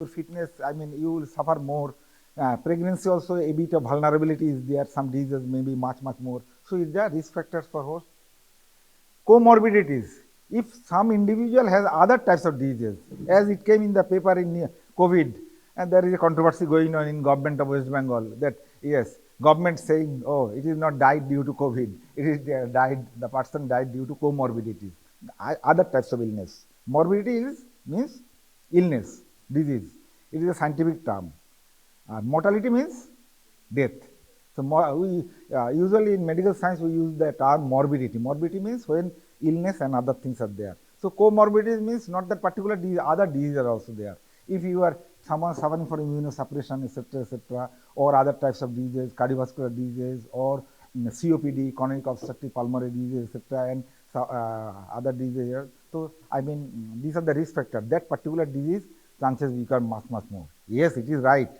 your fitness, I mean, you will suffer more. Pregnancy also a bit of vulnerability is there. Some diseases may be much more. So is there risk factors for host? Comorbidities. If some individual has other types of diseases, as it came in the paper in COVID, and there is a controversy going on in government of West Bengal that yes, government saying, oh, it is not died due to COVID, it is the person died due to comorbidities, other types of illness. Morbidity means illness, disease. It is a scientific term. Mortality means death. So we usually in medical science we use the term morbidity. Morbidity means when illness and other things are there. So comorbidity means not that particular disease, other diseases are also there. If you are someone suffering from immunosuppression, etc., or other types of diseases, cardiovascular disease, or COPD, chronic obstructive pulmonary disease, etc., and other diseases. So I mean, these are the risk factors. That particular disease chances become much more. Yes, it is right.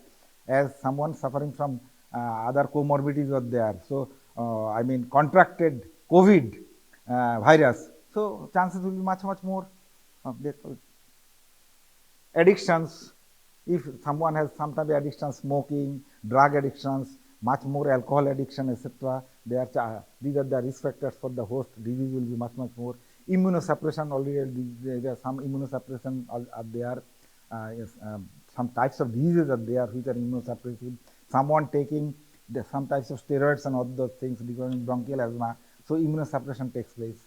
As someone suffering from other comorbidities are there. So I mean, contracted COVID virus. So chances will be much more of death. Addictions. If someone has some type of addiction, smoking, drug addictions, much more alcohol addiction, etc., these are the risk factors for the host. Disease will be much more. Immunosuppression, already there are some immunosuppression are there. Yes, some types of diseases are there which are immunosuppressive. Someone taking some types of steroids and all those things, becoming bronchial asthma. So immunosuppression takes place.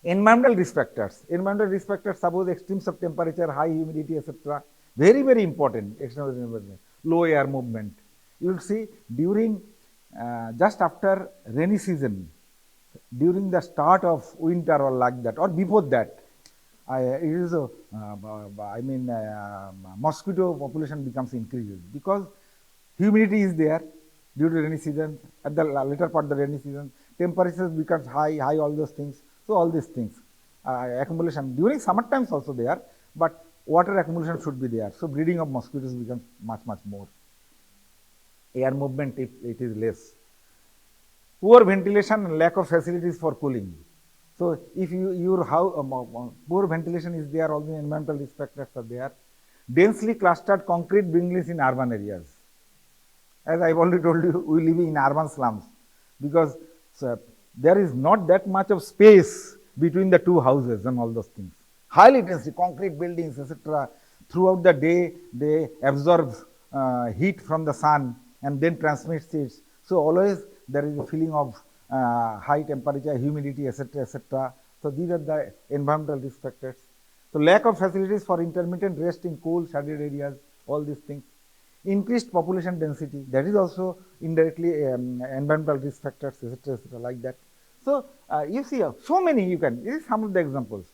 Environmental risk factors. Environmental risk factors, suppose extremes of temperature, high humidity, etc. Very important. Low air movement. You will see during just after rainy season, during the start of winter or like that, or before that, mosquito population becomes increases because humidity is there due to rainy season. At the later part of the rainy season, temperatures becomes high, all those things. So all these things, accumulation during summer times also there, but water accumulation should be there. So breeding of mosquitoes becomes much more. Air movement if it is less. Poor ventilation and lack of facilities for cooling. So if your house poor ventilation is there, all the environmental risk factors are there. Densely clustered concrete buildings in urban areas. As I've already told you, we live in urban slums because there is not that much of space between the two houses and all those things. Highly densely concrete buildings, etc. Throughout the day, they absorb heat from the sun and then transmits it. So always there is a feeling of high temperature, humidity, etc. So these are the environmental risk factors. So lack of facilities for intermittent rest in cool, shaded areas, all these things. Increased population density, that is also indirectly environmental risk factors, etc., like that. So you see, so many you can. This is some of the examples.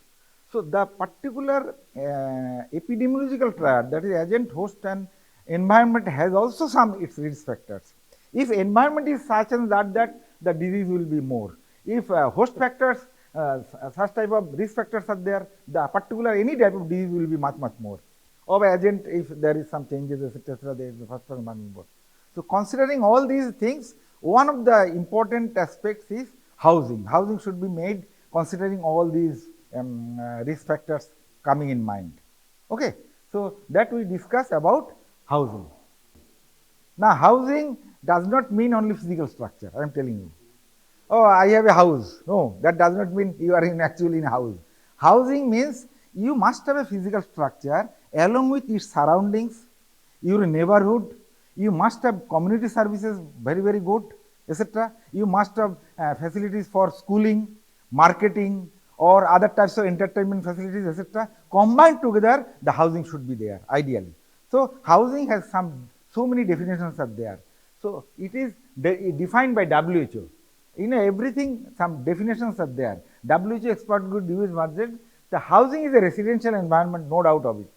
So the particular epidemiological triad, that is agent, host, and environment, has also some its risk factors. If environment is such and that the disease will be more. If host factors, such type of risk factors are there, the particular any type of disease will be much more. Of agent, if there is some changes, etc., there is the first environment both. So considering all these things, one of the important aspects is housing. Housing should be made considering all these risk factors coming in mind. Okay, so that we discuss about housing. Now, housing does not mean only physical structure. I am telling you. Oh, I have a house. No, that does not mean you are actually in a house. Housing means you must have a physical structure along with its surroundings, your neighborhood. You must have community services very good, etc. You must have facilities for schooling, marketing, or other types of entertainment facilities, etc. Combined together, the housing should be there, ideally. So housing has so many definitions are there. So it is defined by WHO. Everything, some definitions are there. WHO expert group use budget. The housing is a residential environment, no doubt of it.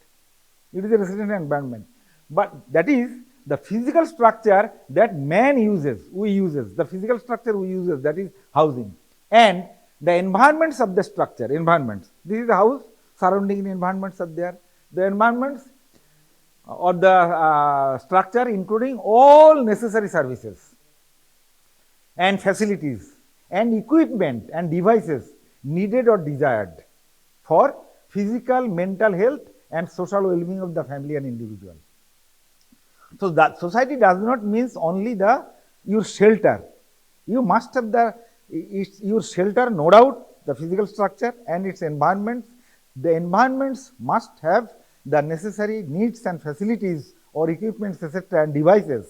It is a residential environment. But that is the physical structure that man uses, the physical structure we uses, that is housing. And the environments of the structure, This is the house, surrounding environments are there. The environments or the structure including all necessary services and facilities and equipment and devices needed or desired for physical, mental health and social well-being of the family and individual. So that society does not means only the your shelter. You must have your shelter, no doubt, the physical structure and its environments. The environments must have the necessary needs and facilities or equipments, etc., and devices.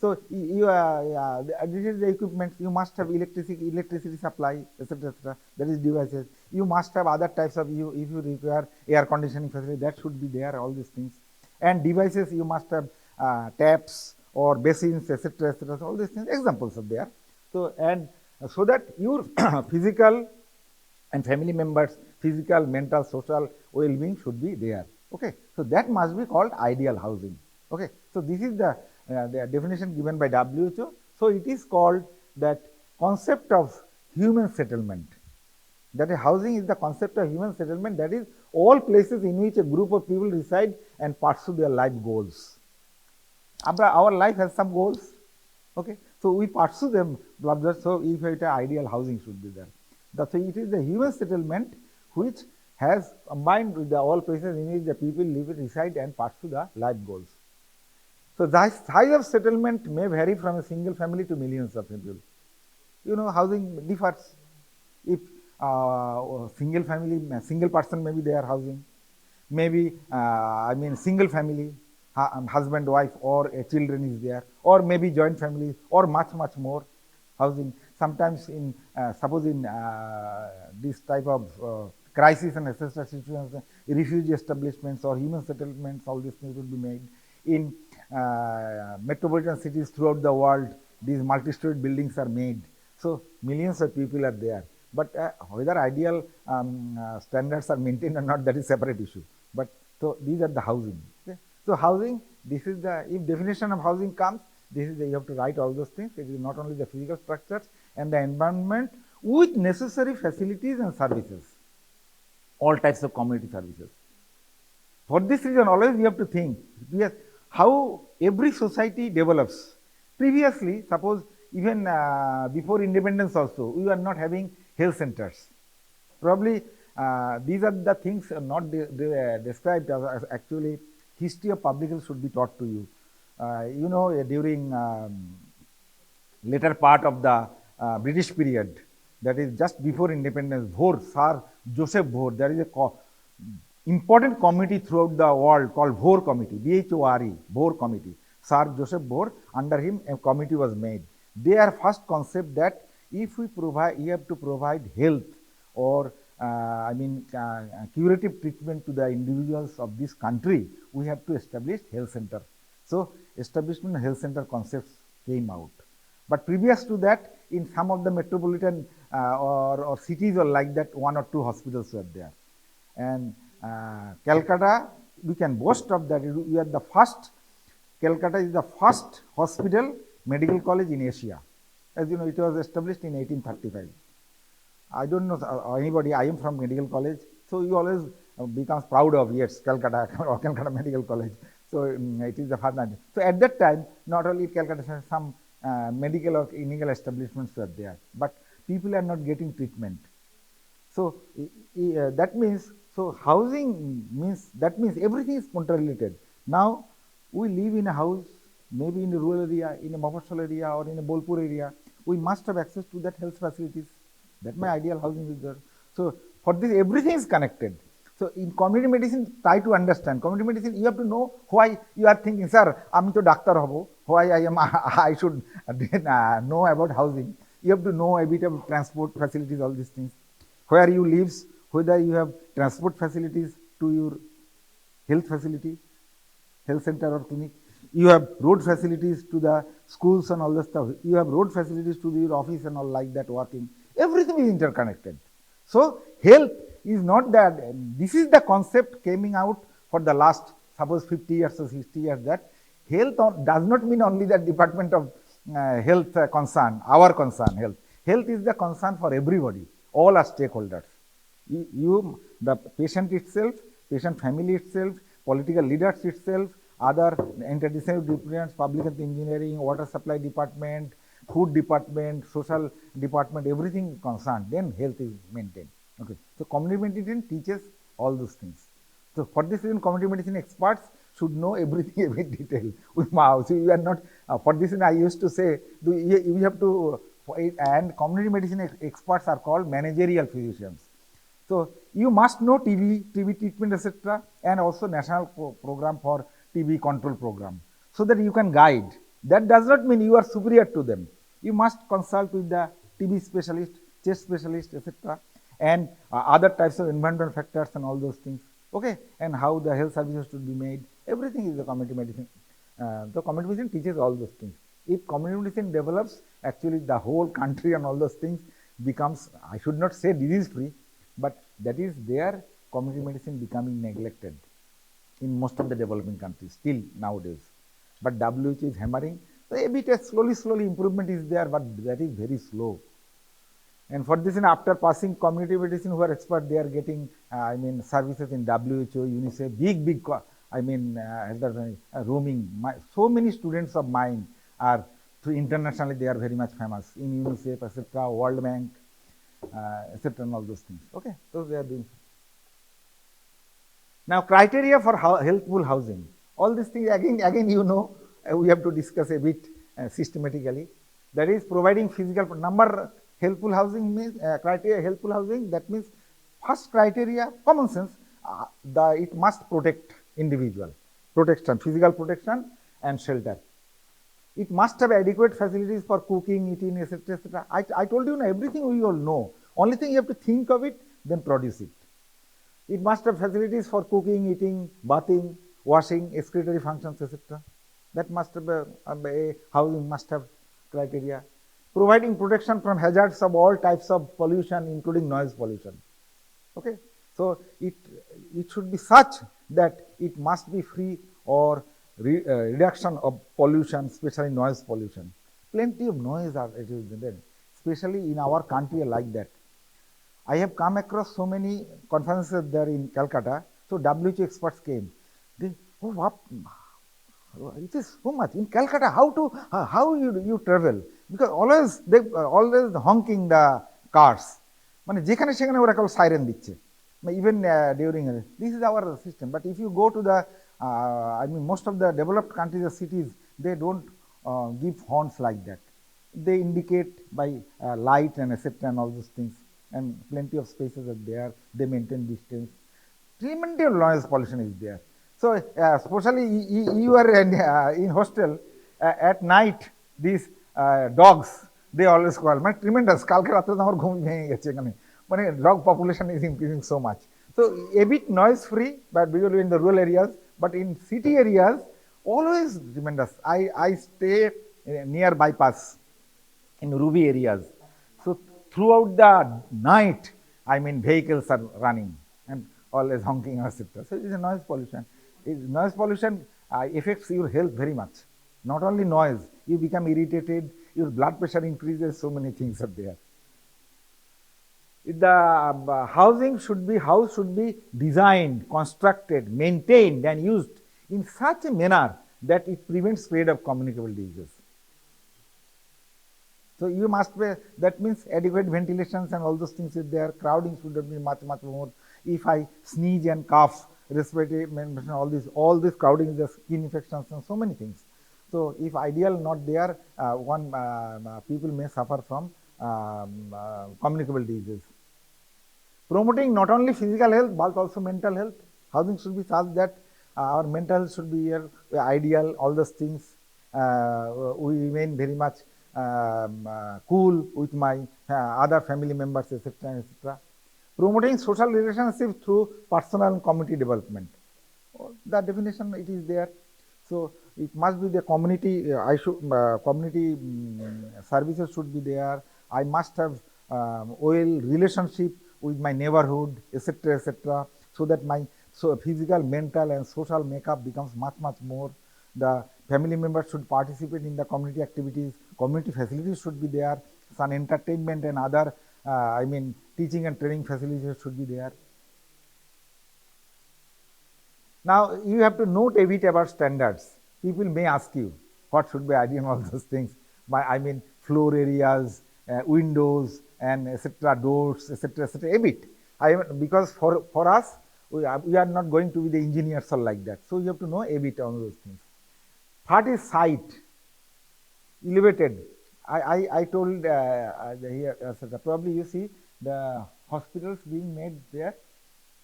So this is the equipment. You must have electricity supply, etc., etc. That is devices. You must have other types of if you require air conditioning facility, that should be there. All these things and devices. You must have taps or basins, etc., etc. So all these things examples are there. So and so that your physical and family members, physical, mental, social well-being should be there. Okay, so that must be called ideal housing. Okay, so this is the definition given by WHO. So it is called that concept of human settlement. That a housing is the concept of human settlement, that is all places in which a group of people reside and pursue their life goals. Our life has some goals. Okay, so we pursue them. Blah, blah, so if it ideal housing should be there. So it is the human settlement which has combined with the all places in which the people live, reside, and pursue the life goals. So the size of settlement may vary from a single family to millions of people. You know, housing differs. If single family, single person may be there housing, maybe single family, husband, wife, or children is there, or maybe joint family, or much more housing. Sometimes in suppose in this type of crisis and disaster situations, refugee establishments or human settlements, all these things will be made. In metropolitan cities throughout the world, these multi-story buildings are made. So millions of people are there. But whether ideal standards are maintained or not, that is separate issue. But so these are the housing. Okay? So housing, this is the, if definition of housing comes, this is the, you have to write all those things. It is not only the physical structures and the environment with necessary facilities and services, all types of community services. For this reason, always we have to think how every society develops. Previously, suppose even before independence also, we were not having health centers. Probably these are the things not described as actually history of public health should be taught to you. You know, during later part of the British period, that is just before independence, Bhore, Sir Joseph Bhore, there is a important committee throughout the world called Bhore Committee, B-H-O-R-E, Bhore Committee. Sir Joseph Bhore, under him a committee was made. Their first concept that if we have to provide health or curative treatment to the individuals of this country, we have to establish health center. So establishment of health center concepts came out. But previous to that, in some of the metropolitan or cities or like that, 1 or 2 hospitals were there. And Calcutta, we can boast of that. We are the first, Calcutta is the first hospital, medical college in Asia. As you know, it was established in 1835. I don't know anybody, I am from medical college, so you always becomes proud of, yes, Calcutta or Calcutta Medical College. So it is the first. So at that time, not only Calcutta, some medical or clinical establishments were there, but people are not getting treatment. So that means, so housing means, that means everything is interrelated. Now we live in a house, maybe in a rural area, in a Mofussil area or in a Bolpur area, we must have access to that health facilities. That my ideal housing is there. So for this, everything is connected. So in community medicine, try to understand. Community medicine, you have to know why you are thinking, sir, I'm to doctor hobo, why I should know about housing. You have to know a bit of transport facilities, all these things. Where you live, whether you have transport facilities to your health facility, health center or clinic. You have road facilities to the schools and all that stuff. You have road facilities to your office and all like that working. Everything is interconnected. So health is not that, this is the concept coming out for the last, suppose 50 years or 60 years, that health does not mean only the department of health concern, our concern, health. Health is the concern for everybody, all are stakeholders. The patient itself, patient family itself, political leaders itself, other interdisciplinary departments, public health engineering, water supply department, food department, social department, everything is concerned, then health is maintained. Okay. So community medicine teaches all those things. So for this reason, community medicine experts should know everything, every detail. Wow. So you are not, for this reason I used to say, you have to, and community medicine experts are called managerial physicians. So you must know TB treatment, etc., and also national program for TB control program, so that you can guide. That does not mean you are superior to them. You must consult with the TB specialist, chest specialist, etc., and other types of environmental factors and all those things. Okay, and how the health services should be made. Everything is the community medicine. The community medicine teaches all those things. If community medicine develops, actually the whole country and all those things becomes, I should not say disease free, but that is their community medicine becoming neglected in most of the developing countries still nowadays. But WHO is hammering. So a bit slowly improvement is there, but that is very slow. And for this, after passing community medicine who are expert, they are getting, services in WHO, UNICEF, big, roaming. So many students of mine are, internationally, they are very much famous in UNICEF, etc., World Bank, etc., and all those things. Okay, so they are doing. Now, criteria for healthful housing. All these things, again, we have to discuss a bit systematically. That is providing physical number. Healthful housing means criteria. Healthful housing, that means first criteria, common sense. It must protect individual, protection, physical protection and shelter. It must have adequate facilities for cooking, eating, etc., etc. I told you everything we all know. Only thing you have to think of it, then produce it. It must have facilities for cooking, eating, bathing, washing, excretory functions, etc. That must have a housing must have criteria. Providing protection from hazards of all types of pollution, including noise pollution. Okay, so it should be such that it must be free or reduction of pollution, especially noise pollution. Plenty of noise are there, especially in our country like that. I have come across so many conferences there in Calcutta. So WHO experts came. Oh, what? It is so much in Calcutta. How you travel? Because always honking the cars. যেখানে সেখানে ওরা কেবল siren দিচ্ছে. Even during this is our system. But if you go to the, most of the developed countries or cities, they don't give horns like that. They indicate by light and etc. and all those things. And plenty of spaces are there. They maintain distance. Tremendous noise pollution is there. So especially you are in hostel at night. These dogs, they always call. Tremendous. কালকে রাতে আমার ঘুম ভেঙে গেছে এখানে। dog population is increasing so much. So a bit noise free, but usually in the rural areas. But in city areas, always tremendous. I stay near bypass in Ruby areas. So throughout the night, vehicles are running and always honking, etc. So it is a noise pollution. Noise pollution affects your health very much. Not only noise, you become irritated, your blood pressure increases, so many things are there. The housing should be designed, constructed, maintained and used in such a manner that it prevents spread of communicable diseases. So you must be, that means adequate ventilations and all those things is there. Crowding should be much more. If I sneeze and cough, respiratory, all this crowding is the skin infections and so many things. So if ideal not there, people may suffer from communicable diseases. Promoting not only physical health but also mental health. Housing should be such that our mental health should be here, ideal, all those things. We remain very much cool with my other family members, etc., etc. Promoting social relationships through personal and community development. The definition, it is there. So it must be the community. Community services should be there. I must have well relationship with my neighborhood, etc., etc., so that my physical, mental, and social makeup becomes much more. The family members should participate in the community activities. Community facilities should be there. Some entertainment and other, teaching and training facilities should be there. Now, you have to note a bit about standards. People may ask you, what should be ideal, all those things. Floor areas, windows, and etc., doors, etc., etc., a bit. Because for us, We are not going to be the engineers or like that. So you have to know a bit on those things. What is site? Elevated. I told here, probably you see the hospitals being made there.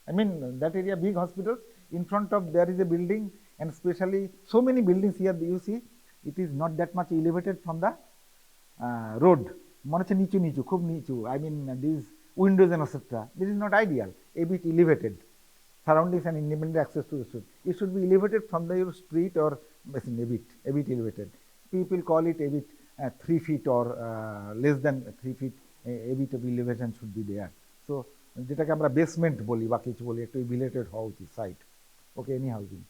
I mean, that area, big hospitals, in front of there is a building, and especially so many buildings here you see, it is not that much elevated from the road. মনে হচ্ছে নিচু নিচু, খুব নিচু. I mean, these windows and etc. This is not ideal. A bit elevated. Surroundings and independent access to the street. It should be elevated from the your street or a bit elevated. People call it a bit 3 feet or less than 3 feet. A bit of elevation should be there. So যেটাকে আমরা basement বলি বা কিছু বলি, একটু elevated হওয়া উচিত site. Okay, any housing.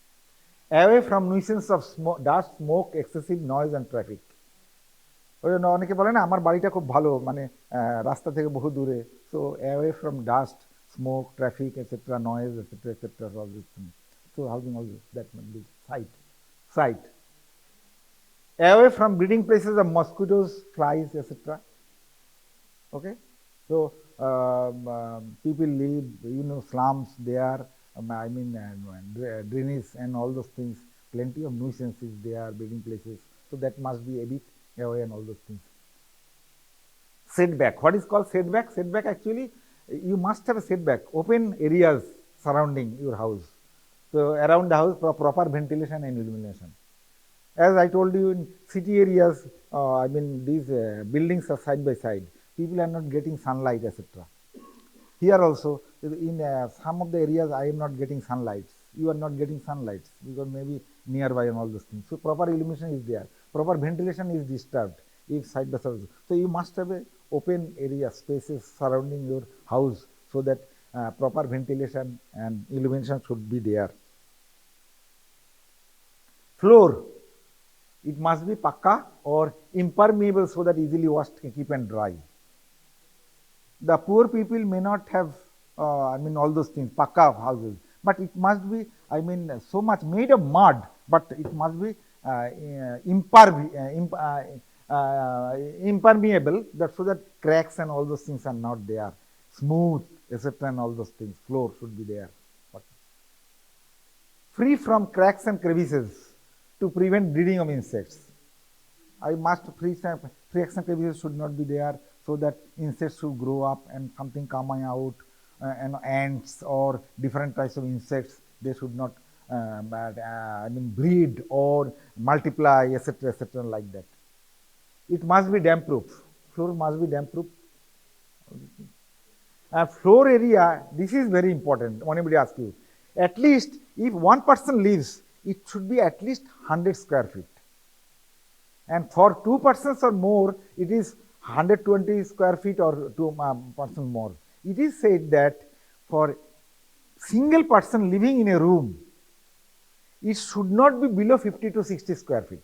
Away from nuisance of dust, smoke, excessive noise and traffic. ওই জন্য অনেকে বলে না আমার বাড়িটা খুব ভালো, মানে রাস্তা থেকে বহু দূরে. So away from dust, smoke, traffic, etc., noise, etc., etc., all these things. So housing also that must be site. Away from breeding places of mosquitoes, flies, etc. Okay, so people live, slums there. I mean, drainage and all those things. Plenty of nuisances there, breeding places. So that must be a bit away and all those things. Setback. What is called setback? Setback actually, you must have a setback, open areas surrounding your house. So around the house, proper ventilation and illumination. As I told you, in city areas, I mean, these buildings are side by side. People are not getting sunlight, etc. Here also, in some of the areas, I am not getting sunlight. You are not getting sunlight because maybe nearby and all those things. So proper illumination is there. Proper ventilation is disturbed if side by side. So you must have a open area, spaces surrounding your house so that proper ventilation and illumination should be there. Floor, it must be pakka or impermeable so that easily washed, keep and dry. The poor people may not have, I mean, all those things, pakka houses, but it must be, I mean, so much made of mud, but it must be impermeable, that so that cracks and all those things are not there. Smooth, etc., and all those things. Floor should be there. Free from cracks and crevices to prevent breeding of insects. I must cracks and crevices should not be there so that insects should grow up and something coming out, and ants or different types of insects, they should not I mean, breed or multiply, etc., etc., like that. It must be damp proof. Floor must be damp proof. Floor area, this is very important. When anybody asks you, at least if one person lives, it should be at least 100 square feet. And for 2 persons or more, it is 120 square feet or 2 persons more. It is said that for single person living in a room, it should not be below 50 to 60 square feet.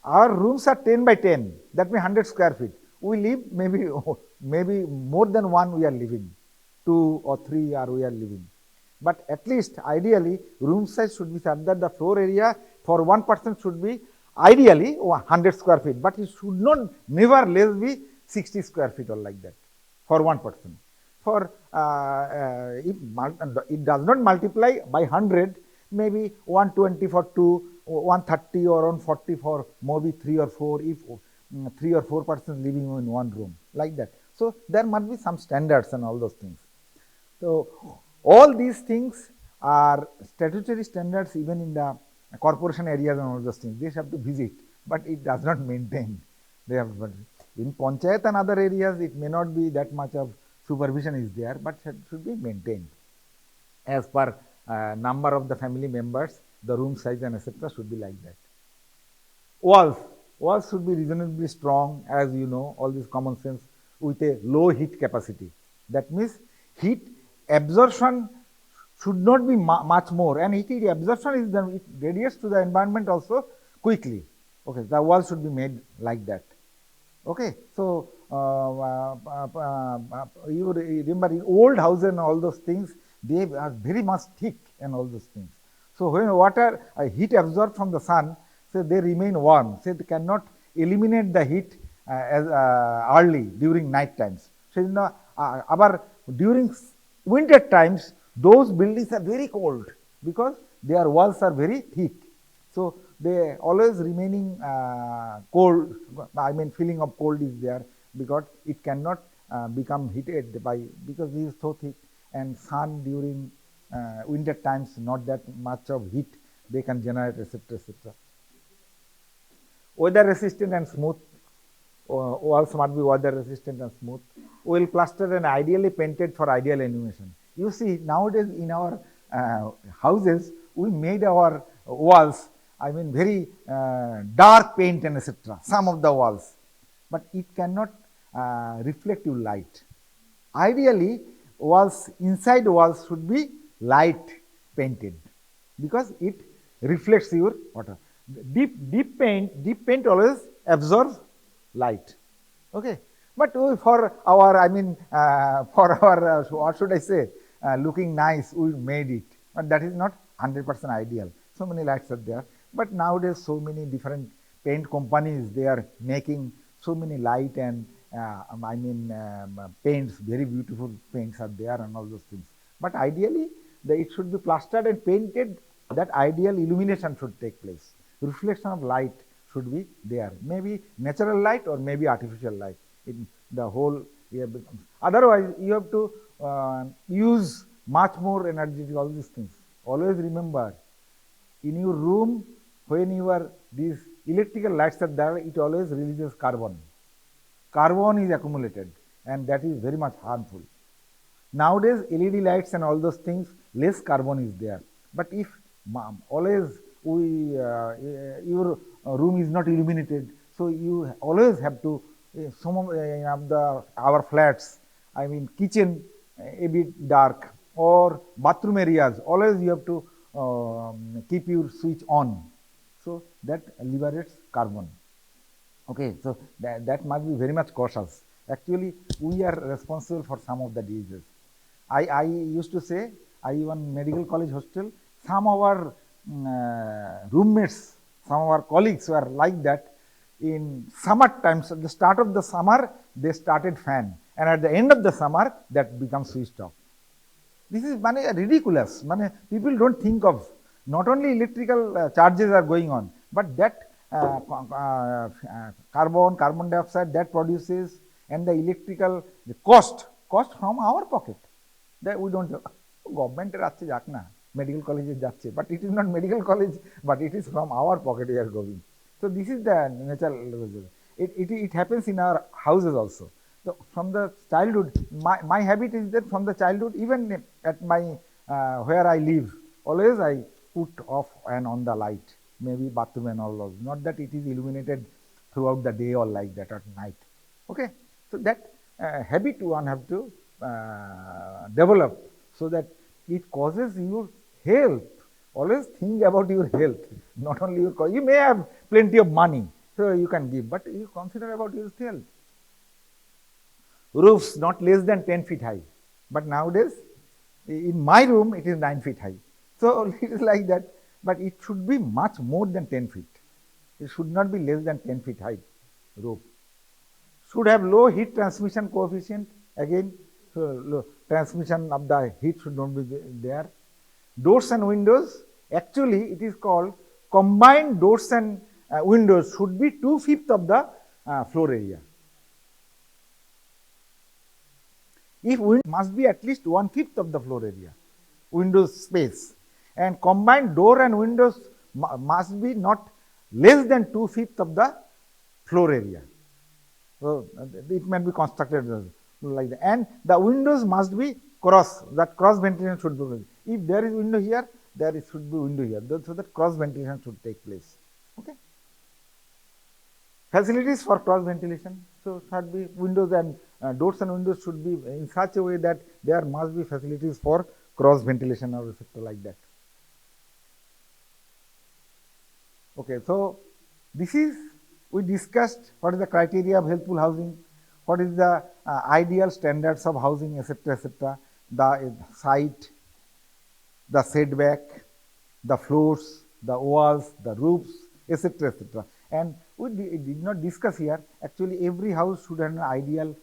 Our rooms are 10 by 10, that means 100 square feet. We live maybe more than one we are living, 2 or 3 are we are living. But at least ideally room size should be such that the floor area for one person should be ideally 100 square feet, but it should not never less be 60 square feet or like that for one person. For if it does not multiply by 100, maybe 120 for 2, 130 or 140 for maybe 3 or 4 if 3 or 4 persons living in one room, like that. So there must be some standards and all those things. So all these things are statutory standards even in the corporation areas and all those things. They have to visit, but it does not maintain. They have, in Panchayat and other areas, it may not be that much of supervision is there, but it should be maintained. As per number of the family members, the room size and etc. should be like that. Walls should be reasonably strong, as you know, all this common sense, with a low heat capacity. That means heat absorption should not be much more, and heat absorption is then it radiates to the environment also quickly. Okay, the wall should be made like that. Okay, so you remember in old houses and all those things, they are very much thick and all those things. So when water heat absorbed from the sun, so they remain warm. So they cannot eliminate the heat as early during night times. So abar during winter times, those buildings are very cold because their walls are very thick. So they always remaining cold. I mean, feeling of cold is there because it cannot become heated by, because it is so thick, and sun during winter times not that much of heat they can generate, etc., etc. Weather resistant and smooth. Walls must be weather resistant and smooth. Well plastered and ideally painted for ideal illumination. You see, nowadays in our houses, we made our walls, I mean, very dark paint and etc. Some of the walls, but it cannot reflect you light. Ideally, walls, inside walls should be light painted because it reflects your water. Deep paint always absorbs light. Okay, but for our, I mean, for our what should I say, looking nice, we made it, but that is not 100% ideal. So many lights are there, but nowadays so many different paint companies, they are making so many light and I mean paints, very beautiful paints are there and all those things. But ideally, it should be plastered and painted. That ideal illumination should take place. Reflection of light should be there. Maybe natural light or maybe artificial light. In the whole year becomes. Otherwise, you have to use much more energy to all these things. Always remember, in your room, when you are these electrical lights are there, it always releases carbon. Carbon is accumulated, and that is very much harmful. Nowadays, LED lights and all those things, less carbon is there. But if always your room is not illuminated, so you always have to, some of our flats, I mean kitchen a bit dark, or bathroom areas, always you have to keep your switch on, so that liberates carbon. Okay, so that must be very much cautious. Actually, we are responsible for some of the diseases. I used to say, I even medical college hostel, some of our roommates, some of our colleagues were like that. In summer times, at the start of the summer, they started fan, and at the end of the summer, that becomes switched off. This is ridiculous. People don't think of, not only electrical charges are going on, but that carbon dioxide that produces, and the electrical, the cost from our pocket. That we don't have. Government যাচ্ছে যাক না, medical college যাচ্ছে, but it is not medical college, but it is from our pocket we are going. So this is the natural result. It happens in our houses also. So from the childhood, my habit is that from the childhood, even at my where I live, always I put off and on the light, maybe bathroom and all those. Not that it is illuminated throughout the day or like that at night. Okay, so that habit one have to develop, so that it causes your health. Always think about your health, not only your. You may have plenty of money, so you can give, but you consider about your health. Roofs not less than 10 feet high, but nowadays in my room it is 9 feet high. So it is like that, but it should be much more than 10 feet. It should not be less than 10 feet high roof. Should have low heat transmission coefficient. Again, low transmission of the heat should not be there. Doors and windows, actually it is called combined doors and windows should be 2/5 of the floor area. If window must be at least 1/5 of the floor area, windows space, and combined door and windows must be not less than 2/5 of the floor area. So it may be constructed like that, and the windows must be cross. That cross ventilation should be. If there is window here, there should be window here, so that cross ventilation should take place. Okay. Facilities for cross ventilation. So should be windows and doors and windows should be in such a way that there must be facilities for cross ventilation or etc. like that. Okay, so this is, we discussed what is the criteria of healthful housing, what is the ideal standards of housing, etc., etc., the site, the setback, the floors, the walls, the roofs, etc., etc. And we did not discuss here, actually every house should have an ideal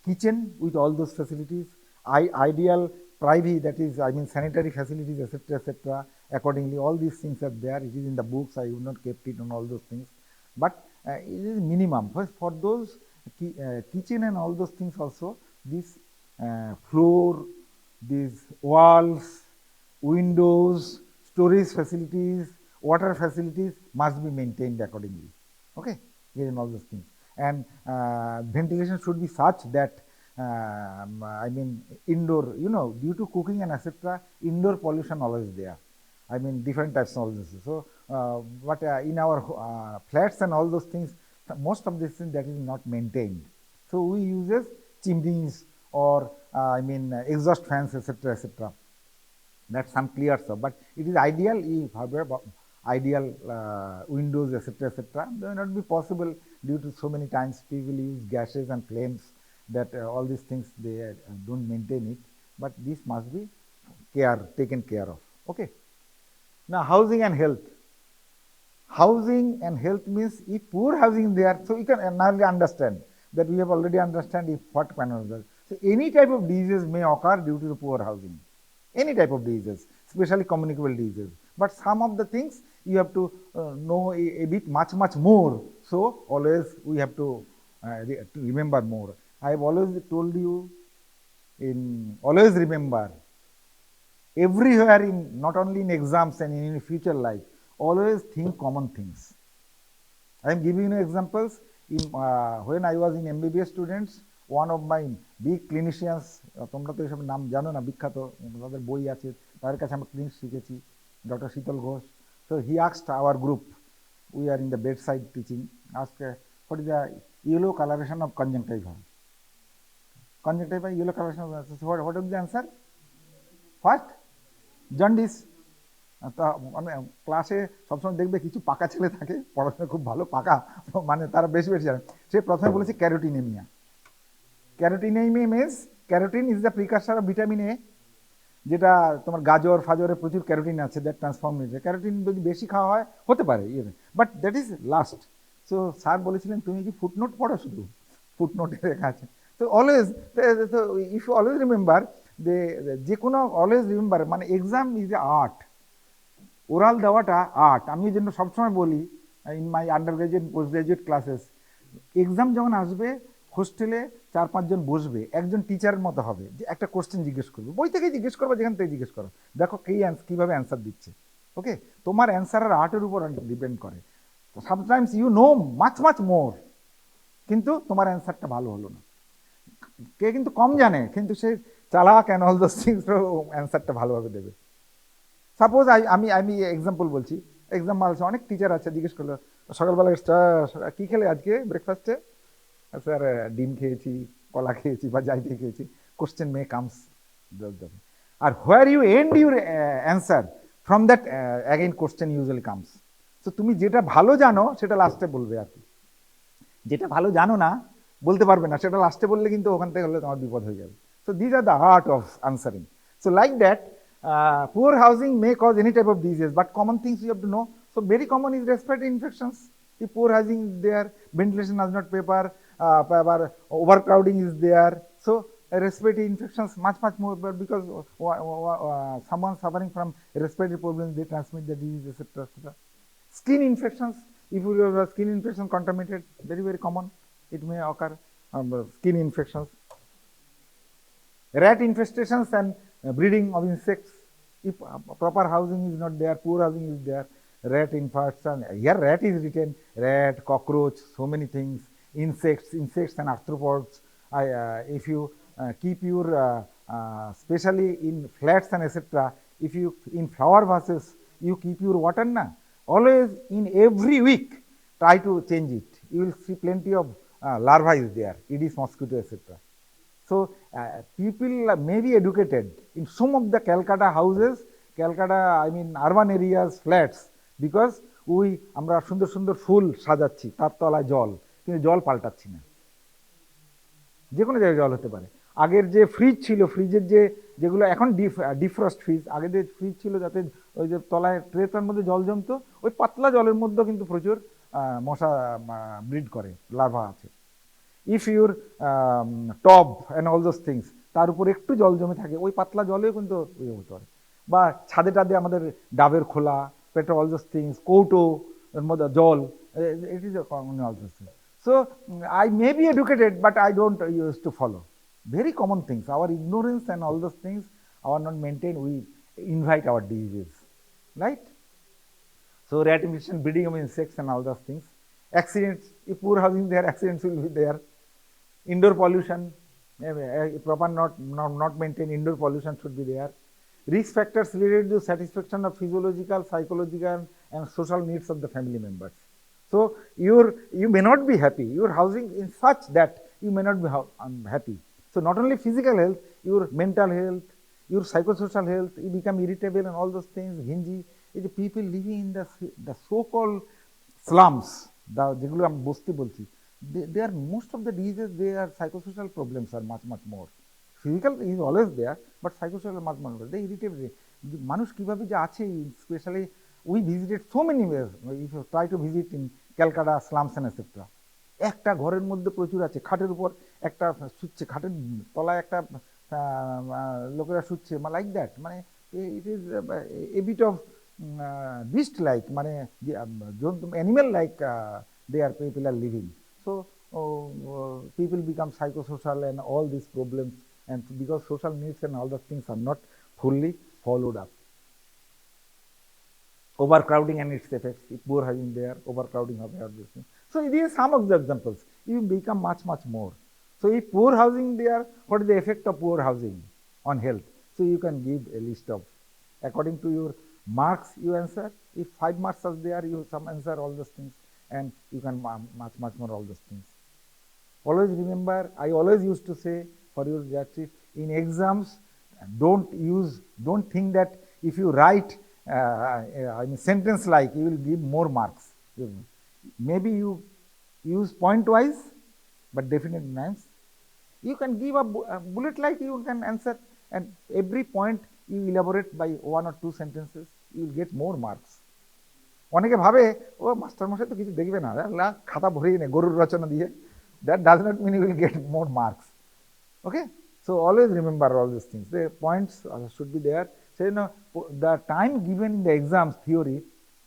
kitchen with all those facilities, ideal privy, that is, I mean, sanitary facilities, etc., etc. Accordingly, all these things are there. It is in the books. I would not kept it on all those things, but it is minimum for those kitchen and all those things. Also, this floor, these walls, windows, storage facilities, water facilities must be maintained accordingly. Okay, in all those things, and ventilation should be such that I mean, indoor, due to cooking and etc., indoor pollution always there. I mean, different types of all this. So, but in our flats and all those things, most of this thing that is not maintained. So we uses chimneys or I mean exhaust fans, etc., etc. That's unclear, so, but it is ideal if ideal windows, etc., etc. They may not be possible due to so many times people use gases and flames, that all these things they don't maintain it, but this must be taken care of. Okay. Now, housing and health. Housing and health means if poor housing is there, so you can now understand that we have already understand if what kind of. So any type of disease may occur due to the poor housing. Any type of diseases, especially communicable diseases. But some of the things you have to know a bit much more. So always we have to remember more. I have always told you, always remember, everywhere, not only in exams and in future life, always think common things. I am giving you examples. When I was in MBBS students, one of my big clinicians, তোমরা তো এসব নাম জানো না, বিখ্যাত তাদের বই আছে, তাদের কাছে আমরা ক্লিনিক শিখেছি, ডক্টর শীতল Ghosh. So he asked our group, we are in the bedside teaching, asked what is the yellow coloration of conjunctiva? Conjunctiva, yellow coloration of, so what is the answer? What? Jaundice. মানে ক্লাসে সবসময় দেখবে কিছু পাকা ছেলে থাকে, পড়াশোনা খুব ভালো পাকা, মানে তারা বেশি জানে। সে প্রথমে বলেছে carotenemia. Carotenemia means carotene is the precursor of vitamin A, যেটা তোমার গাজর ফাজরে প্রচুর ক্যারোটিন আছে, দ্যাট ট্রান্সফর্ম হয়েছে। ক্যারোটিন যদি বেশি খাওয়া হয় হতে পারে, but that is last. So sir বলেছিলেন তুমি কি ফুটনোট পড়ো, শুধু ফুটনোটে লেখা আছে। তো always, if you always remember, যে কোনো অলওয়েজ রিমেম্বার, মানে exam is a art, oral দেওয়াটা আর্ট। আমি এই জন্য সবসময় বলি in my under graduate post graduate classes, exam যখন আসবে হোস্টেলে 4-5 জন বসবে, একজন টিচারের মতো হবে, যে একটা কোশ্চেন জিজ্ঞেস করবে, বই থেকে জিজ্ঞেস করবো, যেখান থেকে জিজ্ঞেস করো, দেখো কিভাবে অ্যান্সার দিচ্ছে। ওকে, তোমার অ্যান্সার আর আর্টের উপর ডিপেন্ড করে। Sometimes you know much more, কিন্তু তোমার অ্যান্সারটা ভালো হলো না। কে কিন্তু কম জানে, কিন্তু সে চালাক অ্যান্ড অল দোজ থিংস, অ্যান্সারটা ভালোভাবে দেবে। সাপোজ আমি এক্সাম্পল বলছি, আছে, অনেক টিচার আছে, জিজ্ঞেস করলো সকালবেলা কি খেলে আজকে ব্রেকফাস্টে, স্যার ডিম খেয়েছি, কলা খেয়েছি, বা যাই দিয়ে খেয়েছি। কোশ্চেন মে কামস, আর where you end your answer, from that again question usually comes. তো তুমি যেটা ভালো জানো সেটা লাস্টে বলবে, আর কি যেটা ভালো জানো না বলতে পারবে না, সেটা লাস্টে বললে কিন্তু ওখান থেকে হলে তোমার বিপদ হয়ে যাবে। So this are the art of answering. So like that, poor housing may cause any type of disease, but common things you have to know. So very common is respiratory infections. If poor housing is there, ventilation does not paper, overcrowding is there. So respiratory infections much more, but because someone suffering from respiratory problems, they transmit the disease, etc., etc. Skin infections, if you have a skin infection contaminated, very common, it may occur, skin infections. Rat infestations and breeding of insects. If proper housing is not there, poor housing is there, rat infestation. Here rat is written, rat, cockroach, so many things, insects and arthropods. If you keep your, especially in flats and etc., if you in flower vases, you keep your water na, always in every week try to change it. You will see plenty of larvae is there, Aedes mosquito, etc. So people may be educated in some of the Calcutta houses, I mean urban areas, flats, because আমরা সুন্দর ফুল সাজাচ্ছি, তার তলায় জল, কিন্তু জল পাল্টাচ্ছি না। যে কোনো জায়গায় জল হতে পারে। আগের যে ফ্রিজ ছিল, ফ্রিজের যেগুলো এখন ডিফ্রস্ট ফ্রিজ, আগে যে ফ্রিজ ছিল যাতে ওই যে তলায় ট্রেটার মধ্যে জল জমতো, ওই পাতলা জলের মধ্যে কিন্তু প্রচুর মশা ব্রিড করে, লার্ভা আছে। If your tub and all those things, তার উপর একটু জল জমে থাকে, ওই পাতলা জলেও কিন্তু ইয়ে হতে পারে। বা ছাদে টাদে আমাদের ডাবের খোলা, পেট্রোল, অল দোজ থিংস, কৌটো এর মধ্যে জল, it is all those things. So I may be educated, but I don't used to follow. Very common things. Our ignorance and all those things are not maintained. We invite our diseases, right? So rat emission, breeding of insects and all those things. Accidents, if poor housing there, accidents will be there. Indoor pollution, proper not maintained indoor pollution should be there. Risk factors related to satisfaction of physiological, psychological and social needs of the family members. So you may not be happy, your housing is such that you may not be happy. So not only physical health, your mental health, your psychosocial health, you become irritable and all those things, hingy. The people living in the so-called slums, যেগুলো আমি বস্তি বলছি, they are most of the diseases, their psychosocial problems are much more. Physical is always there, but psychosocial much more. They irritable. মানুষ কিভাবে যে আছে, specially we visited so many ways. If you try to visit in Calcutta slums and etcetera, একটা ঘরের মধ্যে প্রচুর আছে, খাটের উপর একটা শুচ্ছে, খাটের তলায় একটা লোকেরা শুচ্ছে, লাইক দ্যাট, মানে it is a bit of beast like, মানে জন্তু animal like they are people are living. So people become psychosocial and all these problems, and because social needs and all those things are not fully followed up. Overcrowding and its effects, if poor housing there, overcrowding of everything. So these are some of the examples. You become much more. So if poor housing there, what is the effect of poor housing on health? So you can give a list of, according to your marks you answer. If 5 marks are there, you some answer all those things, and you can much more all those things. Always remember, I always used to say for your reactive, in exams, don't think that if you write I mean sentence like, you will give more marks. Maybe you use point wise, but definite names. You can give a bullet like, you can answer, and every point you elaborate by 1 or 2 sentences, you will get more marks. অনেকে ভাবে ও master মশাই তো কিছু দেখবে না, খাতা ভরিয়ে নেয় গরুর রচনা দিয়ে, that does not mean you will get more marks. Okay, so always remember all these things. The points should be there. So the time given in the exams theory,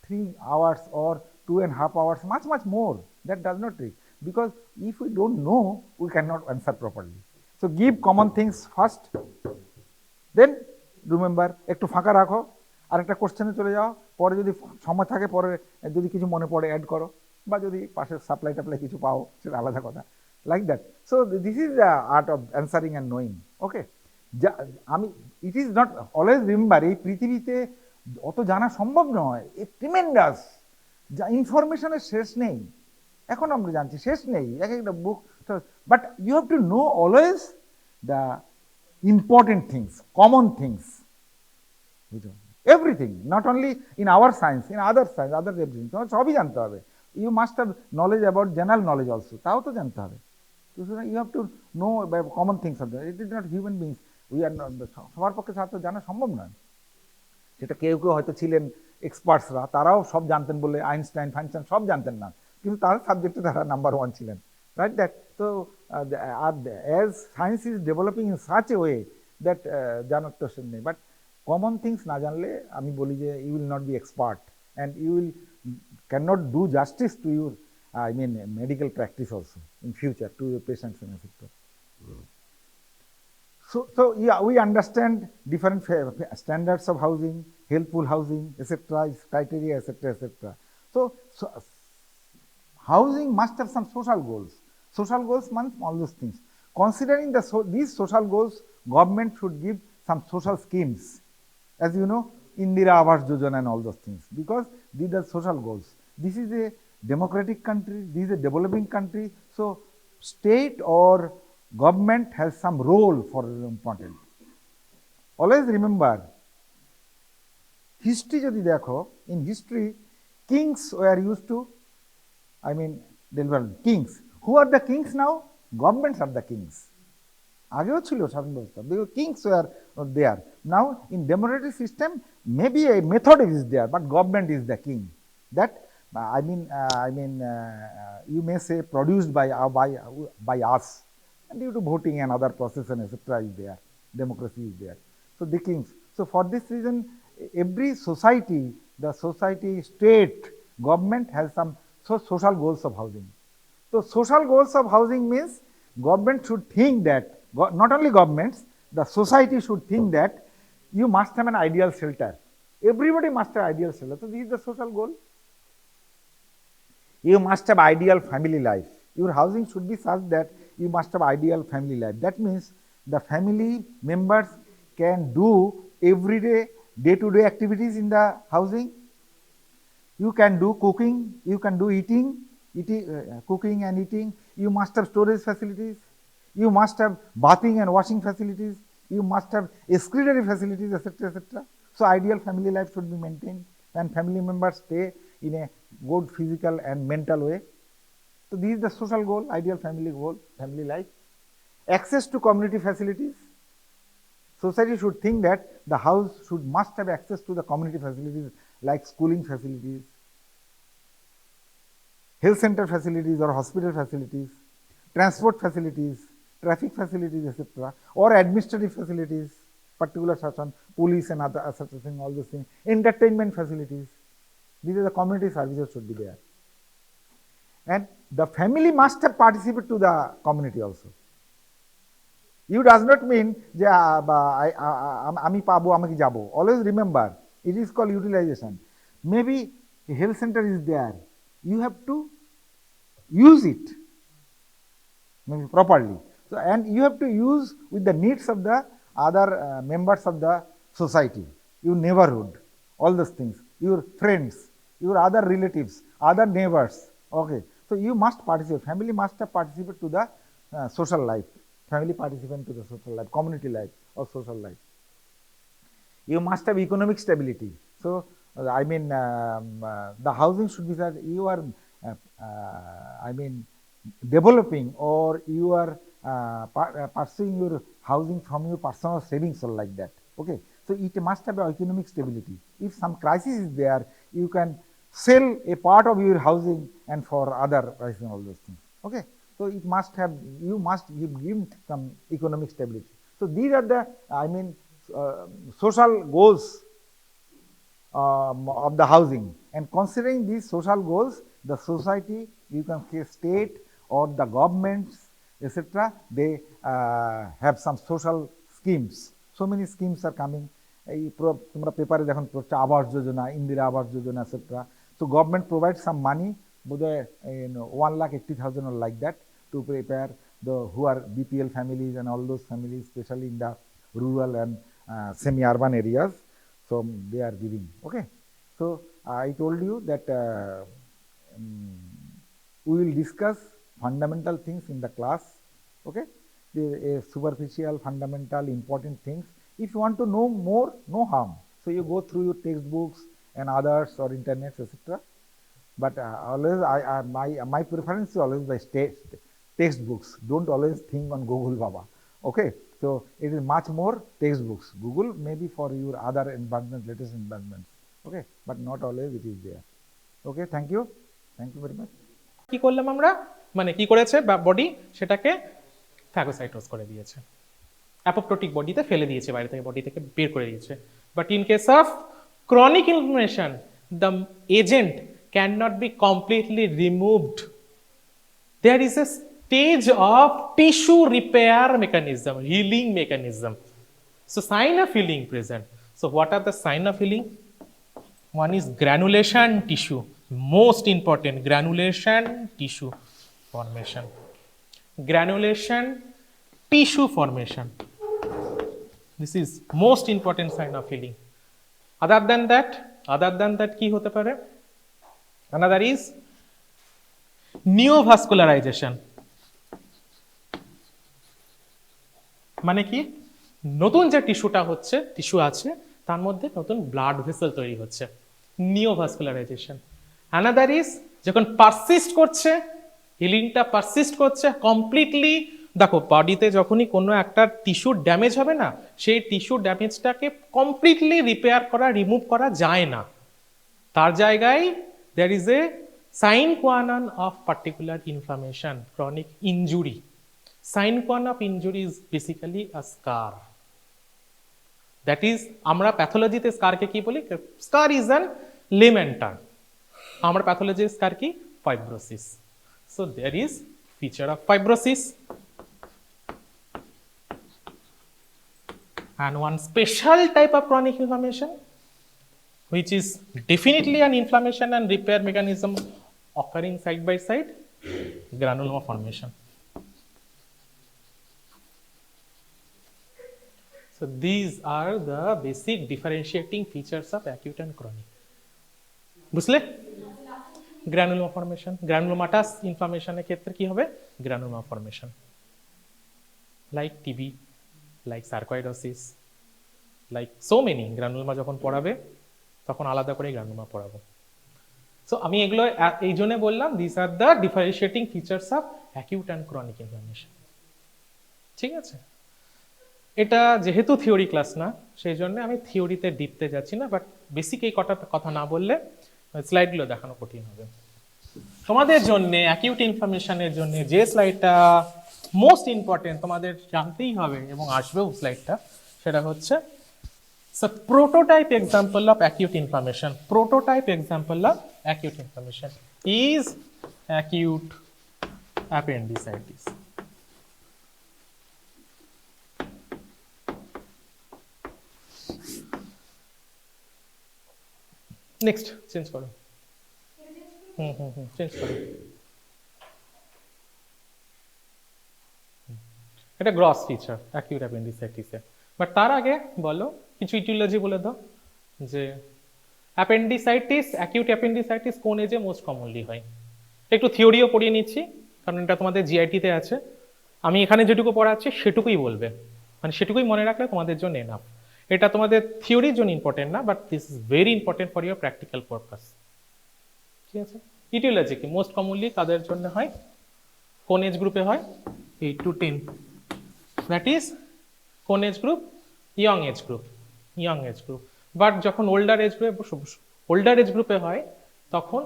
3 hours or 2.5 hours, much more. That does not take, because if we don't know, we cannot answer properly. So give common things first, then remember একটু ফাঁকা রাখো, আর একটা কোশ্চেনে চলে যাও, পরে যদি সময় থাকে পরে যদি কিছু মনে পড়ে অ্যাড করো, বা যদি পাশের সাপ্লাই টাপ্লাই কিছু পাও সেটা আলাদা কথা, like that. So this is the art of answering and knowing. Okay, আমি it is not always remember, এই পৃথিবীতে অত জানা সম্ভব নয়, এ ট্রিমেন্ডাস, যা ইনফরমেশনের শেষ নেই, এখন আমরা জানছি শেষ নেই, এক একটা book, but you have to know always the important things, common things, everything, not only in our science, in other science, other everything, তোমার সবই জানতে হবে. You must have knowledge about general knowledge also, তাও তো জানতে হবে. You have to know common things of that. It is not human beings, we are not, সবার পক্ষে ছাত্র জানা সম্ভব নয়. সেটা কেউ হয়তো ছিলেন এক্সপার্টসরা, তারাও সব জানতেন বলে, আইনস্টাইন ফাইনস্টাইন সব জানতেন না, কিন্তু তার সাবজেক্টে তারা নাম্বার 1 ছিলেন, রাইট দ্যাট. তো as science is developing in such a way that জানার তো নেই, বাট কমন থিংস না জানলে আমি বলি যে you will not be expert, and you will cannot do justice to your medical practice also in future, to your patients and etc. So yeah, we understand different standards of housing, helpful housing, etc., criteria, etc. So housing must have some social goals. Social goals means all those things. Considering these social goals, government should give some social schemes, as you know, Indira Awas Yojana and all those things, because these are social goals. This is a democratic country, this is a developing country, so state or government has some role for important. Always remember, history jodi dekho, in history kings were used to, there were kings. Who are the kings now? Governments are the kings. আগেও ছিল শাসন ব্যবস্থা, kings were there. Now in democratic system maybe a method is there, but government is the king. That you may say produced by us, and due to voting and other process and etc. is there, democracy is there. So the kings. So for this reason, every society, the society, state, government has some social goals of housing. So social goals of housing means government should think that, not only governments, the society should think that you must have an ideal shelter. Everybody must have ideal shelter. So this is the social goal. You must have ideal family life. Your housing should be such that you must have ideal family life. That means the family members can do everyday, day-to-day activities in the housing. You can do cooking, you can do cooking and eating. You must have storage facilities. You must have bathing and washing facilities. You must have excretory facilities, etc., etc. So ideal family life should be maintained, and family members stay in a good physical and mental way. So this is the social goal, ideal family goal, family life. Access to community facilities. Society should think that the house must have access to the community facilities like schooling facilities, health center facilities or hospital facilities, transport facilities, traffic facilities, etc., or administrative facilities, particular such on police and other such thing, all those things, entertainment facilities. These are the community services should be there. And the family must have participated to the community also. You does not mean যে আমি পাবো আমাকে যাবো. Always remember, it is called utilization. Maybe a health center is there. You have to use it maybe properly. So, and you have to use with the needs of the other members of the society, your neighborhood, all those things, your friends, your other relatives, other neighbors. Okay. So you must participate. Family must have participated to the social life. Family participant to the social life, community life or social life. You must have economic stability. So I mean the housing should be that you are developing or you are pursuing your housing from your personal savings or like that. Okay. So it must have economic stability. If some crisis is there, you can sell a part of your housing and for other pricing, all those things. Okay. So it must have, you must give some economic stability. So these are the, social goals of the housing. And considering these social goals, the society, you can say state or the governments, etc., they have some social schemes. So many schemes are coming. তোমরা পেপারে যখন পড়ছো Awas Yojana, Indira Awas Yojana, etc. So government provides some money, বোধহয় 1,80,000 or like that, to prepare the who are BPL families and all those families, especially in the rural and semi-urban areas. So they are giving. Okay. So I told you that we will discuss fundamental things in the class. Okay. The superficial, fundamental, important things. If you want to know more, no harm. So you go through your textbooks and others or internet, etc. But always, my preference is always by textbooks. Don't always think on Google Baba. Okay. So it is much more textbooks. Google maybe for your other advancements, latest advancements. Okay. But not always it is there. Okay. Thank you. Thank you very much. কি করলাম আমরা, মানে কি করেছে body, সেটাকে ফ্যাগোসাইটোজ করে দিয়েছে, অ্যাপোপ্টোটিক বডিতে ফেলে দিয়েছে, বাইরে থেকে বডি থেকে বের করে দিয়েছে। But in case of chronic inflammation, the agent cannot be completely removed. There is a stage of tissue repair mechanism, healing mechanism. So sign of healing present. So what are the sign of healing? One is granulation tissue, most important, granulation tissue formation. Granulation tissue formation. This is most important sign of healing. Other than that কি হতে পারে? Another is neovascularization. মানে কি, নতুন যে টিস্যুটা হচ্ছে, tissue আছে, তার মধ্যে নতুন ব্লাড ভেসেল তৈরি হচ্ছে, নিওভাস্কুলারাইজেশন। অ্যানাদার ইজ যখন পারসিস্ট করছে, হিলিংটা পারসিস্ট করছে কমপ্লিটলি। দেখো বডিতে যখনই কোনো একটা টিস্যু ড্যামেজ হবে না, সেই টিস্যু ড্যামেজটাকে কমপ্লিটলি রিপেয়ার করা, রিমুভ করা যায় না, তার জায়গায় there is a sine qua non of particular inflammation, chronic injury. Sine qua non of injury is basically a scar. That is, আমরা প্যাথোলজিতে স্কারকে কি বলি? Scar is an layman term. আমরা প্যাথোলজি স্কার কি? Fibrosis. So there is feature of fibrosis. And one special type of chronic inflammation, which is definitely an inflammation and repair mechanism occurring side by side, granuloma formation. So these are the basic differentiating features of acute and chronic. বুঝলে? Granuloma formation, granulomatous ইনফ্লামেশনের ক্ষেত্রে কি হবে? Granuloma formation, like TB, like sarcoidosis, like so many. Granuloma যখন পড়াবে তখন আলাদা করে granuloma পড়াবো। সো আমি এগুলো এই জন্য বললাম, this are the differentiating features of acute and chronic inflammation. ঠিক আছে, এটা যেহেতু থিওরি ক্লাস না, সেই জন্য আমি থিওরিতে ডিপতে যাচ্ছি না, বাট বেসিক এই কটা কথা না বললে স্লাইডগুলো দেখানো কঠিন হবে তোমাদের জন্য। অ্যাকিউট ইনফ্লামেশনের জন্য যে স্লাইডটা মোস্ট ইম্পর্টেন্ট তোমাদের জানতেই হবে এবং আসবেও স্লাইডটা, সেটা হচ্ছে prototype example of acute inflammation. Prototype example of acute inflammation is acute appendicitis. Next, change करो। change करो। এটা গ্রস ফিচার অ্যাকিউট অ্যাপেন্ডিসাইটিসের। বাট তার আগে বলো কিছু ইটিওলজি বলে দাও, যে অ্যাপেন্ডিসাইটিস, অ্যাকিউট অ্যাপেন্ডিসাইটিস কোন এজে মোস্ট কমনলি হয়? একটু থিওরিও পড়িয়ে নিচ্ছি, কারণ এটা তোমাদের জিআইটিতে আছে। আমি এখানে যেটুকু পড়াচ্ছি সেটুকুই বলবে, মানে সেটুকুই মনে রাখলে তোমাদের জন্য এনাফ। এটা তোমাদের থিওরির জন্য ইম্পর্টেন্ট না, but this is very important for your practical purpose. ঠিক আছে, ইটিওলজি কি মোস্ট কমনলি কাদের জন্য হয়, কোন এজ গ্রুপে হয়? 8 to 10, দ্যাট ইজ কোন age group? Young age group, young age group. But যখন ওল্ডার এজ গ্রুপে হয়, তখন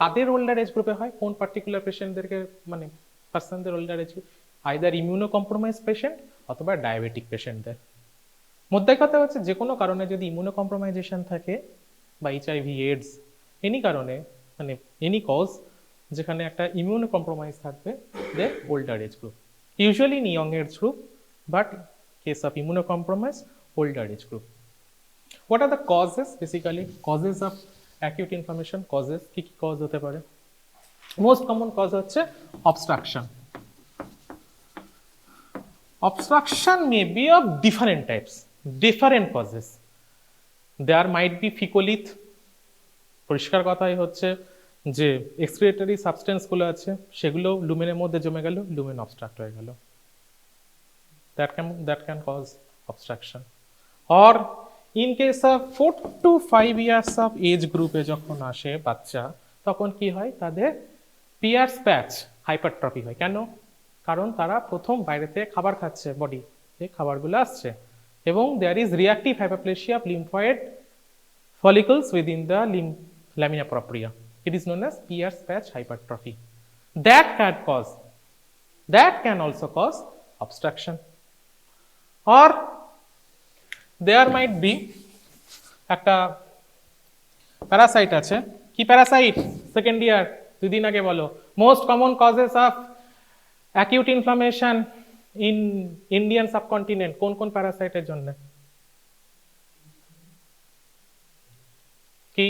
কাদের ওল্ডার এজ গ্রুপে হয়? কোন পার্টিকুলার পেশেন্টদেরকে, মানে পার্সনদের older age group? Either immuno compromise patient অথবা ডায়াবেটিক পেশেন্টদের। মধ্যে কথা হচ্ছে, যে কোনো কারণে যদি ইমিউনো কম্প্রোমাইজেশন থাকে বা এইচআইভি, এডস, এনি কারণে, মানে এনি কজ যেখানে একটা ইমিউনো কম্প্রোমাইজ থাকবে, the older age group, usually in young age group, but case of immunocompromised, older age group. What are the causes? Basically causes of acute inflammation, causes কি কি cause হতে পারে? Most common cause হচ্ছে obstruction. Obstruction may be of different types, different causes. There might be ফিকোলিথ, পরিষ্কার কথাই হচ্ছে যে excretory substance গুলো আছে সেগুলো লুমেনের মধ্যে জমে গেল, লুমেন অবস্ট্রাক্ট হয়ে গেল, that can cause obstruction. Or in case of 4 to 5 years of age group এ যখন আসে বাচ্চা, তখন কি হয়? তাদের পিয়ার্স প্যাচ হাইপারট্রফি হয়। কেন? কারণ তারা প্রথম বাইরে থেকে খাবার খাচ্ছে, বডি এই খাবারগুলো আসছে, এবং there is reactive hyperplasia of lymphoid follicles within the lamina propria. It is known as Pierce patch hypertrophy. That can also cause obstruction. Or there might be একটা প্যারাসাইট আছে, কি প্যারাসাইট? সেকেন্ড ইয়ার 2 দিন আগে বলো। Most common causes of acute inflammation in Indian subcontinent, কোন কোন প্যারাসাইটের জন্য? কি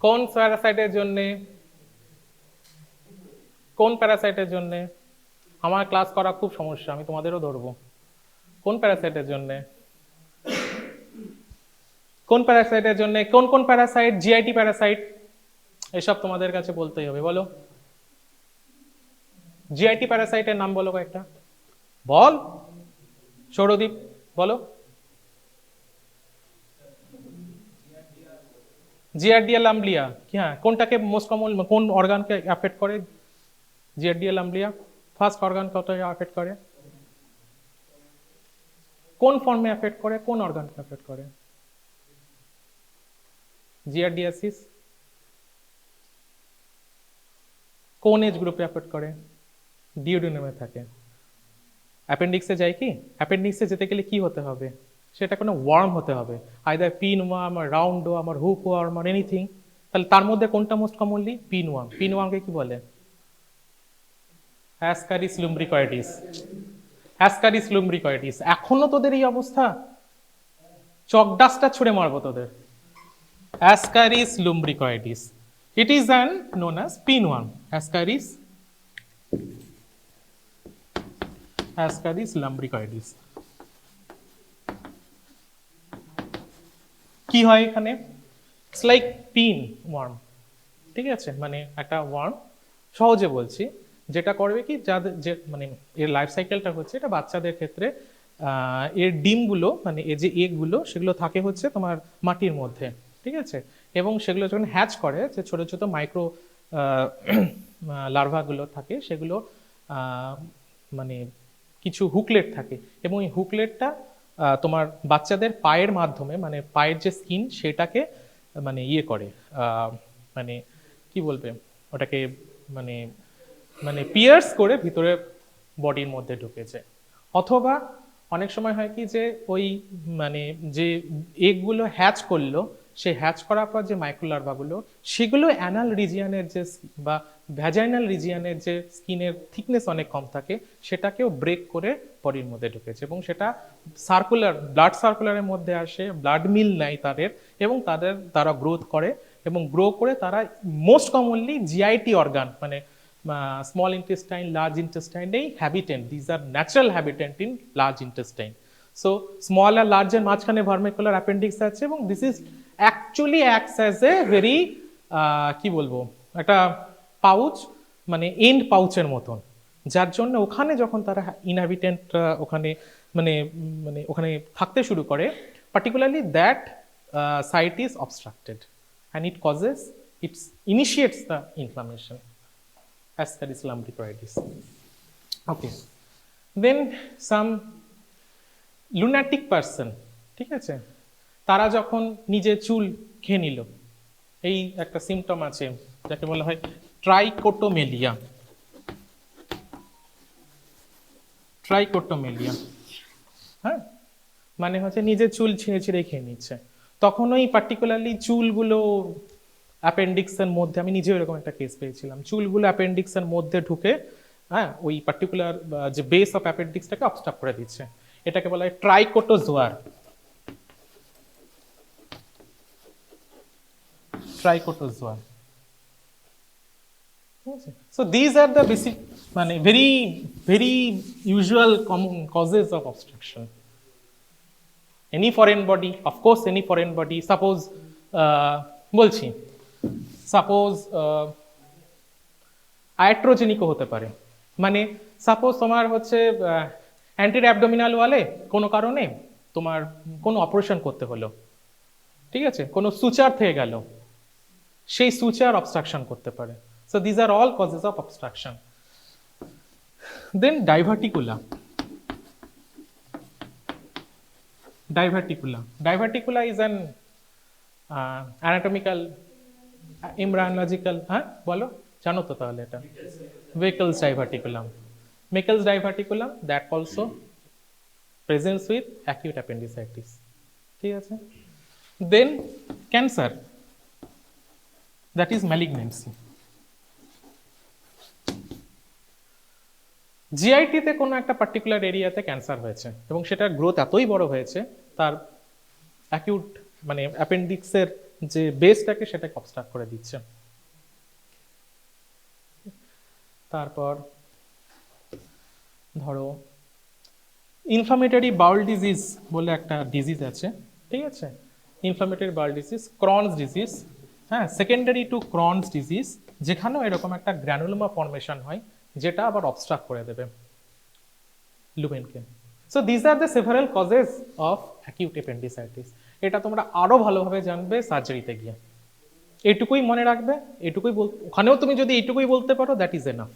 কোন প্যারাসাইটের জন্য? কোন প্যারাসাইটের জন্য? আমার ক্লাস করা খুব সমস্যা, আমি তোমাদেরও ধরবো। কোন প্যারাসাইটের জন্য? কোন প্যারাসাইটের জন্য? কোন কোন প্যারাসাইট? জিআইটি প্যারাসাইট, এসব তোমাদের কাছে বলতেই হবে। বলো জিআইটি প্যারাসাইটের নাম বলো কয়েকটা, বল। সৌরদীপ বলো। জিআরডিএল লাম্বলিয়া, হ্যাঁ, কোনটাকে মোস্ট কমন, কোন অর্গানকে অ্যাফেক্ট করে? জিআরডিএল লাম্বলিয়া ফার্স্ট অর্গান কতটা অ্যাফেক্ট করে? কোন ফর্মে অ্যাফেক্ট করে? কোন অর্গানকে অ্যাফেক্ট করে? জিআরডিএসিস কোন এজ গ্রুপে অ্যাফেক্ট করে? ডিওডিনামে থাকে। অ্যাপেন্ডিক্সে যায় কি? অ্যাপেন্ডিক্সে যেতে গেলে কি হতে হবে? সেটা কোনো ওয়ার্ম হতে হবে, either pin worm or round worm or hook worm or anything. তাহলে তার মধ্যে কোনটা most commonly? Pin worm. Pin ওয়ার্মকে কি বলে? Ascaris lumbricoides. Ascaris lumbricoides. এখনো তোদের এই অবস্থা? চক ডাস্টার ছুড়ে মারবো তোদের। Ascaris lumbricoides, it is an known as pinworm. Ascaris lumbricoides. কি হয় এখানে? ইটস লাইক পিন ওয়ার্ম, ঠিক আছে, মানে একটা ওয়ার্ম, সহজে বলছি, যেটা করবে কি, যাদের যে মানে এর লাইফ সাইকেলটা হচ্ছে, এটা বাচ্চাদের ক্ষেত্রে এর ডিমগুলো মানে এর যে এগগুলো সেগুলো থাকে হচ্ছে তোমার মাটির মধ্যে, ঠিক আছে, এবং সেগুলো যখন হ্যাচ করে, যে ছোটো ছোটো মাইক্রো লার্ভাগুলো থাকে, সেগুলো মানে কিছু হুকলেট থাকে, এবং এই হুকলেটটা তোমার বাচ্চাদের পায়ের মাধ্যমে, মানে পায়ের যে স্কিন সেটাকে মানে ইয়ে করে, মানে কি বলবে ওটাকে, মানে মানে পিয়ার্স করে ভিতরে বডির মধ্যে ঢুকেছে। অথবা অনেক সময় হয় কি, যে ওই মানে যে এগগুলো হ্যাচ করলো, সে হ্যাচ করার পর যে মাইক্রোলার্ভাগুলো, সেগুলো অ্যানাল রিজিয়ানের যে বা ভ্যাজাইনাল রিজিয়ানের যে স্কিনের থিকনেস অনেক কম থাকে, সেটাকেও ব্রেক করে বডির মধ্যে ঢুকেছে, এবং সেটা সার্কুলার ব্লাড সার্কুলারের মধ্যে আসে, ব্লাড মিল নেয় তাদের, এবং তারা গ্রোথ করে, এবং গ্রো করে তারা মোস্ট কমনলি জিআইটি অর্গান, মানে স্মল ইন্টেস্টাইন, লার্জ ইন্টেস্টাইন, এই habitant, these are natural habitant in large intestine. So small আর লার্জের মাঝখানে ভার্মিকুলার অ্যাপেন্ডিক্স আছে, এবং this is actually acts as a very কি বলবো, একটা পাউচ, মানে এন্ড পাউচের মতন, যার জন্য ওখানে যখন তারা ইনহ্যাবিটেন্ট ওখানে মানে মানে ওখানে থাকতে শুরু করে, particularly that site is obstructed and it causes, it's initiates the inflammation. Ascaris lumbricoides. Okay. Then some lunatic person, ঠিক আছে, তারা যখন নিজে চুল খেয়ে নিল, এই একটা সিমটম আছে যাকে বলা হয় ট্রাইকোটোমেলিয়া। ট্রাইকোটোমেলিয়া, হ্যাঁ, মানে হচ্ছে নিজে চুল ছিঁড়ে ছিঁড়ে খেয়ে নিচ্ছে। তখন ওই পার্টিকুলারলি চুলগুলো অ্যাপেন্ডিক্সের মধ্যে, আমি নিজেও এরকম একটা কেস পেয়েছিলাম, চুলগুলো অ্যাপেন্ডিক্সের মধ্যে ঢুকে, হ্যাঁ, ওই পার্টিকুলার যে বেস অফ অ্যাপেন্ডিক্সটাকে অবস্ট্রাক্ট করে দিচ্ছে। এটাকে বলা হয় ট্রাইকোটোজোয়ার। ট্রাইকোটোজোয়ার। So these are the basic, মানে very usual common causes of obstruction. Any foreign body, of course any foreign body, suppose বলছি, সাপোজ আয়াট্রোজেনিকও হতে পারে, মানে সাপোজ তোমার হচ্ছে অ্যান্টির অ্যাবডোমিনাল ওয়ালে কোনো কারণে তোমার কোনো অপারেশন করতে হলো, ঠিক আছে, কোনো সুচার থেকে গেল, সেই সুচার অবস্ট্রাকশন করতে পারে। So these are all causes of obstruction. Then diverticula. Diverticula is an anatomical, embryological, হ্যাঁ বলো, জানো তো তাহলে এটা? Meckel's diverticulum. Meckel's diverticulum that also presents with acute appendicitis, ঠিক আছে। Then cancer, that is malignancy. জিআইটিতে কোনো একটা পার্টিকুলার এরিয়াতে ক্যান্সার হয়েছে, এবং সেটার গ্রোথ এতই বড় হয়েছে, তার অ্যাকিউট মানে অ্যাপেন্ডিক্সের যে বেসটাকে সেটাকে অবস্ট্রাক্ট করে দিচ্ছে। তারপর ধরো ইনফ্লামেটরি বাউল ডিজিজ বলে একটা ডিজিজ আছে, ঠিক আছে, inflammatory bowel disease, Crohn's disease, হ্যাঁ, সেকেন্ডারি টু ক্রনস ডিজিজ, যেখানেও এরকম একটা গ্র্যানুলোমা ফর্মেশন হয়, যেটা আবার অবস্ট্রাক্ট করে দেবে লুমেনকে। So this are the several causes of acute appendicitis. এটা তোমরা আরো ভালোভাবে জানবে সার্জারিতে গিয়ে। এইটুকুই মনে রাখবে, এইটুকুই ওখানেও তুমি যদি এইটুকুই বলতে পারো, that is enough.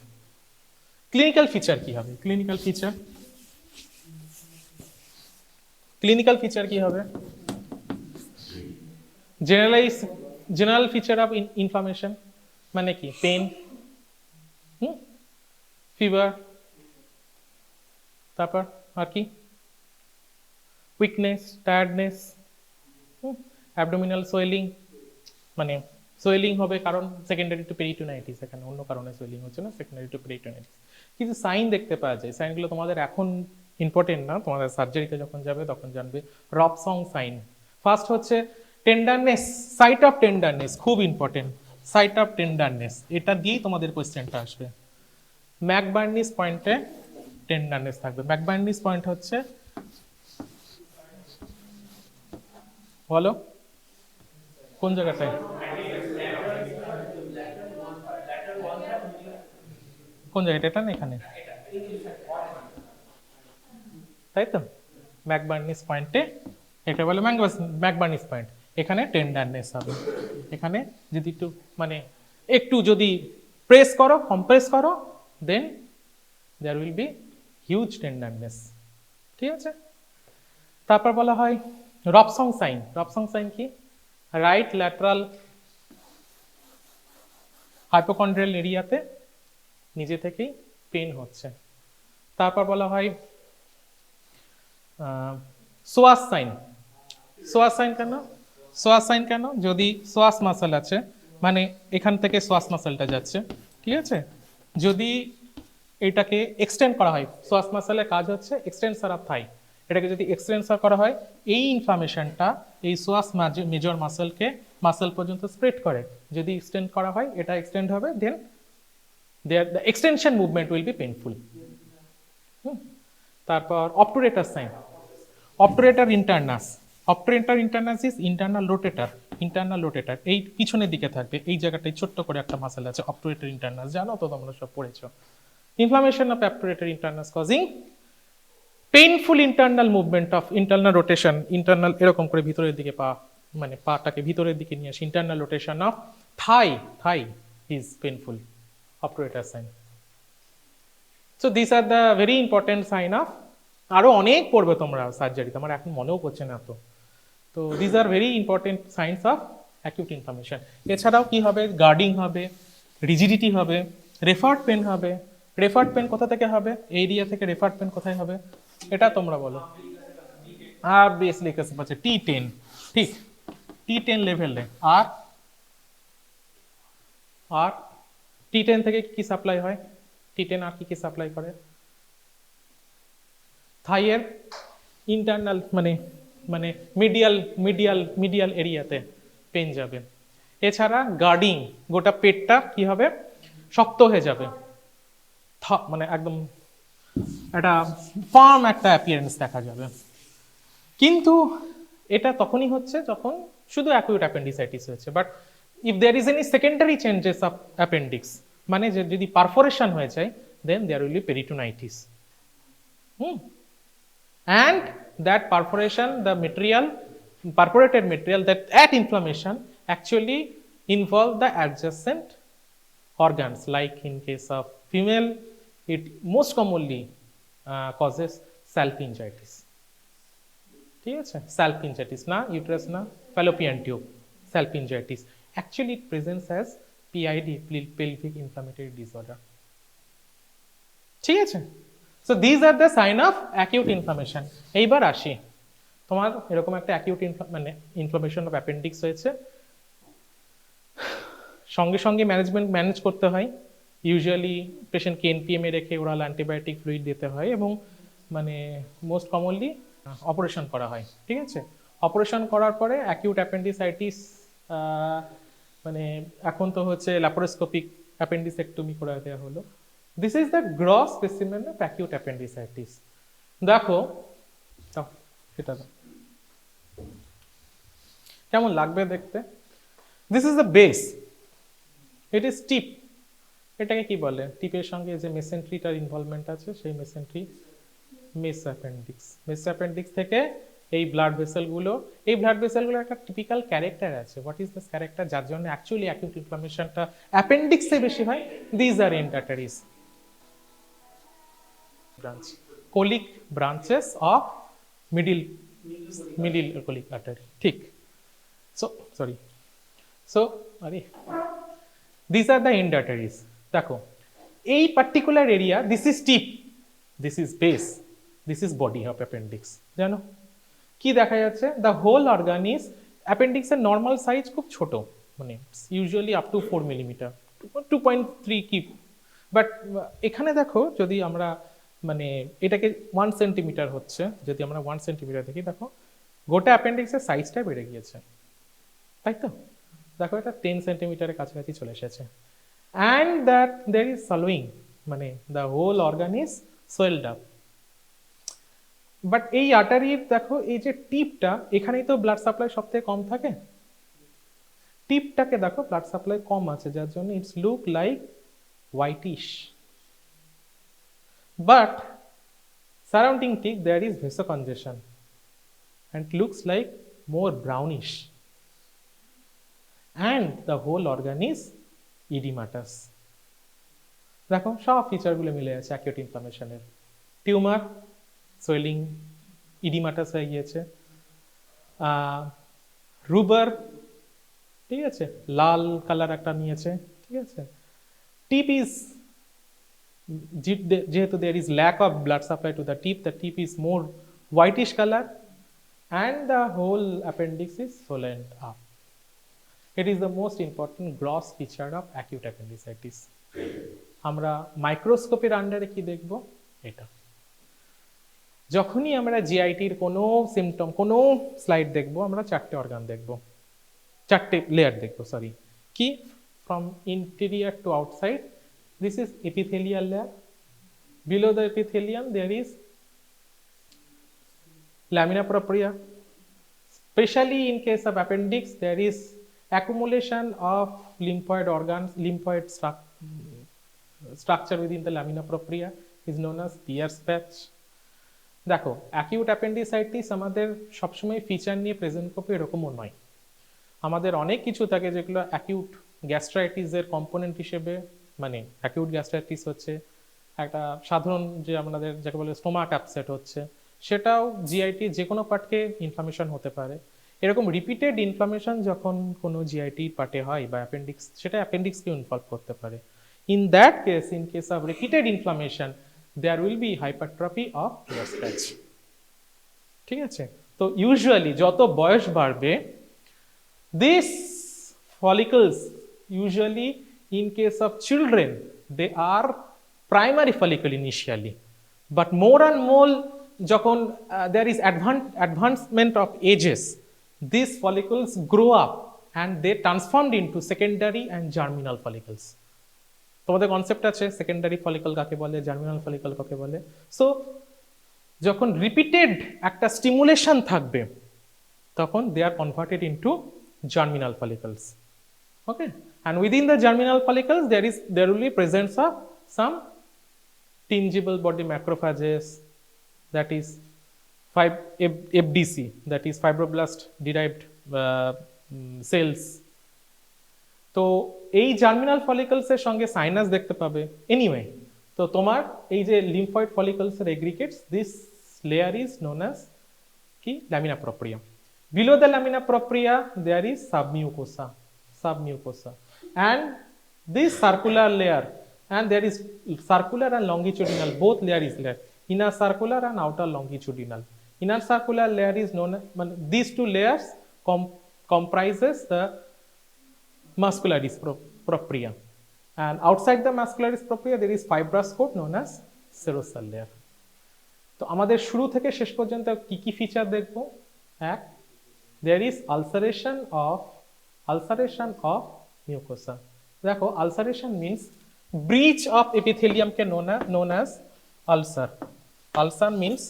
Clinical feature কি হবে? ক্লিনিক্যাল ফিচার কি হবে? জেনারেল ফিচার অফ ইনফ্লামেশন মানে কি? পেন, ফিভার, তারপর আর কি, উইকনেস, টায়ার্ডনেস, অ্যাবডোমিনাল সোয়েলিং, মানে সোয়েলিং হবে কারণ সেকেন্ডারি টু পেরিটোনাইটিস, এখানে অন্য কারণে সোয়েলিং হচ্ছে না, সেকেন্ডারি টু পেরিটোনাইটিস। কিছু সাইন দেখতে পাওয়া যায়, সাইনগুলো তোমাদের এখন ইম্পর্টেন্ট না, তোমাদের সার্জারিতে যখন যাবে তখন জানবে। রবসং সাইন ফার্স্ট হচ্ছে টেন্ডারনেস, সাইট অফ টেন্ডারনেস, খুব ইম্পর্টেন্ট, সাইট অফ টেন্ডারনেস, এটা দিয়েই তোমাদের কোয়েশ্চেনটা আসবে। ম্যাকবার্নিস পয়েন্টে টেন্ডারনেস থাকবে। ম্যাকবার্নিস পয়েন্ট হচ্ছে, বলো কোন জায়গাটায়, কোন জায়গাটা, এটা না এখানে, তাই তো? ম্যাকবার্নিস পয়েন্টে, এটা বলে ম্যাকবার্নিস পয়েন্ট, এখানে টেন্ডারনেস হবে। এখানে যদি একটু মানে একটু যদি প্রেস করো, কম্প্রেস করো, then there will be huge tenderness, ঠিক আছে? তারপর বলা হয় রবসং সাইন। রবসং সাইন কি? রাইট ল্যাটারাল হাইপোকন্ড্রিয়াল এরিয়াতে নিজে থেকেই পেন হচ্ছে। তারপর বলা হয় সোয়াস সাইন। সোয়াস সাইন কেন? সোয়াস সাইন কেন? যদি সোয়াস মাসল আছে, মানে এখান থেকে সোয়াস মাসলটা যাচ্ছে, ঠিক আছে, যদি এটাকে এক্সটেন্ড করা হয়, সোয়াস মাসলের কাজ হচ্ছে এক্সটেনসর অফ থাই, এটাকে যদি এক্সটেনসর করা হয়, এই ইনফ্লামেশনটা এই সোয়াস মেজর মাসল পর্যন্ত স্প্রেড করে। যদি এক্সটেন্ড করা হয়, এটা এক্সটেন্ড হবে, দেন the extension movement will be painful. তারপর obturator sign, obturator internus. Obturator internus is internal rotator, internal rotator এই পিছনের দিকে থাকবে, এই জায়গাটায় ছোট্ট করে একটা মাসল আছে অবটুরেটর ইন্টারনাস, জানো তো তোমরা সব পড়েছো। Inflammation of obturator internus causing painful internal movement of internal rotation, internal এরকম করে ভিতরের দিকে পা, মানে পাটাকে ভিতরের দিকে নিয়ে আসে, internal rotation of thigh, thigh is painful, obturator sign. So this are the very important sign of, আরো অনেক পড়বে তোমরা সার্জারিতে, আমার এখন মনেও পড়ছে না তো। তো this are very important signs of acute inflammation. এছাড়াও কি হবে? গার্ডিং হবে, রিজিডিটি হবে, রেফার্ড পেন হবে। রেফার্ড পেন কোথা থেকে হবে? এরিয়া থেকে রেফার্ড পেন কোথায় হবে এটা তোমরা বলো। আর বেসলি কেসে পাচ্ছে T10, ঠিক, T10 লেভেলে। আর আর T10 থেকে কি সাপ্লাই হয়? T10 আর কি কি সাপ্লাই করে? থাইয়ের ইন্টারনাল মানে মানে মিডিয়াল এরিয়াতে পেন যাবে। এছাড়া গার্ডিং, গোটা পেটটা কি হবে? শক্ত হয়ে যাবে, মানে একদম একটা ফার্ম একটা অ্যাপিয়ারেন্স দেখা যাবে। কিন্তু এটা তখনই হচ্ছে যখন শুধু অ্যাকিউট অ্যাপেন্ডিসাইটিস হয়েছে। But if there is any secondary changes of appendix, মানে যে যদি পারফোরেশন হয়ে যায়, then there will be peritonitis. And that perforation, the material, perforated material, that at inflammation actually involve the adjacent organs, like in case of female, it most commonly causes salpingitis. ঠিক আছে, salpingitis না uterus না fallopian tube, salpingitis actually it presents as PID, pelvic inflammatory disorder. ঠিক আছে, so this are the sign of acute inflammation. এইবার আসি, তোমার এরকম একটা অ্যাকিউট মানে ইনফ্লামেশন অফ অ্যাপেন্ডিক্স হয়েছে, সঙ্গে সঙ্গে ম্যানেজ করতে হয়। ইউজুয়ালি পেশেন্টকে এনপিএমে রেখে ওরাল অ্যান্টিবায়োটিক ফ্লুইড দিতে হয়, এবং মানে মোস্ট কমনলি অপারেশন করা হয়। ঠিক আছে, অপারেশন করার পরে অ্যাকিউট অ্যাপেন্ডিসাইটিস, মানে এখন তো হচ্ছে ল্যাপারোস্কোপিক অ্যাপেন্ডিসেক্টমি করে দেওয়া হলো। This is the gross specimen of acute appendicitis. দেখো এটা কেমন লাগবে দেখতে? This is the base. It is tip. এটাকে কি বলে? টিপের সঙ্গে যে মেসেন্ট্রিটার ইনভলভমেন্ট আছে, সেই mesentery meso appendix. Meso appendix থেকে এই ব্লাড ভেসেলগুলো, এই ব্লাড ভেসেলগুলোর একটা টিপিক্যাল ক্যারেক্টার আছে। হোয়াট ইজ দিস ক্যারেক্টার, যার জন্য অ্যাকচুয়ালি অ্যাকিউট ইনফ্লামেশনটা অ্যাপেন্ডিক্সে বেশি হয়? These are end arteries branch, colic branches of middle colic artery, ঠিক। So these are the end arteries. দেখো এই particular area, this is tip, this is base, this is body of appendix. জানো কি দেখা যাচ্ছে? দ্য হোল অর্গান ইজ, অ্যাপেন্ডিক্সের normal size খুব ছোট, মানে ইউজুয়ালি আপ টু 4 মিলিমিটার, 2.3 কি, বাট এখানে দেখো যদি আমরা মানে এটাকে 1 সেন্টিমিটার হচ্ছে, যদি আমরা 1 সেন্টিমিটার দেখি, দেখো গোটা অ্যাপেন্ডিক্সের সাইজটা বেড়ে গিয়েছে, তাই তো? দেখো এটা 10 সেন্টিমিটারের কাছাকাছি চলে এসেছে। And that there is swelling, মানে the whole organ is swelled up. বাট এই আর্টারির দেখো এই যে টিপটা, এখানেই তো ব্লাড সাপ্লাই সব থেকে কম থাকে, টিপটাকে দেখো ব্লাড সাপ্লাই কম আছে, যার জন্য it's look like whitish, but surrounding tip there is vasocongestion and looks like more brownish, and the whole organ is edematous. দেখো সব ফিচারগুলো মিলে আছে অ্যাকিউট ইনফ্লামেশনের, টিউমার, সোয়েলিং, ইডিমাটাস হয়ে গিয়েছে, রুবার, ঠিক আছে, লাল কালার একটা নিয়েছে, ঠিক আছে, টিপ ইজ, যেহেতু there is lack of blood supply to the tip is more whitish color, and the whole appendix is swollen up. It is the most important gross feature of acute appendicitis. আমরা মাইক্রোস্কোপের আন্ডারে কি দেখব? এটা যখনই আমরা জিআইটির কোনো সিমটম, কোনো স্লাইড দেখব, আমরা চারটে অর্গান দেখব, চারটে লেয়ার দেখব, সরি, কি, from interior to outside, this is epithelial layer, below the epithelium there is lamina propria. Especially in case of appendix, there is accumulation of lymphoid organs, lymphoid structure within the lamina propria is known as Pierce patch. দেখো acute appendicitis আমাদের সবসময় feature নিয়ে present করবে এরকমও নয়, আমাদের অনেক কিছু থাকে যেগুলো অ্যাকিউট গ্যাস্ট্রাইটিসের কম্পোনেন্ট হিসেবে, মানে অ্যাকিউট গ্যাস্ট্রাইটিস হচ্ছে একটা সাধারণ যে আমাদের যাকে বলে স্টোমাক আপসেট হচ্ছে, সেটাও জিআইটি যে কোনো পার্টকে ইনফ্লামেশন হতে পারে। এরকম রিপিটেড ইনফ্লামেশন যখন কোনো জিআইটি পার্টে হয় বা অ্যাপেন্ডিক্স, সেটা অ্যাপেন্ডিক্সকে ইনভলভ করতে পারে। In that case, in case of repeated inflammation, there will be hypertrophy of Peyer's patch, ঠিক আছে? তো ইউজুয়ালি যত বয়স বাড়বে, this follicles usually in case of children they are primary follicle initially, but more and more যখন there is advancement of ages, these follicles grow up and they transformed into secondary and germinal follicles. তোমাদের concept আছে secondary follicle কাকে বলে, germinal follicle কাকে বলে? So যখন repeated একটা stimulation থাকবে, তখন they are converted into germinal follicles. Okay, and within the germinal follicles there will be presence of some tangible body macrophages, that is FDC, that is fibroblast derived cells. তো এই germinal follicles এর সঙ্গে sinus দেখতে পাবে anyway. তো তোমার এই যে লিম্ফয়েড ফলিকলস এর aggregates, this layer is known as কি, lamina propria. Below the lamina propria there is submucosa, and this circular layer, and there is circular and longitudinal, both layer is there, inner circular and outer longitudinal. Inner circular layer is known, these two layers comprises the muscularis propria, and outside the muscularis propria there is fibrous coat known as serosal layer. তো আমাদের শুরু থেকে শেষ পর্যন্ত কি কি feature দেখব? এক, there is ulceration of mucosa. দেখো ulceration means breach of epithelium ke known as ulcer. Ulcer means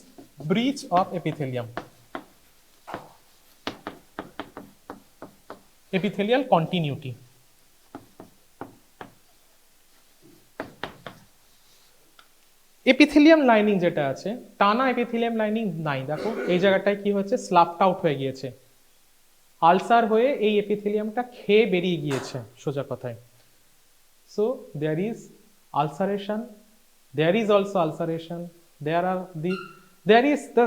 breach of epithelium, epithelial continuity. Epithelium lining যেটা আছে, টানা এপিথেলিয়াম লাইনিং নাই, দেখো এই জায়গাটায় কি হচ্ছে, স্লাপড আউট হয়ে গিয়েছে, আলসার হয়ে এই এপিথেলিয়ামটা খেয়ে বেরিয়ে গিয়েছে সোজা কথায়। So there is ulceration, there is also ulceration, there is the,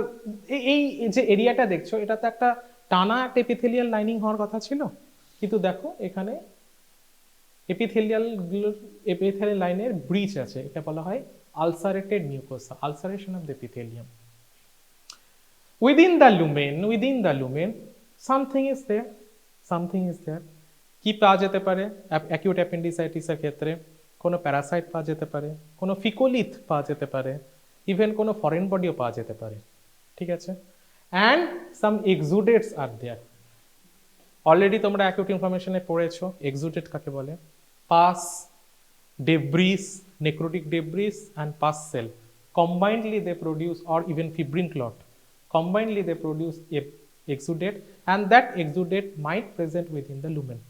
এই যে এরিয়াটা দেখছো, এটা তো একটা টানা একটা এপিথেলিয়াল লাইনিং হওয়ার কথা ছিল, কিন্তু দেখো এখানে এপিথেলিয়াল লাইনের ব্রিচ আছে, এটা বলা হয় ulcerated mucosa, ulceration of the epithelium. within the lumen something is there, something is there। কি পাওয়া যেতে পারে অ্যাকিউট অ্যাপেন্ডিসাইটিসের ক্ষেত্রে? কোনো প্যারাসাইট পাওয়া যেতে পারে, কোনো ফিকোলিথ পাওয়া যেতে পারে, ইভেন কোনো ফরেন বডিও পাওয়া যেতে পারে, ঠিক আছে। And some exudates are there. Already তোমরা অ্যাকিউট ইনফ্লামেশনে পড়েছো এক্সুডেট কাকে বলে। Pus, debris, necrotic debris and pus cell combinedly they produce, or even fibrin clot, combinedly they produce a exudate, and that exudate might present within the lumen।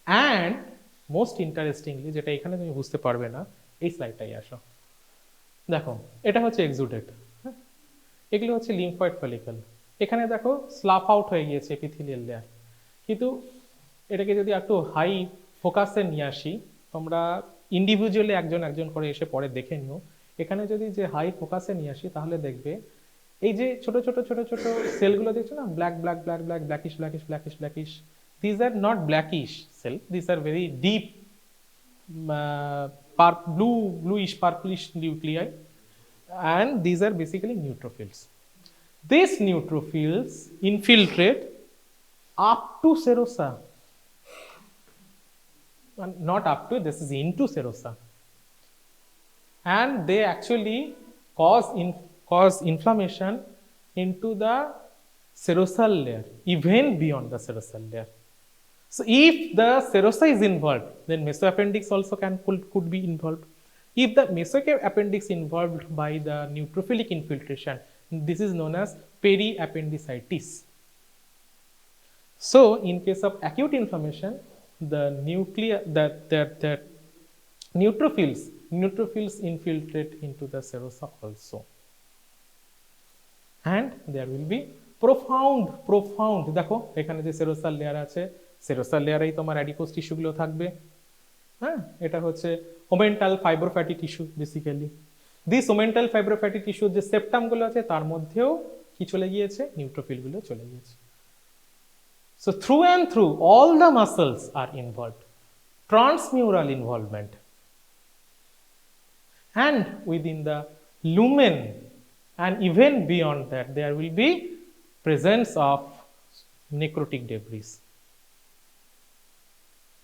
and most interestingly, যেটা এখানে তুমি বুঝতে পারবে না, এই স্লাইডটাই আসো, দেখো এটা হচ্ছে এক্সুডেট, এগুলো হচ্ছে লিম্ফয়েড ফলিকল। এখানে দেখো স্লাফ আউট হয়ে গিয়েছে এপিথেলিয়াল লেয়ার, কিন্তু এটাকে যদি একটু হাই ফোকাসে নিয়ে আসি, তোমরা ইন্ডিভিজুয়ালি একজন একজন করে এসে পরে দেখে নিও। এখানে যদি যে হাই ফোকাসে নিয়ে আসি, তাহলে দেখবে এই যে ছোট ছোট ছোট ছোট সেলগুলো দেখছো না, black black black black, blackish blackish blackish blackish, these are not blackish cell, these are very deep bluish purplish nuclei, and these are basically neutrophils. These neutrophils infiltrate up to serosa, not up to, this is into serosa, and they actually cause inflammation into the serosal layer, even beyond the serosal layer. So if the serosa is involved, then mesoappendix also could be involved. If the mesoappendix involved by the neutrophilic infiltration, this is known as periappendicitis. So in case of acute inflammation, the neutrophils infiltrate into the serosa also, and there will be profound দেখো এখানে যে সেরোসাল layer আছে, সেরোসাল লেয়ারেই তোমার অ্যাডিকোস টিস্যুগুলো থাকবে। হ্যাঁ, এটা হচ্ছে omental fibrofatty tissue basically. This omental fibrofatty tissue যে সেপ্টামগুলো আছে, তার মধ্যেও কি চলে গিয়েছে, নিউট্রোফিলগুলো চলে গিয়েছে। So through and through all the muscles are involved, transmural involvement, and within the lumen and even beyond that, there will be presence of necrotic debris,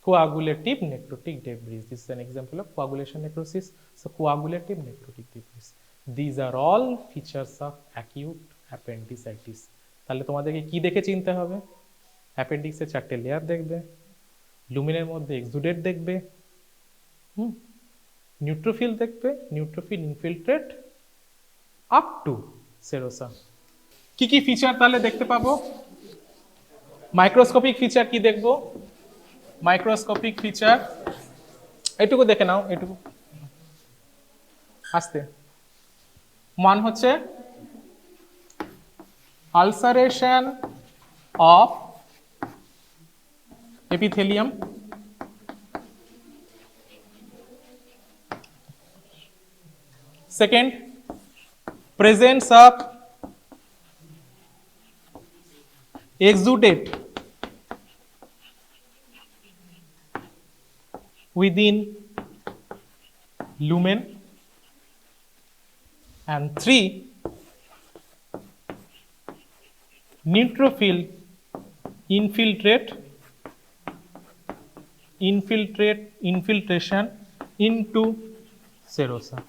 coagulative necrotic debris. This is an example of coagulation necrosis. So coagulative necrotic debris, these are all features of acute appendicitis. তাহলে তোমাদেরকে কি দেখে চিনতে হবে? অ্যাপেন্ডিক্সের 4টে layer দেখবে, লুমিনের মধ্যে exudate দেখবে, neutrophil দেখবে, neutrophil infiltrate up to serosa. কি কি ফিচার তাহলে দেখতে পাবো? মাইক্রোস্কোপিক ফিচার কি দেখবো? মাইক্রোস্কোপিক ফিচার এটুকু দেখে নাও, এটুকু আস্তে। ওয়ান হচ্ছে ulceration of epithelium, second, presence of exudate within lumen, and 3, neutrophil infiltration into serosa।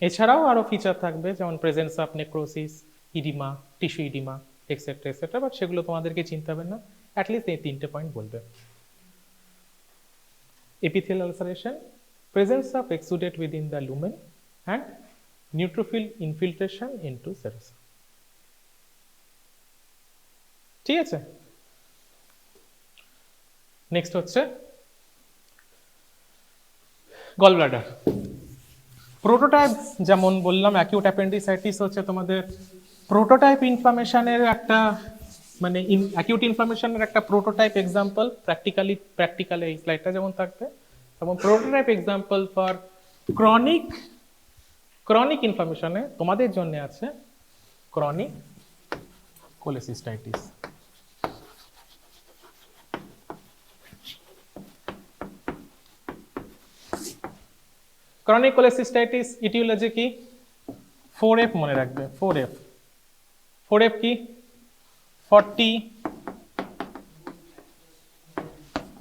এছাড়াও আরো ফিচার থাকবে, যেমন presence of necrosis, oedema, tissue oedema, etcetera etcetera, but সেগুলো তোমাদেরকে চিনতে হবে না, অ্যাটলিস্ট এই 3টে পয়েন্ট বলবে। epithelial ulceration, presence of exudate within the lumen, and neutrophil infiltration into serosa। ঠিক আছে, নেক্সট হচ্ছে গল ব্লাডার। প্রোটোটাইপ, যেমন বললাম অ্যাকিউট অ্যাপেন্ডিসাইটিস হচ্ছে তোমাদের প্রোটোটাইপ ইনফ্লামেশনের একটা, মানে অ্যাকিউট ইনফ্লামেশনের একটা প্রোটোটাইপ এক্সাম্পল। প্র্যাকটিক্যালি এই স্লাইডটা যেমন থাকবে, এবং প্রোটোটাইপ এক্সাম্পল ফর ক্রনিক ইনফ্লামেশনে তোমাদের জন্য আছে chronic cholecystitis. Chronic cholecystitis etiology কি? 4F মনে রাখবে, 4F। 4F কি? 40,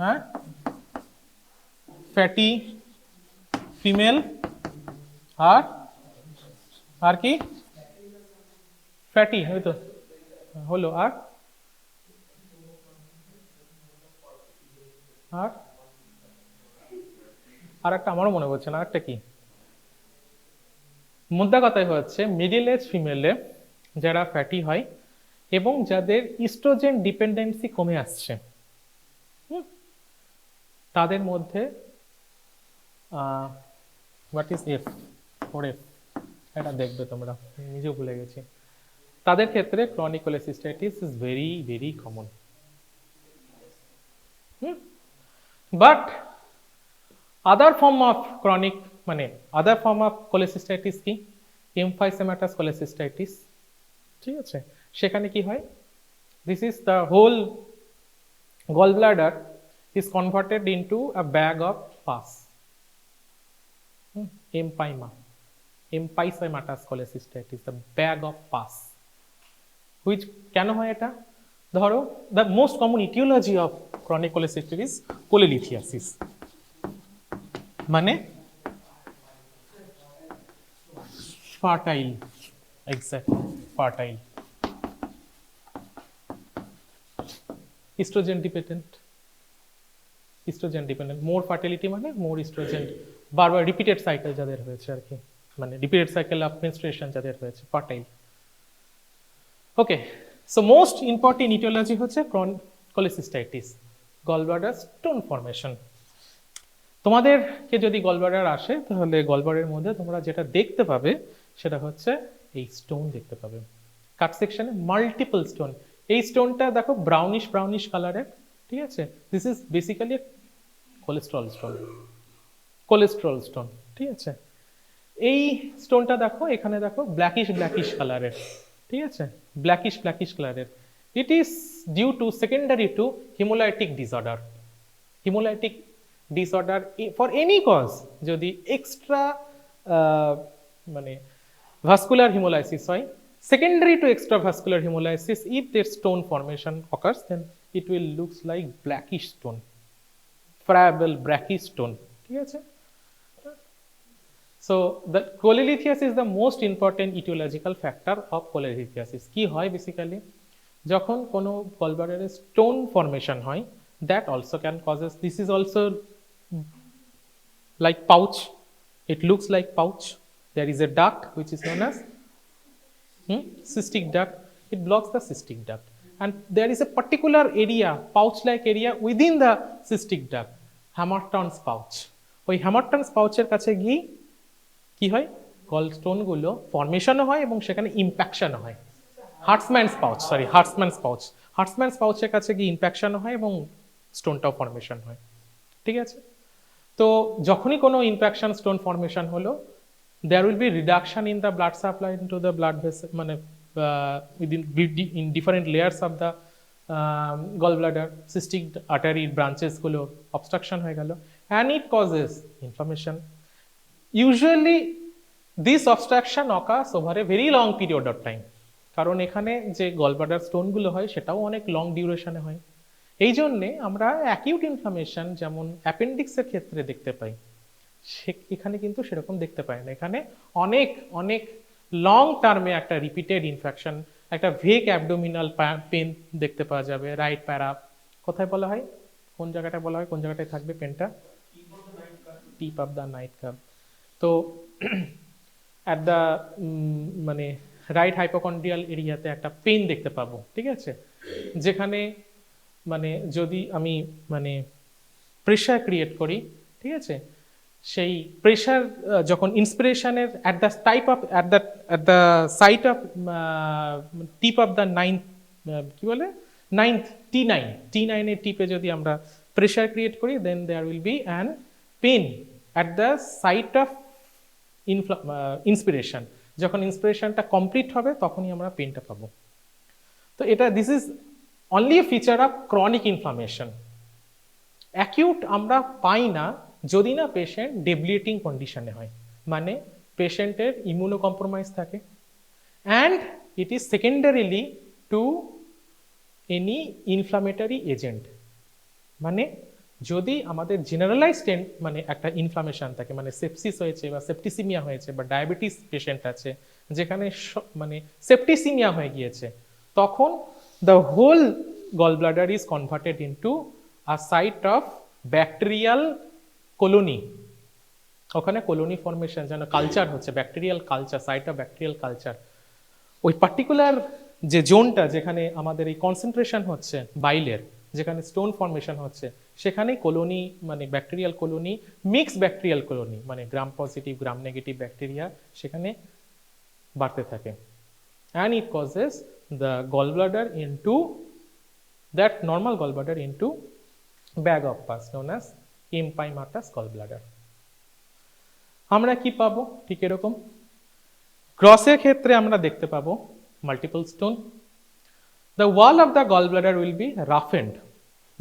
হ্যাঁ, ফ্যাটি ফিমেল, আর কি ফ্যাটি হয়তো হলো, আর আর আর একটা আমারও মনে পড়ছে না, আরেকটা কি? মুদ্রা কথাই হচ্ছে মিডিল এজ ফিমেলে যারা ফ্যাটি হয় এবং যাদের ইস্ট্রোজেন ডিপেন্ডেন্সি কমে আসছে, তাদের মধ্যে হোয়াট ইজ এফ, 4F, এটা দেখবে তোমরা, নিজেও ভুলে গেছি। তাদের ক্ষেত্রে chronic cholecystitis is very very common. But other form of chronic, মানে আদার ফর্ম অফ কোলেসিস্টাইটিস কি? এমফাইসেমাটাস কোলেসিস্টাইটিস, ঠিক আছে? সেখানে কি হয়? This is the whole gall bladder is converted into a bag of pus. Empysematous cholecystitis, the bag of pus. Which কেন হয় এটা? ধরো the most common etiology of chronic cholecystitis cholelithiasis, মানে fertile, exactly, fertile, estrogen dependent, মোর fertility মানে মোর oestrogen, বারবার repeated cycle যাদের হয়েছে আর কি, মানে রিপিটেড সাইকেল অফ মেনস্ট্রুয়েশন যাদের হয়েছে, ফার্টাইল। ওকে, সো মোস্ট ইম্পর্টেন্ট ইটিওলজি হচ্ছে কোলেসিস্টাইটিস, গলব্লাডার স্টোন ফর্মেশন। তোমাদেরকে যদি গলব্লাডার আসে তাহলে গলব্লাডারের মধ্যে তোমরা যেটা দেখতে পাবে সেটা হচ্ছে এই স্টোন দেখতে পাবে। কাট সেকশনে মাল্টিপল স্টোন, এই স্টোনটা দেখো ব্রাউনিশ ব্রাউনিশ কালারের, ঠিক আছে? This is basically cholesterol stone, ঠিক আছে? এই স্টোনটা দেখো, এখানে দেখো ব্ল্যাকিশ কালারের, ঠিক আছে? ব্ল্যাকিশ কালারের। It is due to secondary to haemolytic disorder for any cause. যদি এক্সট্রা মানে ভাস্কুলার হিমোলাইসিস হয়, secondary to extravascular hemolysis, if there stone formation occurs, then it will looks like blackish stone, friable brackish stone, ঠিক আছে? So the cholelithiasis is the most important etiological factor of cholelithiasis. কি হয় basically? যখন কোনো গলব্লাডারে stone formation হয়, that also can causes, this is also like pouch, it looks like pouch, there is a duct which is known as cystic duct, it blocks the cystic duct, and there is a particular area, pouch like area within the cystic duct, Hamarton's pouch. ওই Hamarton's pouch-এর কাছে গিয়ে কি হয়? Gallstone গুলো ফর্মেশনও হয় এবং সেখানে ইম্প্যাকশন হয়। হার্টসম্যানস পাউচের কাছে গিয়ে ইম্প্যাকশন হয় এবং স্টোনটাও ফর্মেশন হয়, ঠিক আছে? তো যখনই কোনো ইম্প্যাকশন স্টোন ফর্মেশন হলো, there will be reduction in the blood supply into the blood vessel, মানে in different layers of the gallbladder, cystic artery branches গুলো obstruction হয়ে গেল, and it causes inflammation. Usually this obstruction occurs over a very long period of time, কারণ এখানে যে gallbladder stone গুলো হয় সেটাও অনেক লং ডিউরেশনে হয়। এই জন্যে আমরা অ্যাকিউট ইনফ্লামেশন যেমন অ্যাপেন্ডিক্সের ক্ষেত্রে দেখতে পাই, এখানে কিন্তু সেরকম দেখতে পাই না। এখানে অনেক লং টার্মে একটা রিপিটেড ইনফেকশন, একটা ভেক অ্যাবডোমিনাল পেন দেখতে পাওয়া যাবে। রাইট প্যারা কোথায় বলা হয়, কোন জায়গাটায় বলা হয়, কোন জায়গাটায় থাকবে পেনটা? টিপ অফ দ্য নাইট কাপ। তো অ্যাট দ্য মানে রাইট হাইপোকন্ড্রিয়াল এরিয়াতে একটা পেন দেখতে পাবো, ঠিক আছে? যেখানে মানে যদি আমি মানে প্রেশার ক্রিয়েট করি, ঠিক আছে, সেই প্রেশার যখন ইন্সপিরেশনের at the site of tip of the ninth, কি বলে, নাইন্থ T9 এর টিপে যদি আমরা প্রেশার ক্রিয়েট করি, then there will be an pain at the site of inspiration. যখন ইন্সপিরেশনটা কমপ্লিট হবে তখনই আমরা পেনটা পাবো। তো এটা this is only a feature of chronic inflammation. Acute আমরা পাই না যদি না পেশেন্ট ডেবিলিয়েটিং কন্ডিশনে হয়, মানে পেশেন্টের ইমিউনো কম্প্রোমাইজ থাকে, and it is secondarily to any inflammatory agent. মানে যদি আমাদের জেনারেলাইজড মানে একটা ইনফ্লামেশন থাকে, মানে সেপসিস হয়েছে বা সেপ্টিসিমিয়া হয়েছে বা ডায়াবেটিস পেশেন্ট আছে যেখানে মানে সেপ্টিসিমিয়া হয়ে গিয়েছে, তখন the whole gall bladder is converted into a site of bacterial colony. ওখানে কলোনি ফর্মেশন যেন কালচার হচ্ছে, bacterial culture, site of bacterial culture. ওই পার্টিকুলার যে জোনটা যেখানে আমাদের এই কনসেন্ট্রেশন হচ্ছে বাইলের, যেখানে স্টোন ফর্মেশন হচ্ছে, সেখানেই কলোনি মানে bacterial colony, mix bacterial colony মানে gram positive gram negative bacteria সেখানে বাড়তে থাকে, and it causes the gallbladder into that normal gallbladder into bag of pus known as empymatous gallbladder. আমরা কি পাবো ঠিক এরকম গ্রসের ক্ষেত্রে আমরা দেখতে পাবো multiple stone. The wall of the gall bladder will be roughened.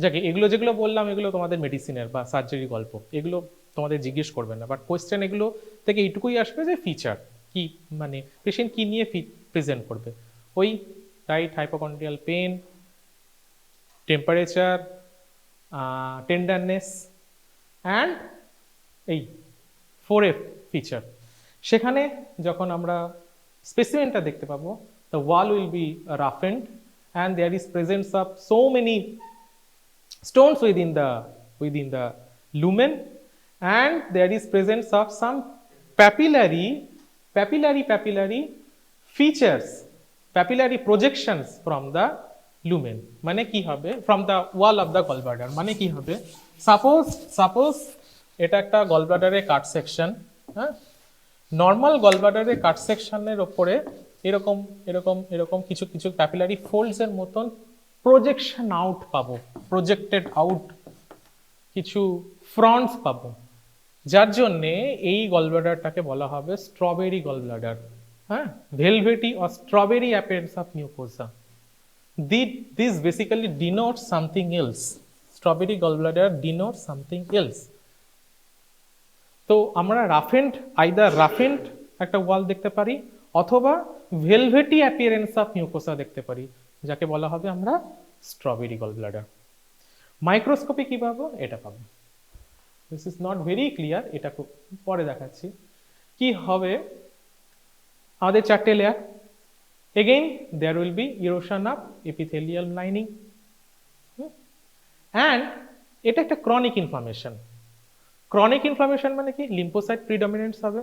যাকে এগুলো যেগুলো বললাম এগুলো তোমাদের মেডিসিনের বা সার্জারি গল্প, এগুলো তোমাদের জিজ্ঞেস করবে না, বাট কোয়েশ্চেন এগুলো থেকে এইটুকুই আসবে যে ফিচার কি, মানে পেশেন্ট কি নিয়ে প্রেজেন্ট করবে, ওই right hypochondrial pain, temperature, tenderness and এই 4F ফিচার। সেখানে যখন আমরা স্পেসিমেনটা দেখতে পাবো, the wall will be roughened and there is presence of so many stones within the lumen, and there is presence of some papillary features, papillary projections from the lumen. মানে কি হবে from the wall of the gallbladder, মানে কি হবে suppose এটা একটা গলব্লাডারের cut section, হ্যাঁ, normal গলব্লাডারের কাট সেকশনের ওপরে এরকম এরকম এরকম কিছু কিছু প্যাপিলারি ফোল্ডস এর মতন প্রজেকশন আউট পাবো, প্রজেক্টেড আউট কিছু ফ্রন্টস পাবো, যার জন্যে এই গলব্লাডারটাকে বলা হবে স্ট্রবেরি গলব্লাডার, হ্যাঁ, velvety or strawberry appearance of mucosa. This basically denotes something else. Strawberry gallbladder denotes something else. তো আমরা রাফেন্ড আইদার রাফেন্ড একটা ওয়াল দেখতে পারি অথবা ভেলভেটি অ্যাপিয়ারেন্স অফ মিউকোসা দেখতে পারি, যাকে বলা হবে আমরা স্ট্রবেরি গলব্লাডার। মাইক্রোস্কোপে কি পাবো এটা পাবো, this is not very clear, এটা পরে দেখাচ্ছি। কি হবে আমাদের চারটে layer, again there will be erosion of epithelial lining, and এটা একটা ক্রনিক ইনফ্লামেশন। ক্রনিক ইনফ্লামেশন মানে কি লিম্ফোসাইট প্রিডমিনেন্স হবে।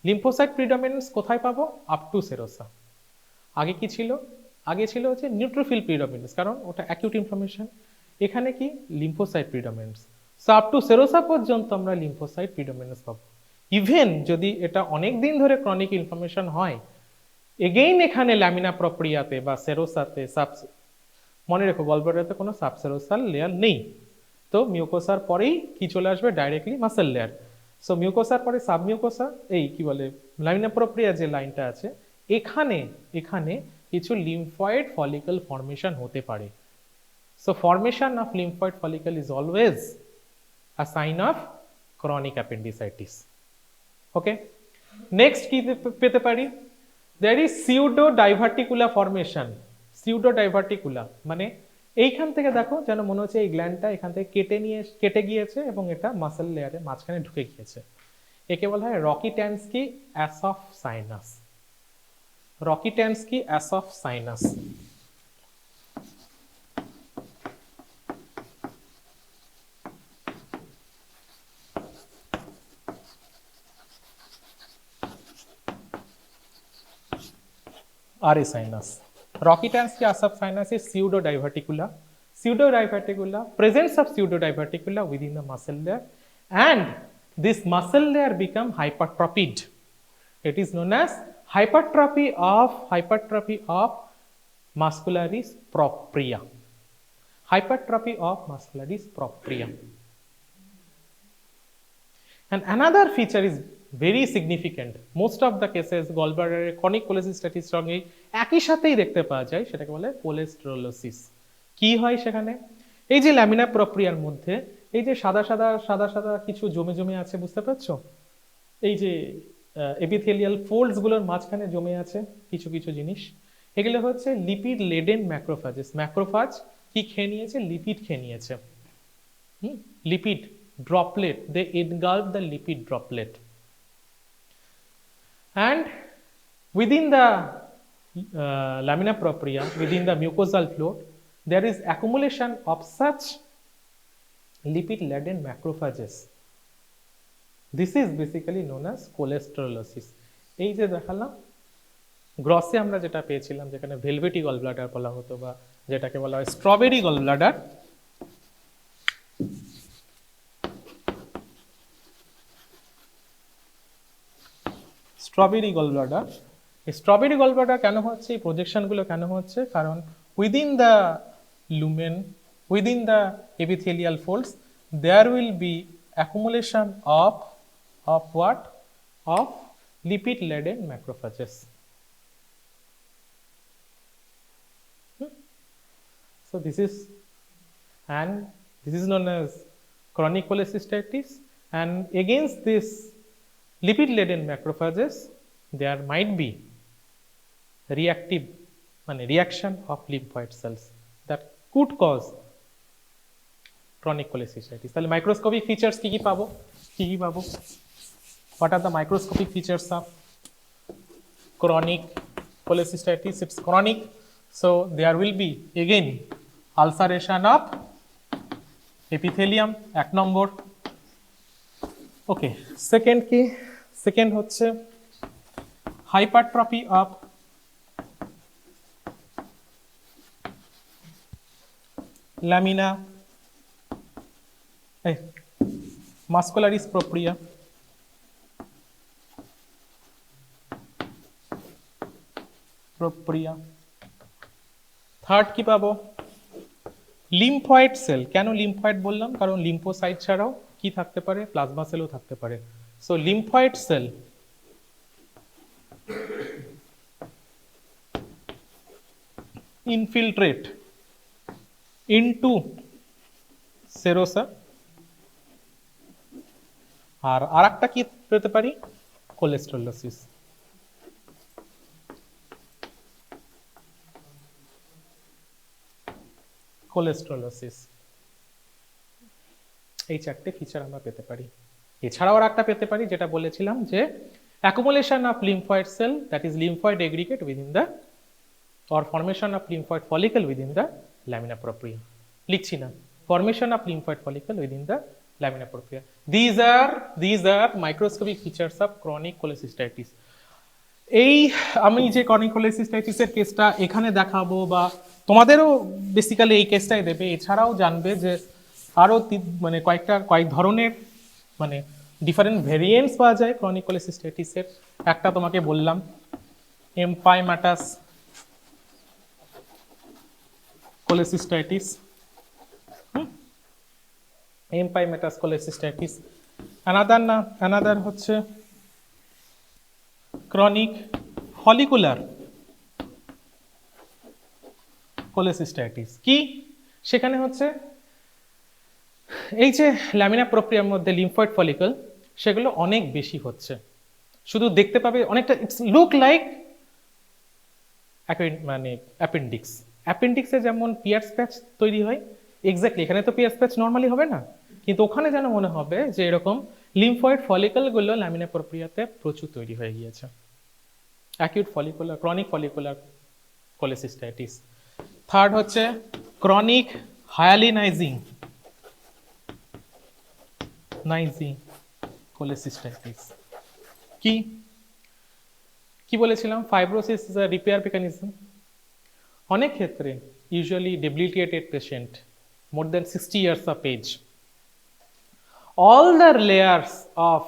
লিম্ফোসাইট প্রিডমিনেন্স কোথায় পাবো, আপ টু সেরোসা। আগে কি ছিল, আগে ছিল হচ্ছে নিউট্রোফিল প্রিডমিনেন্স, কারণ ওটা অ্যাকিউট ইনফ্লামেশন। এখানে কি lymphocyte predominance, so up to serosa পর্যন্ত আমরা লিম্ফোসাইট প্রিডমিনেন্স পাবো। ইভেন যদি এটা অনেক দিন ধরে ক্রনিক ইনফ্লামেশন হয়, এগেইন এখানে ল্যামিনা প্রপ্রিয়াতে বা সেরোসাতে মনে রেখো গলব্লাডারে কোনো সাবসেরোসাল লেয়ার নেই, তো মিউকোসার পরেই কি চলে আসবে ডাইরেক্টলি মাসেল লেয়ার। সো মিউকোসার পরে সাবমিউকোসা, এই কি বলে ল্যামিনা প্রপ্রিয়া যে লাইনটা আছে, এখানে এখানে কিছু লিম্ফয়েড ফলিকল ফর্মেশন হতে পারে। So formation of lymphoid follicle is always a sign of chronic appendicitis. Okay, next কি পেতে পারি, there is pseudo diverticular formation. pseudo diverticular মানে এইখান থেকে দেখো যেন মনে হচ্ছে এই গ্ল্যান্ডটা এখান থেকে কেটে গিয়েছে এবং এটা মাসেল লেয়ারে মাঝখানে ঢুকে গিয়েছে, একে বলা হয় Rokitansky Aschoff sinus. Rokitansky Aschoff sinus. RA sinus. Rokitansky Asaph sinus is pseudodiverticular. Pseudodiverticular, presence of pseudodiverticular within the muscle layer, and this muscle layer become hypertrophied. It is known as hypertrophy of muscularis propria. Hypertrophy of muscularis propria. And another feature is very significant. Most of the cases গলব্লাডারের chronic cholecystitis সঙ্গে একই সাথেই দেখতে পাওয়া যায়, সেটাকে বলে কোলেস্টেরোলোসিস। কি হয় সেখানে? এই যে ল্যামিনা প্রক্রিয়ার মধ্যে এই যে সাদা সাদা সাদা সাদা কিছু জমে জমে আছে, বুঝতে পারছো? এই যে এপিথেলিয়াল ফোল্ডস গুলোর মাঝখানে জমে আছে কিছু কিছু জিনিস, এগুলো হচ্ছে লিপিড লেডেন ম্যাক্রোফাজেস। ম্যাক্রোফাজ কি খেয়ে নিয়েছে? লিপিড খেয়ে নিয়েছে। Lipid droplet, they engulf the lipid droplet, and within the lamina propria, within the mucosal fluid, there is accumulation of such lipid laden macrophages. This is basically known as cholesterolosis. এই যে দেখালাম গ্রসে আমরা যেটা পেয়েছিলাম, যেখানে velvety gall bladder বলা হতো, বা যেটাকে বলা হয় strawberry gall bladder, strawberry gall bladder. এই স্ট্রবেরি গল ব্লাডার কেন হচ্ছে, এই প্রজেকশনগুলো কেন হচ্ছে? কারণ within the lumen, within the epithelial folds, there will be accumulation of what? Of lipid laden macrophages. So this is, and this is known as chronic cholecystitis, and against this lipid laden macrophages there might be reactive reaction of lymphoid cells that could cause chronic cholecystitis. তাহলে microscopic features কি কি পাবো? What are the microscopic features of chronic cholecystitis? It's chronic, so there will be again ulceration of epithelium, 1 number. Okay, second কি? Second হচ্ছে hypertrophy of lamina muscularis propria, third কি পাবো? Lymphoid sell. কেন lymphoid বললাম? কারণ lymphocyte ছাড়াও কি থাকতে পারে? প্লাজমা সেলও থাকতে পারে। So lymphoid cell infiltrate into serosa. আর আরেকটা কি পেতে পারি? কোলেস্টেরোলোসিস। কোলেস্টেরোলোসিস, এই চারটে ফিচার আমরা পেতে পারি। এছাড়াও আর একটা পেতে পারি, যেটা বলেছিলাম যে accumulation of lymphoid cell, that is lymphoid aggregate within the, or formation of lymphoid follicle within the lamina propria। লিখছি না, formation of lymphoid follicle within the lamina propria. These are microscopic features of chronic cholecystitis. এই আমি যে chronic কোলেসিস্টাইটিসের কেসটা এখানে দেখাবো, বা তোমাদেরও বেসিক্যালি এই কেসটাই দেবে। এছাড়াও জানবে যে আরও কয়েক ধরনের ডিফারেন্ট ভেরিয়েন্টস পাওয়া যায় ক্রনিক কোলেসিস্টাইটিসের। একটা তোমাকে বললাম এম্পাইমাটাস কোলেসিস্টাইটিস, এম্পাইমাটাস কোলেসিস্টাইটিস। অ্যানাদার হচ্ছে ক্রনিক ফলিকুলার কোলেসিস্টাইটিস। কি? সেখানে হচ্ছে এই যে ল্যামিনা প্রক্রিয়ার মধ্যে লিম্ফয়েড ফলিকল, সেগুলো অনেক বেশি হচ্ছে। শুধু দেখতে পাবে অনেকটা, ইটস লুক লাইক অ্যাপেন্ডিক্স। অ্যাপেন্ডিক্সে যেমন পিয়ার্স প্যাচ তৈরি হয়, এক্স্যাক্টলি এখানে তো পিয়ার্স প্যাচ নর্মালি হবে না, কিন্তু ওখানে যেন মনে হবে যে এরকম লিম্ফয়েড ফলিকলগুলো ল্যামিনা প্রক্রিয়াতে প্রচুর তৈরি হয়ে গিয়েছে। Acute follicular, chronic follicular cholecystitis. Third হচ্ছে ক্রনিক হায়ালিনাইজিং কোলেসিস্টাইটিস। কি বলেছিলাম? Fibrosis is a repair mechanism. অনেক ক্ষেত্রে usually debilitated patient, more than 60 years of age, all the layers of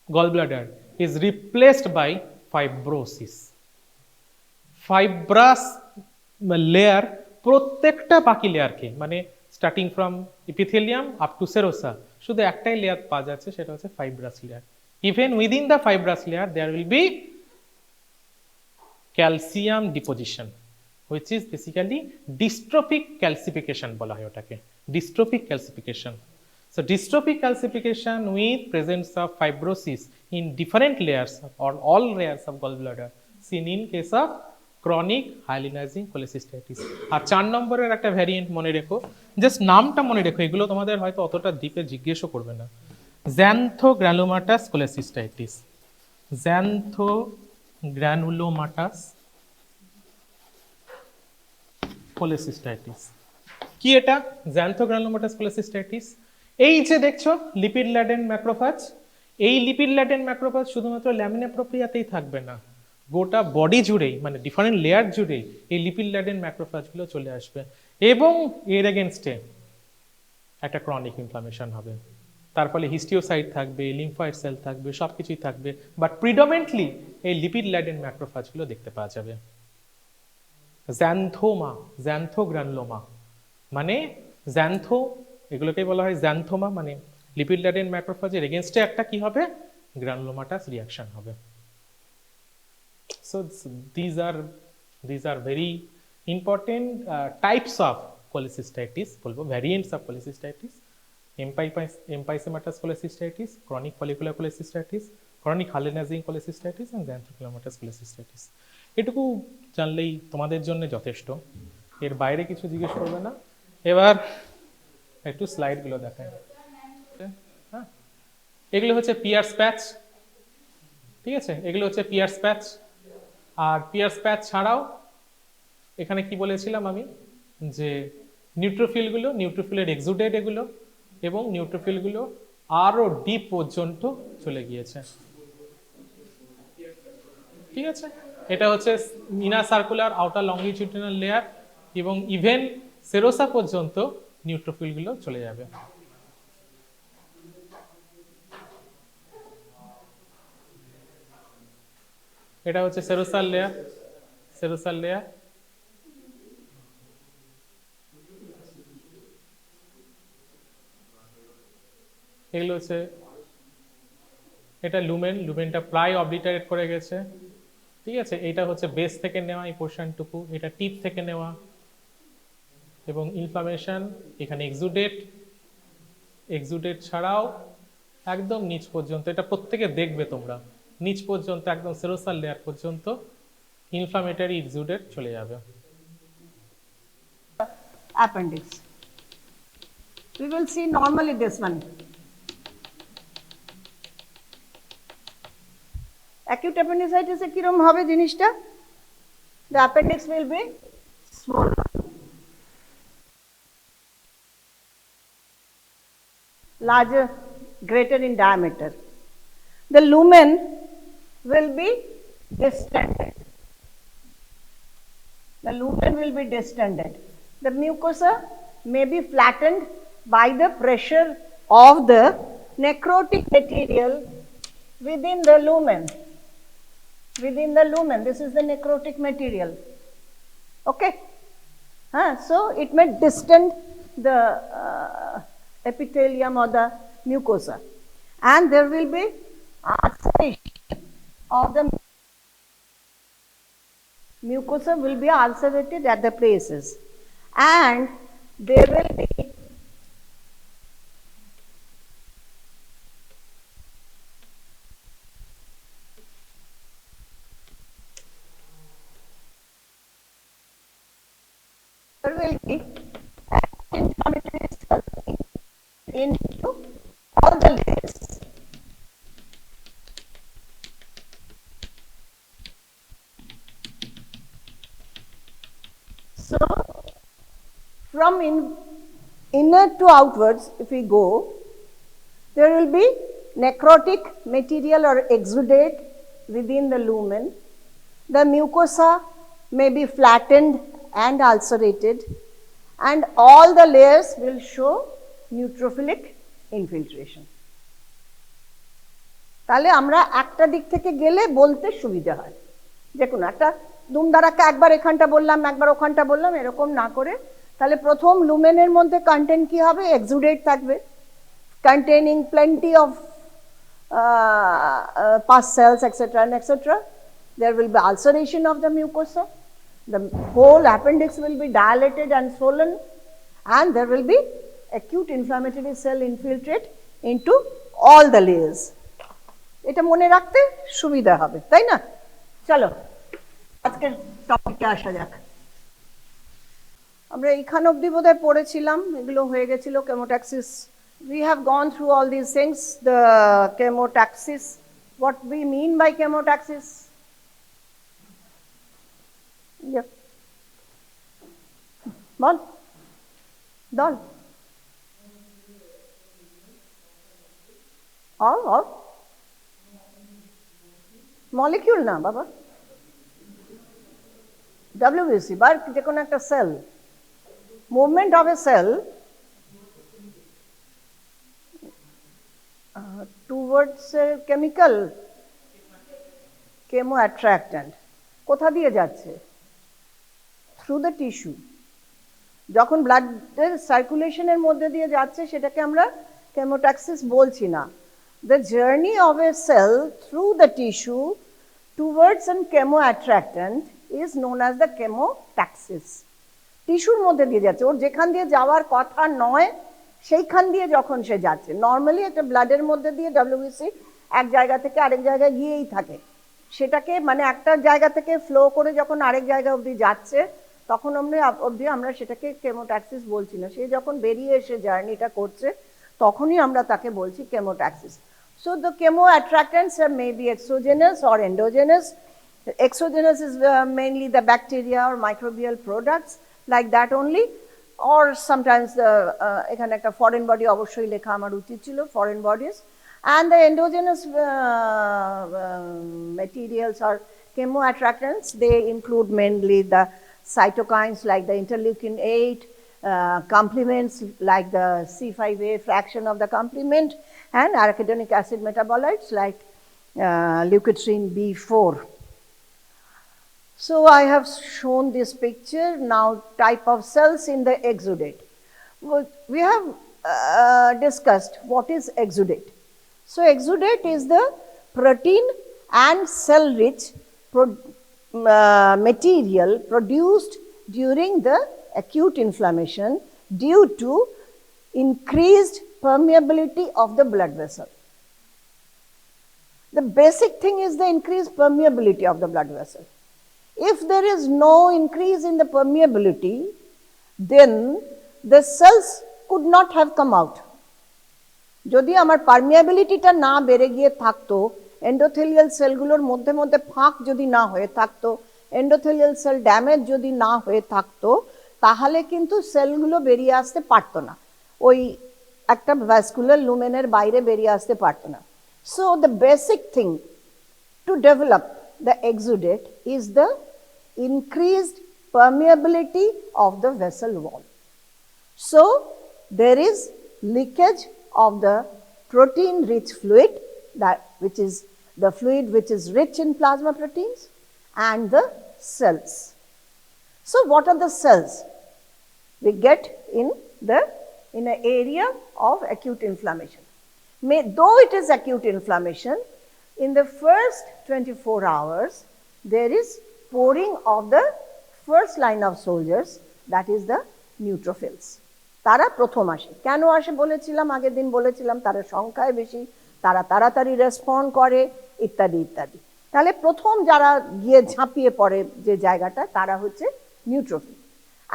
gallbladder is replaced by fibrosis. Fibrous layer প্রত্যেকটা বাকি লেয়ারকে, starting from epithelium up to serosa, শুধু একটাই layer পাওয়া যাচ্ছে, সেটা হচ্ছে fibrous layer. Even within the fibrous layer there will be calcium deposition, which is basically dystrophic calcification বলা হয় ওটাকে, dystrophic calcification. So dystrophic calcification with presence of fibrosis in different layers or all layers of gallbladder seen in case of chronic hyalinosis cholecystitis। আর 4 নম্বরের একটা variant মনে রেখো, just নামটা মনে রেখো, এগুলো তোমাদের হয়তো অতটা ডিপে জিজ্ঞেসও করবে না। xanthogranulomatoous cholecystitis, xanthogranulomatoous cholecystitis কি এটা? xanthogranulomatoous cholecystitis এই যে দেখছো লিপিড ল্যাডেন ম্যাক্রোফাজ, এই লিপিড ল্যাডেন ম্যাক্রোফাজ শুধুমাত্র ল্যামিনা প্রোপ্রিয়াতেই থাকবে না, গোটা বডি জুড়েই, মানে ডিফারেন্ট লেয়ার জুড়েই এই লিপিড ল্যাডেন ম্যাক্রোফাজগুলো চলে আসবে এবং এর এগেনস্টে একটা ক্রনিক ইনফ্লামেশন হবে। তার ফলে হিস্টিওসাইট থাকবে, লিম্ফয়েড সেল থাকবে, সব কিছুই থাকবে, বাট প্রিডমিনেন্টলি এই লিপিড ল্যাডেন ম্যাক্রোফাজগুলো দেখতে পাওয়া যাবে। জ্যান্থোমা, জ্যান্থোগ্রানুলোমা মানে জ্যান্থো, এগুলোকেই বলা হয় জ্যান্থোমা, মানে লিপিড ল্যাডেন ম্যাক্রোফাজের এগেনস্টে একটা কি হবে? গ্রানুলোমাটাস রিয়াকশন হবে। So these are very important types of cholecystitis, বলবো variants of cholecystitis: empysematous cholecystitis, chronic follicular cholecystitis, chronic hyalinosis cholecystitis and xanthogranulomatoous cholecystitis। এটুকু জানলেই তোমাদের জন্য যথেষ্ট, এর বাইরে কিছু জিজ্ঞেস করবে না। এবার একটু স্লাইডগুলো দেখায়। হ্যাঁ, এগুলো হচ্ছে পিয়ার্স প্যাচ, ঠিক আছে, এগুলো হচ্ছে পিয়ার্স প্যাচ। আর পিয়ার্স প্যাচ ছাড়াও এখানে কি বলেছিলাম আমি, যে নিউট্রোফিলগুলো, নিউট্রোফিলের এক্সুডেট এগুলো, এবং নিউট্রোফিলগুলো আরও ডিপ পর্যন্ত চলে গিয়েছে, ঠিক আছে। এটা হচ্ছে inner circular, outer longitudinal layer, এবং ইভেন সেরোসা পর্যন্ত নিউট্রোফিলগুলো চলে যাবে। এটা হচ্ছে সেরোসাল লেয়ার, সেরোসাল লেয়ার। এগুলো হচ্ছে, এটা লুমেন, লুমেনটা প্রায় অবলিটারেট করে গেছে, ঠিক আছে। এটা হচ্ছে বেস থেকে নেওয়া এই পোর্শনটুকু, এটা টিপ থেকে নেওয়া, এবং ইনফ্লামেশন এখানে এক্সুডেট, এক্সুডেট ছাড়াও একদম নিচ পর্যন্ত, এটা প্রত্যেকে দেখবে তোমরা, নিচ পর্যন্ত একদম সেরোসাল লেয়ার পর্যন্ত ইনফ্লামেটরি এক্সুডেট চলে যাবে। Appendix. We will see normally this one. Acute appendicitis এ কিরম হবে জিনিসটা? The appendix will be swollen, larger, greater in diameter. The lumen will be distended. The lumen will be distended. The mucosa may be flattened by the pressure of the necrotic material within the lumen. Within the lumen, this is the necrotic material. Okay? So it may distend the epithelium or the mucosa, and there will be ulceration of the mucosa will be ulcerated at the places, and there will be inflammatory swelling into all the layers. So, from inner to outwards, if we go, there will be necrotic material or exudate within the lumen. The mucosa may be flattened and ulcerated, and all the layers will show neutrophilic infiltration. তাহলে আমরা একটা দিক থেকে গেলে বলতে সুবিধা হয়, যে কোনো একটা দুমদারাকে একবার এখানটা বললাম, একবার ওখানটা বললাম, এরকম না করে, তাহলে প্রথম লুমেনের মধ্যে কন্টেন্ট কি হবে? এক্সুডেট থাকবে, containing plenty of pus cells, etc. and etc. There will be ulceration of the mucosa. The whole appendix will be dilated and swollen, and there will be acute inflammatory cell infiltrate into all the layers. এটা মনে রাখতে সুবিধা হবে, তাই না? চলো আজকের টপিকে আসা যাক। আমরা এইখান অবধি বোধহয় পড়েছিলাম, এগুলো হয়ে গেছিল chemotaxis. We have gone through all these things, the chemotaxis. What we mean by chemotaxis? Yeah. বল দল of molecule না বাবা, WBC বা যে কোনো একটা sell, movement of a cell towards a chemical chemo attractant. কোথা দিয়ে যাচ্ছে? through the tissue. যখন ব্লাডের সার্কুলেশনের মধ্যে দিয়ে যাচ্ছে সেটাকে আমরা chemotaxis বলছি না। The journey of a cell through the tissue towards a chemo attractant is known as the chemotaxis. টিস্যুর মধ্যে দিয়ে যাচ্ছে, ওর যেখান দিয়ে যাওয়ার কথা নয় সেইখান দিয়ে যখন সে যাচ্ছে। নর্মালি একটা ব্লাডের মধ্যে দিয়ে ডব্লিউবিসি এক জায়গা থেকে আরেক জায়গায় গিয়েই থাকে, সেটাকে মানে একটা জায়গা থেকে ফ্লো করে যখন আরেক জায়গা অবধি যাচ্ছে তখন আমরা সেটাকে chemotaxis বলছি না। সে যখন বেরিয়ে এসে জার্নিটা করছে তখনই আমরা তাকে বলছি chemotaxis. So the chemo attractants may be exogenous or endogenous. Exogenous is mainly the bacteria or microbial products like that only, or sometimes the এখানে একটা foreign body অবশ্যই লেখা আমার উচিত ছিল, foreign bodies. And the endogenous materials or chemo attractants, they include mainly the cytokines like the interleukin 8, complements like the C5a fraction of the complement, and arachidonic acid metabolites like leukotriene B4. So I have shown this picture. Now type of cells in the exudate. We have discussed what is exudate. So exudate is the protein and cell rich material produced during the acute inflammation due to increased permeability of the blood vessel. The basic thing is the increased permeability of the blood vessel. If there is no increase in the permeability, then the cells could not have come out. যদি আমার পারমিয়াবিলিটিটা না বেড়ে গিয়ে থাকতো, endothelial সেলগুলোর মধ্যে মধ্যে ফাঁক যদি না হয়ে থাকতো, এন্ডোথেলিয়াল সেল ড্যামেজ যদি না হয়ে থাকতো, তাহলে কিন্তু সেলগুলো বেরিয়ে আসতে পারতো না, ওই একটা ভাস্কুলার লুমেনের বাইরে বেরিয়ে আসতে পারতো না। So the basic thing to develop the exudate is the increased permeability of the vessel wall. So there is leakage of the protein rich fluid, that which is the fluid which is rich in plasma proteins, and the cells. So what are the cells we get in an area of acute inflammation? Though it is acute inflammation, in the first 24 hours, there is pouring of the first line of soldiers, that is the neutrophils. তারা প্রথম আসে। কেন আসে বলেছিলাম, আগের দিন বলেছিলাম, তারা সংখ্যায় বেশি, তারা তাড়াতাড়ি রেসপন্ড করে, ইত্যাদি ইত্যাদি। তাহলে প্রথম যারা গিয়ে ঝাঁপিয়ে পড়ে যে জায়গাটা, তারা হচ্ছে neutrophil.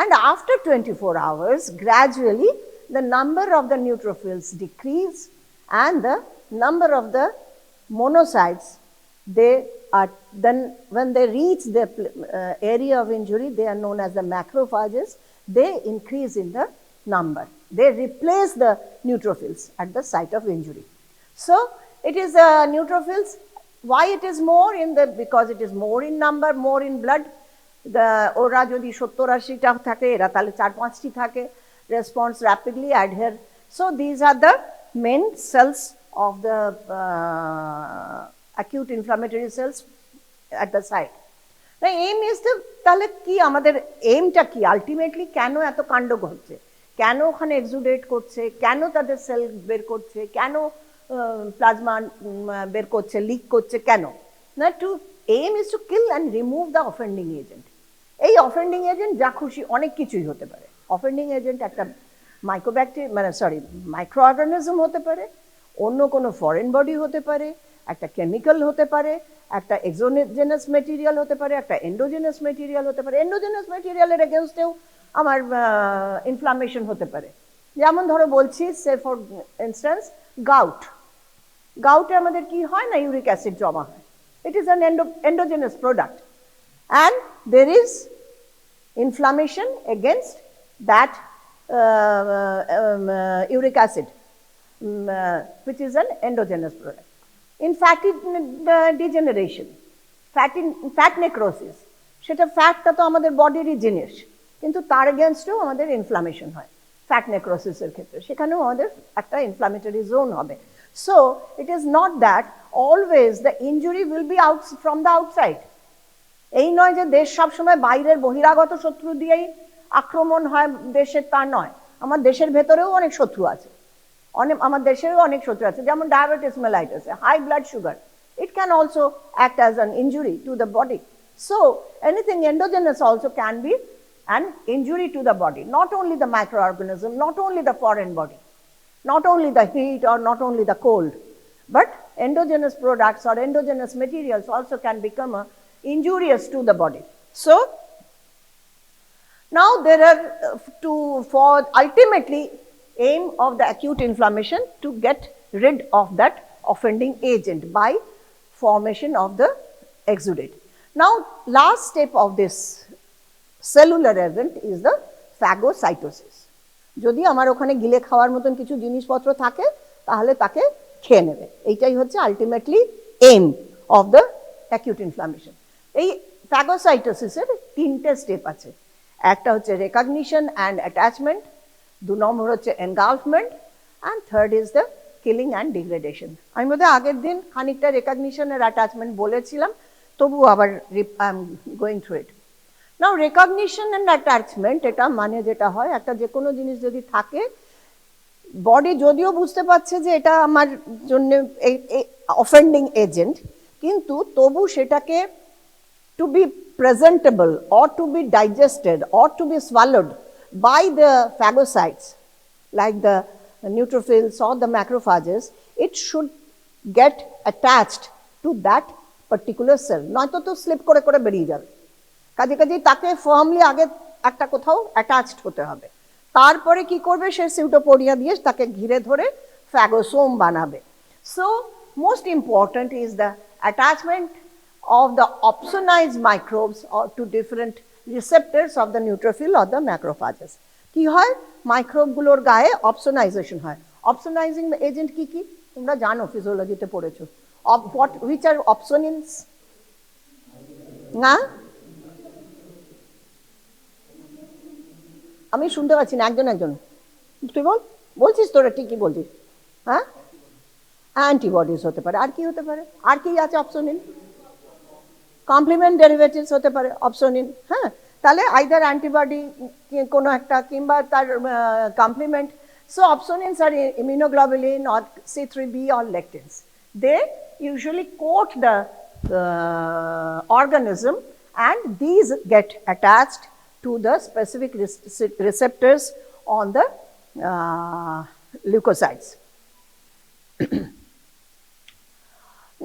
And after 24 hours, gradually the number of the neutrophils decrease and the number of the monocytes, they are then when they reach the area of injury, they are known as the macrophages, they increase in the number. They replace the neutrophils at the site of injury. So it is neutrophils. Why it is more in the, because it is more in number, more in blood. The ওরা যদি 70-80টা থাকে, এরা তাহলে 4-5টি থাকে, response rapidly adhere. So these are the main cells of the acute inflammatory cells at the site. The aim is to, তাহলে কি আমাদের aimটা কি, ultimately কেন এত কাণ্ড ঘটছে, কেন ওখানে এক্সুডেট করছে, কেন তাদের সেল বের করছে, কেন প্লাজমা বের করছে, লিক করছে, কেন না, two aim is to kill and remove the offending agent. এই অফেন্ডিং এজেন্ট যা খুশি অনেক কিছুই হতে পারে। অফেন্ডিং এজেন্ট একটা মাইক্রোব্যাকটেরিয়া মানে মাইক্রো অর্গানিজম হতে পারে, অন্য কোনো ফরেন বডি হতে পারে, একটা কেমিক্যাল হতে পারে, একটা এক্সোজেনাস মেটেরিয়াল হতে পারে, একটা এন্ডোজেনাস মেটেরিয়াল হতে পারে। এন্ডোজেনাস মেটেরিয়ালের এগেনস্টেও আমার ইনফ্লামেশন হতে পারে। যেমন ধরো বলছি, সে ফর ইনস্ট্যান্স গাউটে আমাদের কি হয় না, ইউরিক অ্যাসিড জমা হয়। It is an endogenous product, and there is inflammation against that uric acid, which is an endogenous product. In fatty degeneration, fat necrosis, সেটা ফ্যাটটা তো আমাদের বডিরই জিনিস, কিন্তু তার এগেনস্টেও আমাদের ইনফ্লামেশন হয় ফ্যাট নেক্রোসিসের ক্ষেত্রে, সেখানেও আমাদের একটা ইনফ্লামেটরি জোন হবে। So it is not that always the injury will be out from the outside. এই নয় যে দেশ সবসময় বাইরের বহিরাগত শত্রু দিয়েই আক্রমণ হয় দেশের, তা নয়। আমার দেশের ভেতরেও অনেক শত্রু আছে, আমার দেশেরও অনেক শত্রু আছে। যেমন diabetes mellitus, high blood sugar, it can also act as an injury to the body. So anything endogenous also can be an injury to the body, not only the microorganism, not only the foreign body, not only the heat or not only the cold, but endogenous products or endogenous materials also can become injurious to the body. So now there are for ultimately aim of the acute inflammation to get rid of that offending agent by formation of the exudate. Now last step of this cellular event is the phagocytosis. যদি আমার ওখানে গিলে খাওয়ার মতন কিছু জিনিসপত্র থাকে তাহলে তাকে খেয়ে নেবে, এইটাই হচ্ছে ultimately aim of the acute inflammation. এই ফ্যাগোসাইটোসিসের তিনটে স্টেপ আছে, একটা হচ্ছে রেকগনিশন অ্যান্ড অ্যাটাচমেন্ট, 2 নম্বর হচ্ছে engulfment, and third is the killing and degradation. আমি বোধহয় আগের দিন খানিকটা রেকগনিশন আর অ্যাটাচমেন্ট বলেছিলাম, তবুও আবার I am going through it. Now recognition and attachment, এটা মানে যেটা হয়, একটা যে কোনো জিনিস যদি থাকে, বডি যদিও বুঝতে পারছে যে এটা আমার জন্য অফেন্ডিং এজেন্ট, কিন্তু তবু সেটাকে to be presentable or to be digested or to be swallowed by the phagocytes like the neutrophils or the macrophages, it should get attached to that particular cell, নয়তো তো স্লিপ করে করে বেরিয়ে যাবে। কাজেই তাকে ফার্মলি আগে একটা কোথাও অ্যাটাচড হতে হবে, তারপরে কি করবে, সে সিউটোপোডিয়া দিয়ে তাকে ঘিরে ধরে ফ্যাগোসোম বানাবে। So most important is the attachment of the opsonized microbes or to different receptors of the neutrophil or the macrophages. কি হয়, মাইক্রোবগুলোর গায়ে অপসোনাইজেশন হয়। অপসোনাইজিং এজেন্ট কি কি তোমরা জানো, ফিজিওলজিতে পড়েছো। what which are opsonins? না, আমি শুনতে পাচ্ছি না, একজন তুই বলছিস, তোরা ঠিকই বলছিস। হ্যাঁ, অ্যান্টিবডিজ হতে পারে, আর কি হতে পারে, আর কি আছে অপসোনিন? কমপ্লিমেন্ট ডেরিভেটিভস হতে পারে অপসোনিন। হ্যাঁ, তাহলে আইদার অ্যান্টিবডি কোনো একটা কিংবা তার complement. So opsonins are immunoglobulin or C3b or lectins. They usually coat the organism, and these get attached to the specific receptors on the leukocytes.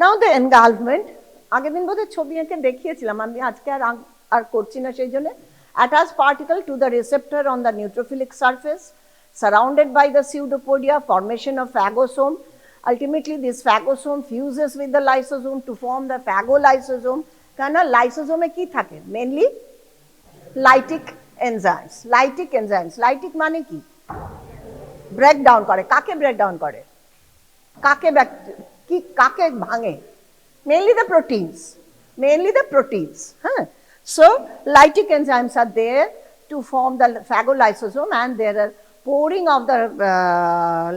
Now the engulfment, আগের দিন বোধহয় ছবি এঁকে দেখিয়েছিলাম, আমি আজকে আর করছি না সেই জন্য। Attach particle to the receptor on the neutrophilic surface, surrounded by the pseudopodia, formation of phagosome. Ultimately this phagosome fuses with the lysosome to form the phagolysosome. কেন লাইসোজোমে কি থাকে, মেনলি লাইটিক এনজাইমস। লাইটিক মানে কি, breakdown করে। কাকে breakdown করে, কাকে ভাঙে? Mainly the proteins. Huh? So lytic enzymes are there to form the phagolysosome, and there are pouring of the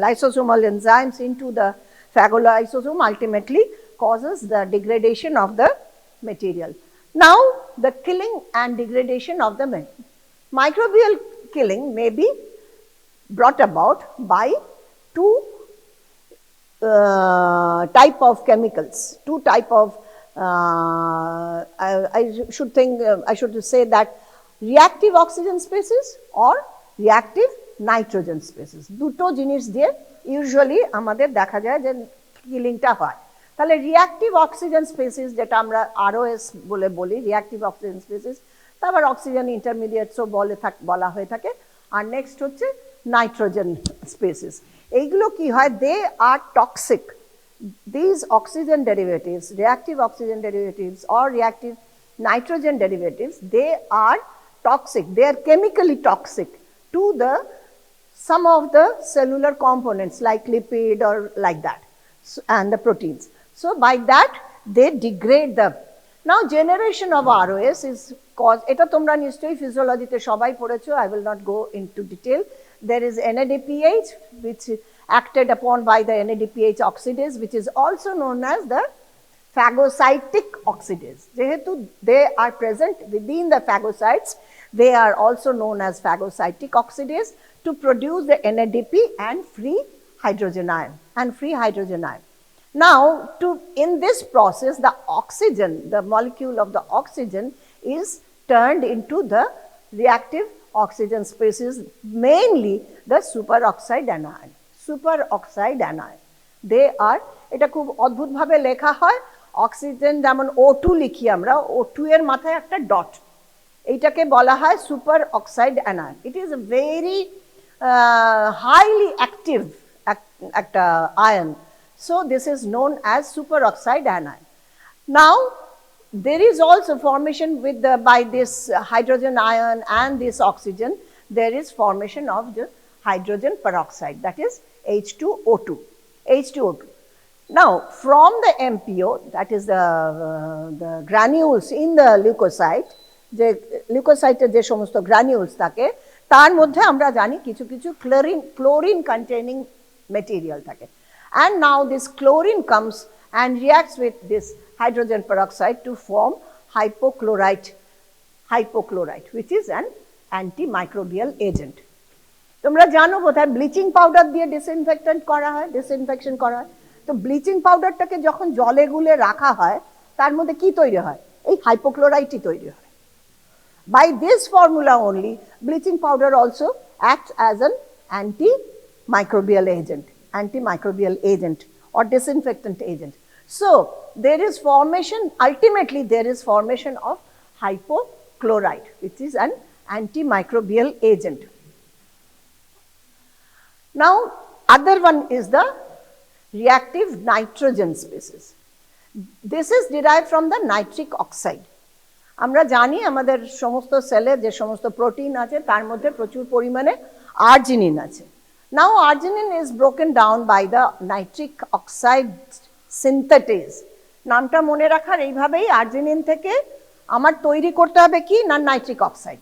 lysosomal enzymes into the phagolysosome ultimately causes the degradation of the material. Now the killing and degradation of the microbial killing may be brought about by two type of chemicals, two type of I should say that reactive oxygen species or reactive nitrogen species, দুটো জিনিস দিয়ে usually আমাদের দেখা যায় যে কিলিংটা হয়। তাহলে reactive oxygen species যেটা আমরা আরওএস বলে বলি, রিঅ্যাক্টিভ অক্সিজেন স্পেসিস, তারপর অক্সিজেন ইন্টারমিডিয়েটসও বলা হয়ে থাকে। আর নেক্সট হচ্ছে নাইট্রোজেন স্পেসিস। এইগুলো কি হয়, দে আর toxic. These oxygen derivatives, reactive oxygen derivatives or reactive nitrogen derivatives, they are toxic, they are chemically toxic to some of the cellular components like lipid or like that, and the proteins. So by that they degrade them. Now generation of ROS is caused, এটা তোমরা নিশ্চয়ই physiology তে সবাই পড়েছো, I will not go into detail. There is NADPH which acted upon by the NADPH oxidase, which is also known as the phagocytic oxidase. Jehetu they are present within the phagocytes, they are also known as phagocytic oxidase to produce the NADP and free hydrogen ion Now, in this process, the oxygen, the molecule of the oxygen is turned into the reactive oxygen species, mainly the superoxide anion. Superoxide anion. They are, এটা খুব অদ্ভুত ভাবে লেখা হয়, oxygen যেমন O2 লিখি আমরা, O2 এর মাথায় একটা ডট, এইটাকে বলা হয় super oxide anion. It is a very highly active একটা ion, so this is known as superoxide anion. Now there is also formation with by this hydrogen ion and this oxygen, there is formation of the hydrogen peroxide, that is H2O2. Now from the MPO, that is the granules in the leukocyte, যে লিউকোসাইটের যে সমস্ত গ্রানিউলস থাকে তার মধ্যে আমরা জানি কিছু কিছু ক্লোরিন কন্টেইনিং মেটেরিয়াল থাকে। And now this chlorine comes and reacts with this hydrogen peroxide to form hypochlorite, which is an antimicrobial agent. তোমরা জানো বোধহয় ব্লিচিং পাউডার দিয়ে ডিসইনফেক্টেন্ট করা হয়, ডিসইনফেকশন করা হয়। তো ব্লিচিং পাউডারটাকে যখন জলে গুলে রাখা হয় তার মধ্যে কি তৈরি হয়, এই হাইপোক্লোরাইটই তৈরি হয়। By this formula only, bleaching powder also acts as an antimicrobial agent or disinfectant agent. So there is formation, ultimately there is formation of hypochlorite, which is an antimicrobial agent. Now other one is the reactive nitrogen species. This is derived from the nitric oxide. আমরা জানি আমাদের সমস্ত সেলে যে সমস্ত protein আছে তার মধ্যে প্রচুর পরিমাণে আর্জিনিন আছে। Now arginine is broken down by the nitric oxide synthetase. নামটা মনে রাখার এইভাবেই, আর্জিনিন থেকে আমার তৈরি করতে হবে কি না নাইট্রিক অক্সাইড,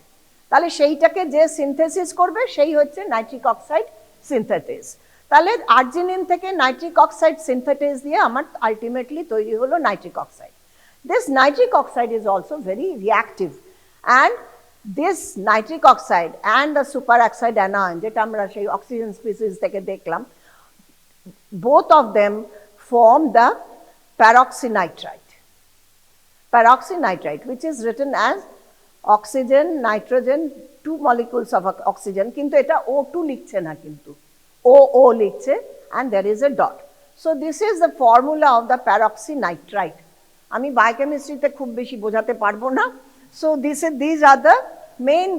তাহলে সেইটাকে যে সিনথেসিস করবে সেই হচ্ছে নাইট্রিক অক্সাইড সিনথেটেজ। তাহলে আর্জিনিন থেকে নাইট্রিক অক্সাইড সিনথেটেজ দিয়ে আমার আলটিমেটলি তৈরি হলো nitric oxide. This nitric oxide is also very reactive, and this nitric oxide and the superoxide anion, যেটা আমরা সেই অক্সিজেন স্পিসিস থেকে দেখলাম, both of them form the peroxynitrite, which is written as oxygen, nitrogen, two molecules of oxygen, কিন্তু এটা O2 লিখছে না, কিন্তু OO লিখছে, and there is a dot. So this is the formula of the peroxynitrite. আমি বায়োকেমিস্ট্রিতে খুব বেশি বোঝাতে পারবো না। So these are the main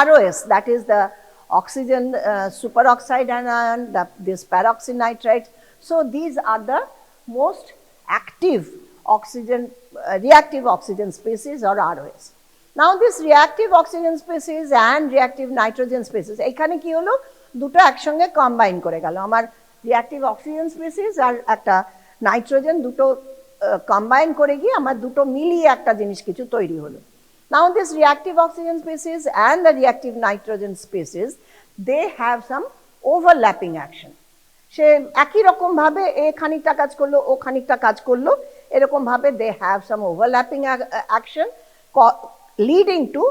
ROS, that is the oxygen superoxide anion, this peroxynitrite. So these are the most active oxygen reactive oxygen species or ROS. Now this reactive oxygen species and reactive nitrogen species, এখানে কি হলো, দুটো একসঙ্গে combine করে গেল। আমার reactive oxygen species আর একটা nitrogen দুটো কম্বাইন করে গিয়ে আমার দুটো মিলিয়ে একটা জিনিস কিছু তৈরি হলো। Now this reactive oxygen species and the reactive nitrogen species, they have some overlapping action. সে একই রকম ভাবে এ খানিকটা কাজ করলো, ও খানিকটা কাজ করলো, এরকম ভাবে they have some overlapping action leading to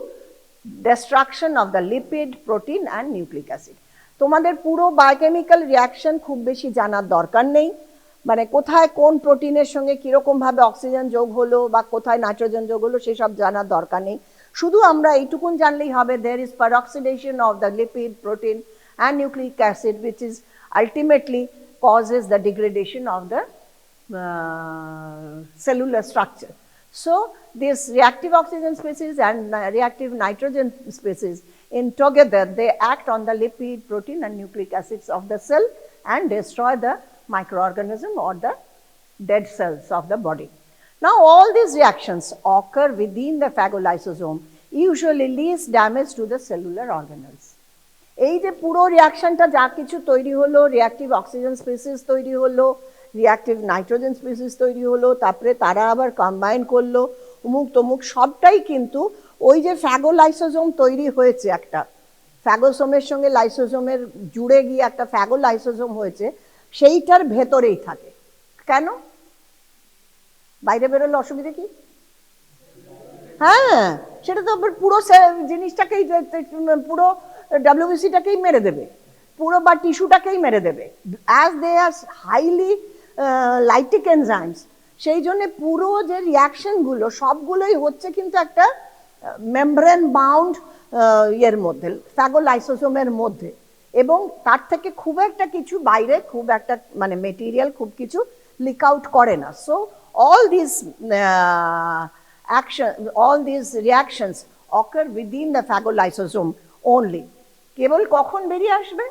destruction of the lipid, protein and nucleic acid. তোমাদের পুরো বায়োকেমিক্যাল রিয়াকশন খুব বেশি জানার দরকার নেই, মানে কোথায় কোন প্রোটিনের সঙ্গে কিরকম ভাবে অক্সিজেন যোগ হলো বা কোথায় নাইট্রোজেন যোগ হলো সেসব জানার দরকার নেই। শুধু আমরা এইটুকুন জানলেই হবে there is peroxidation of the lipid, protein and nucleic acid which is ultimately causes the degradation of the cellular structure. So this reactive oxygen species and reactive nitrogen species in together they act on the lipid, protein and nucleic acids of the cell and destroy the microorganism or the dead cells of the body. Now all these reactions occur within the phagolysosome, usually least damage to the cellular organelles. এই যে পুরো রিয়াকশনটা যা কিছু তৈরি হলো, reactive oxygen species তৈরি হলো, রিয়াক্টিভ নাইট্রোজেন স্পিসিস তৈরি হলো, তারপরে তারা আবার কম্বাইন করলো অমুক তমুক, সবটাই কিন্তু ওই যে ফ্যাগোলাইসোজোম তৈরি হয়েছে, একটা ফ্যাগোসোমের সঙ্গে লাইসোজোমের জুড়ে গিয়ে একটা ফ্যাগোলাইসোজোম হয়েছে, সেইটার ভেতরেই থাকে। কেন বাইরে বেরোলে অসুবিধা কি? হ্যাঁ, সেটা তো পুরো জিনিসটাকেই, পুরো ডাব্লিউবিসিটাকেই মেরে দেবে, পুরো বা টিস্যুটাকেই মেরে দেবে, as they are highly lytic enzymes. সেই জন্য পুরো যে রিয়াকশনগুলো সবগুলোই হচ্ছে কিন্তু একটা মেমব্রেন বাউন্ড ইয়ের মধ্যে, ফ্যাগোলাইসোসোমের মধ্যে, এবং তার থেকে খুব একটা কিছু বাইরে, খুব একটা মানে মেটেরিয়াল খুব কিছু লিক আউট করে না। So all these all these reactions occur within the phagolysosome only. কেবল কখন বেরিয়ে আসবে,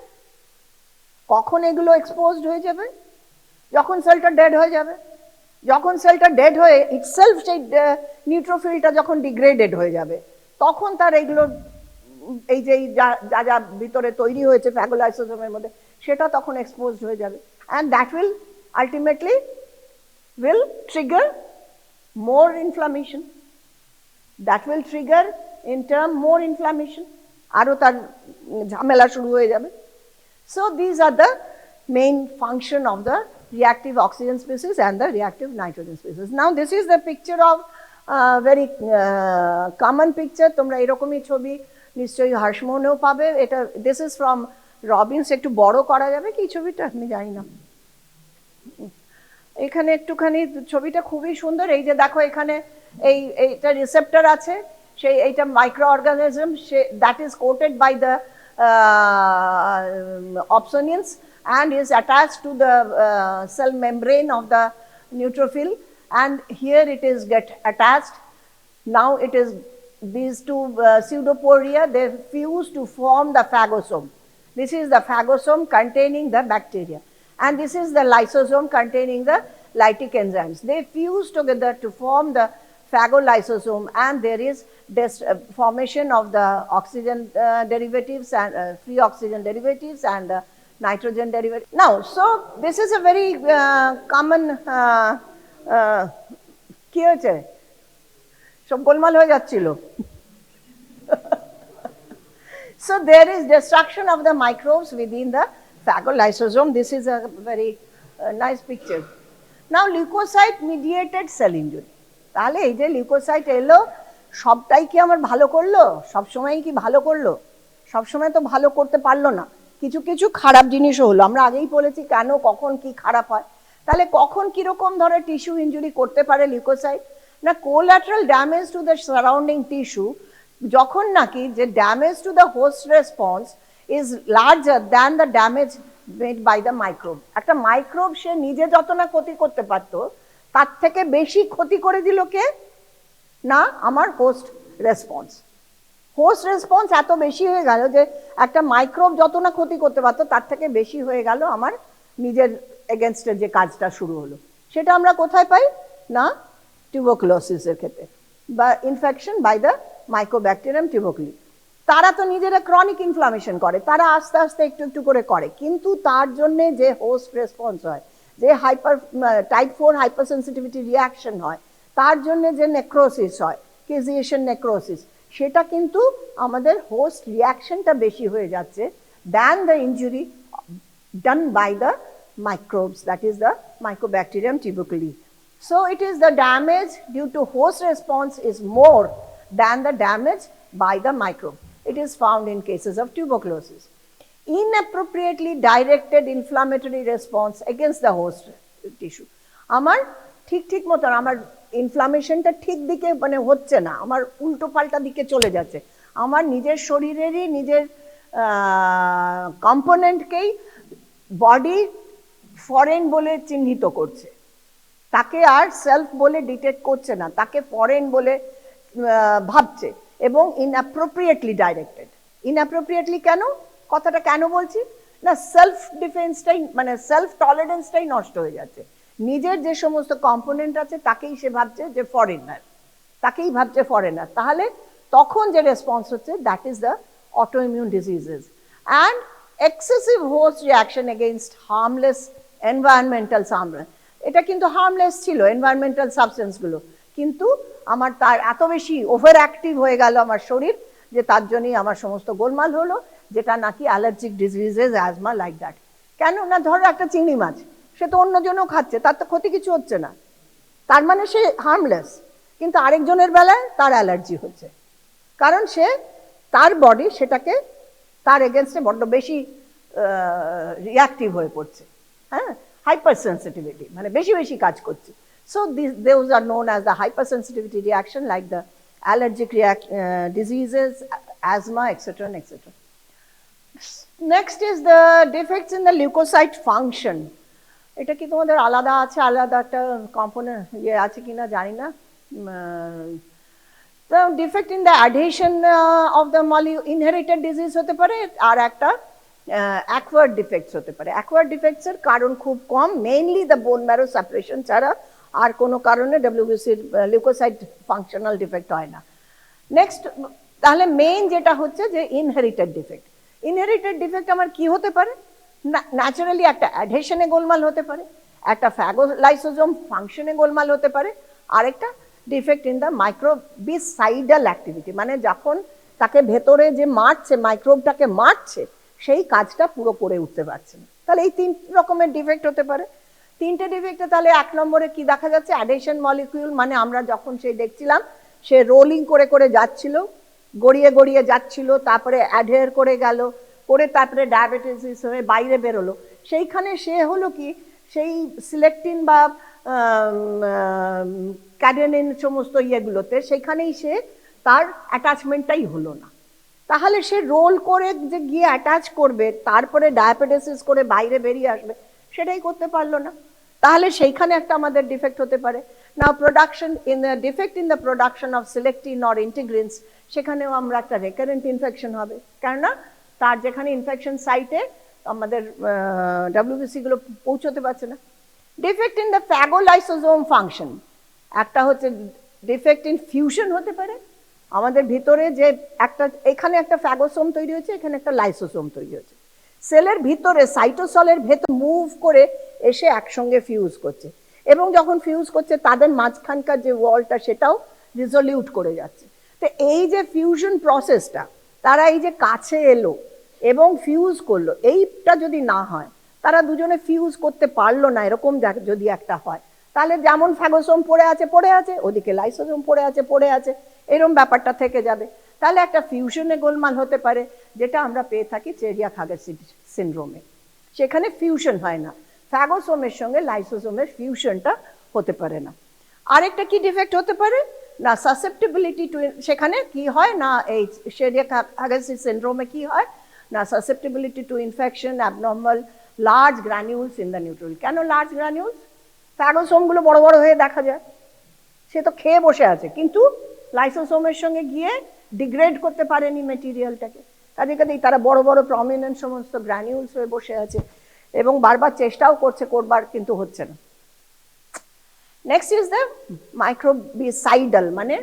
কখন এগুলো এক্সপোজড হয়ে যাবে? যখন সেলটা ডেড হয়ে যাবে। যখন সেলটা ডেড হয়ে ইটসেলফ সেই নিউট্রোফিলটা যখন ডিগ্রেডেড হয়ে যাবে, তখন তার এগুলো এই যে যা যা ভিতরে তৈরি হয়েছে ফ্যাগোলাইসোসোমের মধ্যে সেটা তখন এক্সপোজড হয়ে যাবে, and that will ultimately will trigger more inflammation. That will trigger in turn more inflammation. আরো তার ঝামেলা শুরু হয়ে যাবে। So these are the main function of the reactive oxygen species and the reactive nitrogen species. Now this is the picture of very common picture. তোমরা এরকমই ছবি নিশ্চয়ই হার্শমোনেও পাবে। এটা this is from রবিন্স। একটু বড় করা যাবে কি ছবিটা, আমি জানি না। এখানে একটুখানি ছবিটা খুবই সুন্দর। এই যে দেখো এখানে এইটা রিসেপ্টর আছে, সেই এইটা microorganism, that is coated by the opsonians and is attached to the cell membrane of the neutrophil, and here it is get attached. Now it is these two pseudoporia, they fuse to form the phagosome. This is the phagosome containing the bacteria, and this is the lysosome containing the lytic enzymes. They fuse together to form the phagolysosome, and there is formation of the oxygen derivatives and free oxygen derivatives and nitrogen derivatives. Now, so this is a very common কি হয়েছে, সব গোলমাল হয়ে যাচ্ছিল। So there is destruction of the microbes within the phagolysosome. This is a very nice picture. Now leukocyte mediated cell injury. তাহলে এই যে leucocyte এলো, সবটাই কি আমার ভালো করলো? সবসময় কি ভালো করলো? সবসময় তো ভালো করতে পারলো না, কিছু কিছু খারাপ জিনিসও হলো। আমরা আগেই বলেছি কেন, কখন কি খারাপ হয়। তাহলে কখন কিরকম ধরনের টিস্যু ইনজুরি করতে পারে লিউকোসাইট? না, collateral damage to the surrounding tissue, যখন নাকি যে damage to the host response is larger than the damage made by the microbe. একটা মাইক্রোব সে নিজে যত না ক্ষতি করতে পারতো, তার থেকে বেশি ক্ষতি করে দিল কে? না, আমার হোস্ট রেসপন্স। হোস্ট রেসপন্স এত বেশি হয়ে গেল যে একটা মাইক্রোব যত না ক্ষতি করতে পারতো, তার থেকে বেশি হয়ে গেল আমার নিজের এগেনস্টে যে কাজটা শুরু হলো। সেটা আমরা কোথায় পাই? না, টিউবারকুলোসিসের ক্ষেত্রে বা ইনফেকশন বাই দ্য মাইক্রোব্যাকটেরিয়াম টিউবারকুলি। তারা তো নিজেরা ক্রনিক ইনফ্লামেশন করে, তারা আস্তে আস্তে একটু একটু করে করে, কিন্তু তার জন্যে যে হোস্ট রেসপন্স হয়, যে টাইপ 4 হাইপার সেন্সিটিভিটি রিয়াকশন হয়, তার জন্য যে নেক্রোসিস হয়, কেজিয়েশন নেক্রোসিস, সেটা কিন্তু আমাদের হোস্ট রিয়াকশনটা বেশি হয়ে যাচ্ছে than the injury done by the microbes, that is the Mycobacterium tuberculosis. So it is the damage due to host response is more than the damage by the microbe. It is found in cases of tuberculosis. Inappropriately directed inflammatory response against the host tissue. আমার ঠিক মতন আমার ইনফ্লামেশনটা ঠিক দিকে মানে হচ্ছে না, আমার উল্টো পাল্টা দিকে চলে যাচ্ছে, আমার নিজের শরীরেরই নিজের কম্পোনেন্টকেই বডি ফরেন বলে চিহ্নিত করছে, তাকে আর সেলফ বলে ডিটেক্ট করছে না, তাকে ফরেন বলে ভাবছে এবং ইনঅ্যাপ্রোপ্রিয়েটলি ডাইরেক্টেড। ইনঅ্যাপ্রোপ্রিয়েটলি কেন, কথাটা কেন বলছি না, সেলফ ডিফেন্সটাই মানে সেলফ টলারেন্সটাই নষ্ট হয়ে যাচ্ছে। নিজের যে সমস্ত কম্পোনেন্ট আছে তাকেই সে ভাবছে যে ফরেনার, তাকেই ভাবছে ফরেনার, তাহলে তখন যে রেসপন্স হচ্ছে that is the autoimmune diseases and excessive host reaction against harmless environmental substance. এটা কিন্তু হার্মলেস ছিল এনভায়রনমেন্টাল সাবস্টেন্সগুলো, কিন্তু আমার তার এত বেশি ওভার অ্যাক্টিভ হয়ে গেল আমার শরীর যে তার জন্যই আমার সমস্ত গোলমাল হলো, যেটা নাকি allergic diseases, asthma, like that. কেন না, ধরো একটা চিংড়ি মাছ, সে তো অন্যজনও খাচ্ছে, তার তো ক্ষতি কিছু হচ্ছে না, তার মানে সে হার্মলেস, কিন্তু আরেকজনের বেলায় তার অ্যালার্জি হচ্ছে, কারণ সে তার বডি সেটাকে তার এগেনস্টে বড্ড বেশি রিয়াক্টিভ হয়ে পড়ছে, হ্যাঁ, হাইপার সেন্সিটিভিটি মানে বেশি বেশি কাজ করছে। So those are known as the hypersensitivity reaction, like the allergic diseases, asthma, etc. and etc. Next is the defects in the leukocyte function. এটা কি তোমাদের আলাদা আছে, আলাদা একটা কম্পোনেন্ট ইয়ে আছে কিনা জানি না। The defect in the adhesion of the molecule, inherited disease হতে পারে, আর একটা acquired defects হতে পারে। acquired defects এর কারণ খুব কম, mainly the bone marrow separation ছাড়া আর কোনো কারণে ডব্লিউবিসির লিউকোসাইট ফাংশনাল ডিফেক্ট হয় না। নেক্সট, তাহলে মেইন যেটা হচ্ছে যে ইনহেরিটেড ডিফেক্ট। ইনহেরিটেড ডিফেক্ট আমার কি হতে পারে, ন্যাচারালি একটা অ্যাডহেশনে গোলমাল হতে পারে, একটা ফ্যাগোলাইসোজোম ফাংশনে গোলমাল হতে পারে, আরেকটা ডিফেক্ট ইন দ্য মাইক্রোবিসাইডাল অ্যাক্টিভিটি, মানে যখন তাকে ভেতরে যে মারছে, মাইক্রোবটাকে মারছে, সেই কাজটা পুরো করে উঠতে পারছে না। তাহলে এই 3 রকমের ডিফেক্ট হতে পারে। 3টে ডিফেক্টে তাহলে 1 নম্বরে কি দেখা যাচ্ছে, অ্যাডহেশন মলিকিউল, মানে আমরা যখন সেই দেখছিলাম সে রোলিং করে করে যাচ্ছিল, গড়িয়ে গড়িয়ে যাচ্ছিল, তারপরে অ্যাডহেয়ার করে গেল, করে তারপরে ডায়াবেটিস হয়ে বাইরে বেরোলো, সেইখানে সে হলো কি, সেই সিলেক্টিন বা ক্যাডেনিন সমস্ত ইয়েগুলোতে সেইখানেই সে তার অ্যাটাচমেন্টটাই হলো না। তাহলে সে রোল করে যে গিয়ে অ্যাটাচ করবে, তারপরে ডায়াবেটিস করে বাইরে বেরিয়ে আসবে, সেটাই করতে পারলো না, তাহলে সেইখানে একটা আমাদের ডিফেক্ট হতে পারে। Now production in the defect in the production of selectin or integrins, সেখানেও আমরা একটা রেকারেন্ট ইনফেকশন হবে, কেননা তার যেখানে ইনফেকশন সাইটে আমাদের ডব্লিউবিসি গুলো পৌঁছতে পারছে না। ডিফেক্ট ইন দ্য ফ্যাগোলাইসোজোম ফাংশন, একটা হচ্ছে ডিফেক্ট ইন ফিউশন হতে পারে, আমাদের ভিতরে যে একটা এখানে একটা ফ্যাগোসোম তৈরি হয়েছে, এখানে একটা লাইসোসোম তৈরি হয়েছে, সেলের ভিতরে সাইটোসলের ভেতর মুভ করে এসে একসঙ্গে ফিউজ করছে, এবং যখন ফিউজ করছে তাদের মাঝখানকার যে ওয়ালটা সেটাও রিজলিউট করে যাচ্ছে। তো এই যে ফিউশন প্রসেসটা, তারা এই যে কাছে এলো এবং ফিউজ করলো, এইটা যদি না হয়, তারা দুজনে ফিউজ করতে পারলো না, এরকম যদি একটা হয়, তাহলে যেমন ফ্যাগোসোম পড়ে আছে, ওদিকে লাইসোসোম পড়ে আছে, এরকম ব্যাপারটা থেকে যাবে। তাহলে একটা ফিউশনে গোলমাল হতে পারে, যেটা আমরা পেয়ে থাকি চেরিয়া-খাগের সিনড্রোমে। সেখানে ফিউশন হয় না, ফ্যাগোসোমের সঙ্গে লাইসোসোমের ফিউশনটা হতে পারে না। আরেকটা কি ডিফেক্ট হতে পারে না, সাসেপ্টিবিলিটি টু, সেখানে কি হয় না, এই চেরিয়া-খাগের সিনড্রোমে কি হয় না, susceptibility to infection, abnormal large granules in the neutral. কেন লার্জ গ্র্যানিউলস? ফ্যাগোসোমগুলো বড় বড় হয়ে দেখা যায়, সে তো খেয়ে বসে আছে, কিন্তু লাইসোসোমের সঙ্গে গিয়ে ডিগ্রেড করতে পারেনি মেটেরিয়ালটাকে, কাজে কাজেই তারা বড় বড় প্রমিনেন্ট সমস্ত গ্র্যানিউলস হয়ে বসে আছে, এবং বারবার চেষ্টাও করবার, কিন্তু হচ্ছে না। নেক্সট ইজ দ্য মাইক্রোবিসাইডাল, মানে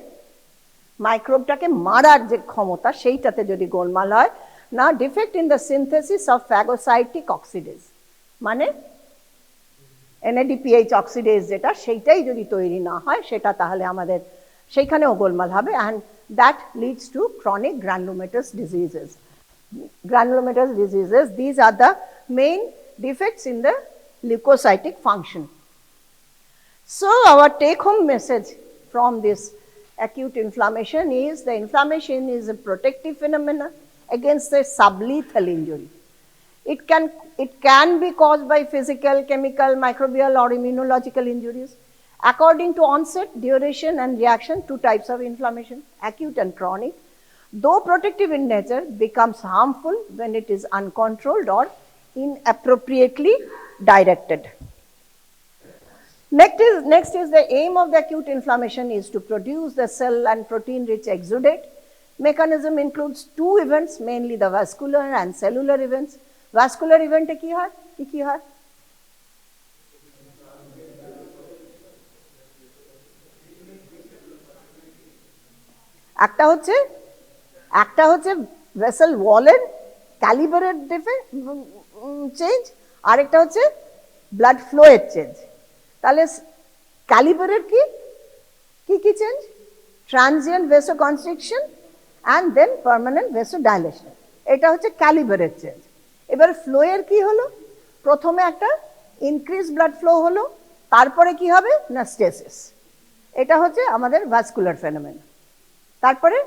মাইক্রোবটাকে মারার যে ক্ষমতা, সেইটাতে যদি গোলমাল হয় না, defect in the synthesis of phagocytic oxidase, মানে NADPH অক্সিডেজ যেটা, সেইটাই যদি তৈরি না হয়, সেটা তাহলে আমাদের সেইখানেও গোলমাল হবে, and that leads to chronic granulomatous diseases. Granulomatous diseases, these are the main defects in the leukocytic function. So our take home message from this acute inflammation is the inflammation is a protective phenomena against a sublethal injury. It can be caused by physical, chemical, microbial or immunological injuries. According to onset, duration and reaction, two types of inflammation, acute and chronic. Though protective in nature, becomes harmful when it is uncontrolled or inappropriately directed. Next is the aim of the acute inflammation is to produce the cell and protein rich exudate. Mechanism includes two events, mainly the vascular and cellular events. Vascular event কি হয়? কি হয়? একটা হচ্ছে vessel ওয়ালের ক্যালিবারের change, আরেকটা হচ্ছে blood flow এর চেঞ্জ। তাহলে ক্যালিবারের কি change? Transient vasoconstriction and then permanent vasodilation, এটা হচ্ছে ক্যালিবারের চেঞ্জ। এবার ফ্লো এর কি হলো? প্রথমে একটা ইনক্রিজ ব্লাড ফ্লো হলো, তারপরে কি হবে না স্টেসিস। এটা হচ্ছে আমাদের ভাস্কুলার ফেনোমেনা। তারপরে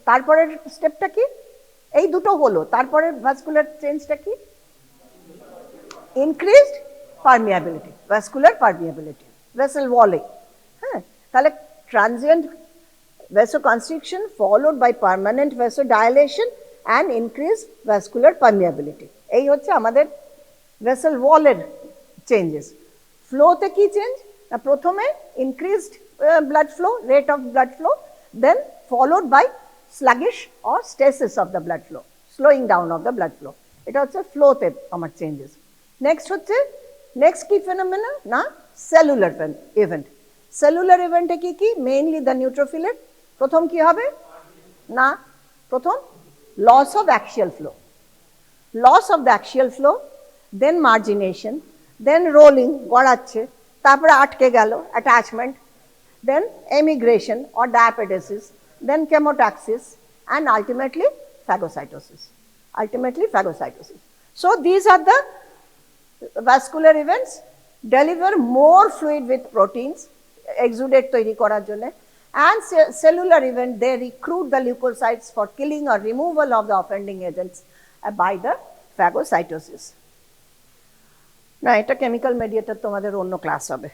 তারপরের স্টেপটা কি? এই দুটো হলো, তারপরে ভাস্কুলার চেঞ্জটা কি? Increased permeability, vascular permeability, vessel walling. হ্যাঁ, তাহলে transient vasoconstriction followed by permanent vasodilation and increased vascular permeability. এই হচ্ছে আমাদের ভেসেল ওয়ালের চেঞ্জেস। ফ্লোতে কি চেঞ্জ? না প্রথমে increased blood flow, rate of blood flow, then followed by sluggish or stasis of the blood flow, slowing down of the blood flow. এটা হচ্ছে ফ্লোতে আমার চেঞ্জেস। নেক্সট কি ফেনোমেনা না সেলুলার ইভেন্ট। সেলুলার ইভেন্টে কি মেইনলি দ্য নিউট্রোফিলের প্রথম কি হবে না প্রথম loss of axial flow, then margination, then rolling গড়াচ্ছে, তারপরে আটকে গেল attachment, then emigration or diapedesis, then chemotaxis and ultimately phagocytosis. So these are the vascular events, deliver more fluid with proteins, exudate তৈরি করার জন্য, and cellular event they recruit the leukocytes for killing or removal of the offending agents by the phagocytosis. না এটা chemical mediator তোমাদের অন্য class হবে।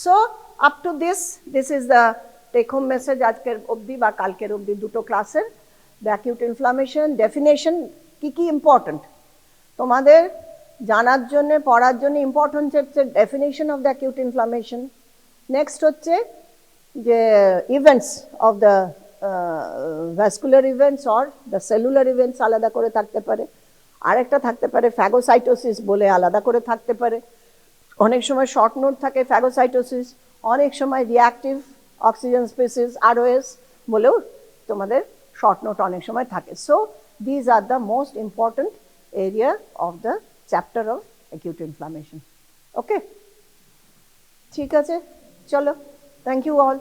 So up to this is the take home message আজকের অবধি বা কালকের অবধি দুটো ক্লাসের। দ্য অ্যাকিউট ইনফ্লামেশন ডেফিনেশন কি ইম্পর্টেন্ট তোমাদের জানার জন্য, পড়ার জন্য ইম্পর্টেন্ট হচ্ছে definition of the acute inflammation. Next হচ্ছে যে events of the vascular events or the cellular events আলাদা করে থাকতে পারে, আরেকটা থাকতে পারে ফ্যাগোসাইটোসিস বলে আলাদা করে থাকতে পারে। অনেক সময় শর্ট নোট থাকে ফ্যাগোসাইটোসিস, অনেক সময় রিঅ্যাক্টিভ অক্সিজেন স্পিসিস আরওএস বলেও তোমাদের শর্ট নোট অনেক সময় থাকে। So these are the most important area of the chapter of acute inflammation. Okay, ঠিক আছে, চলো, থ্যাংক ইউ অল।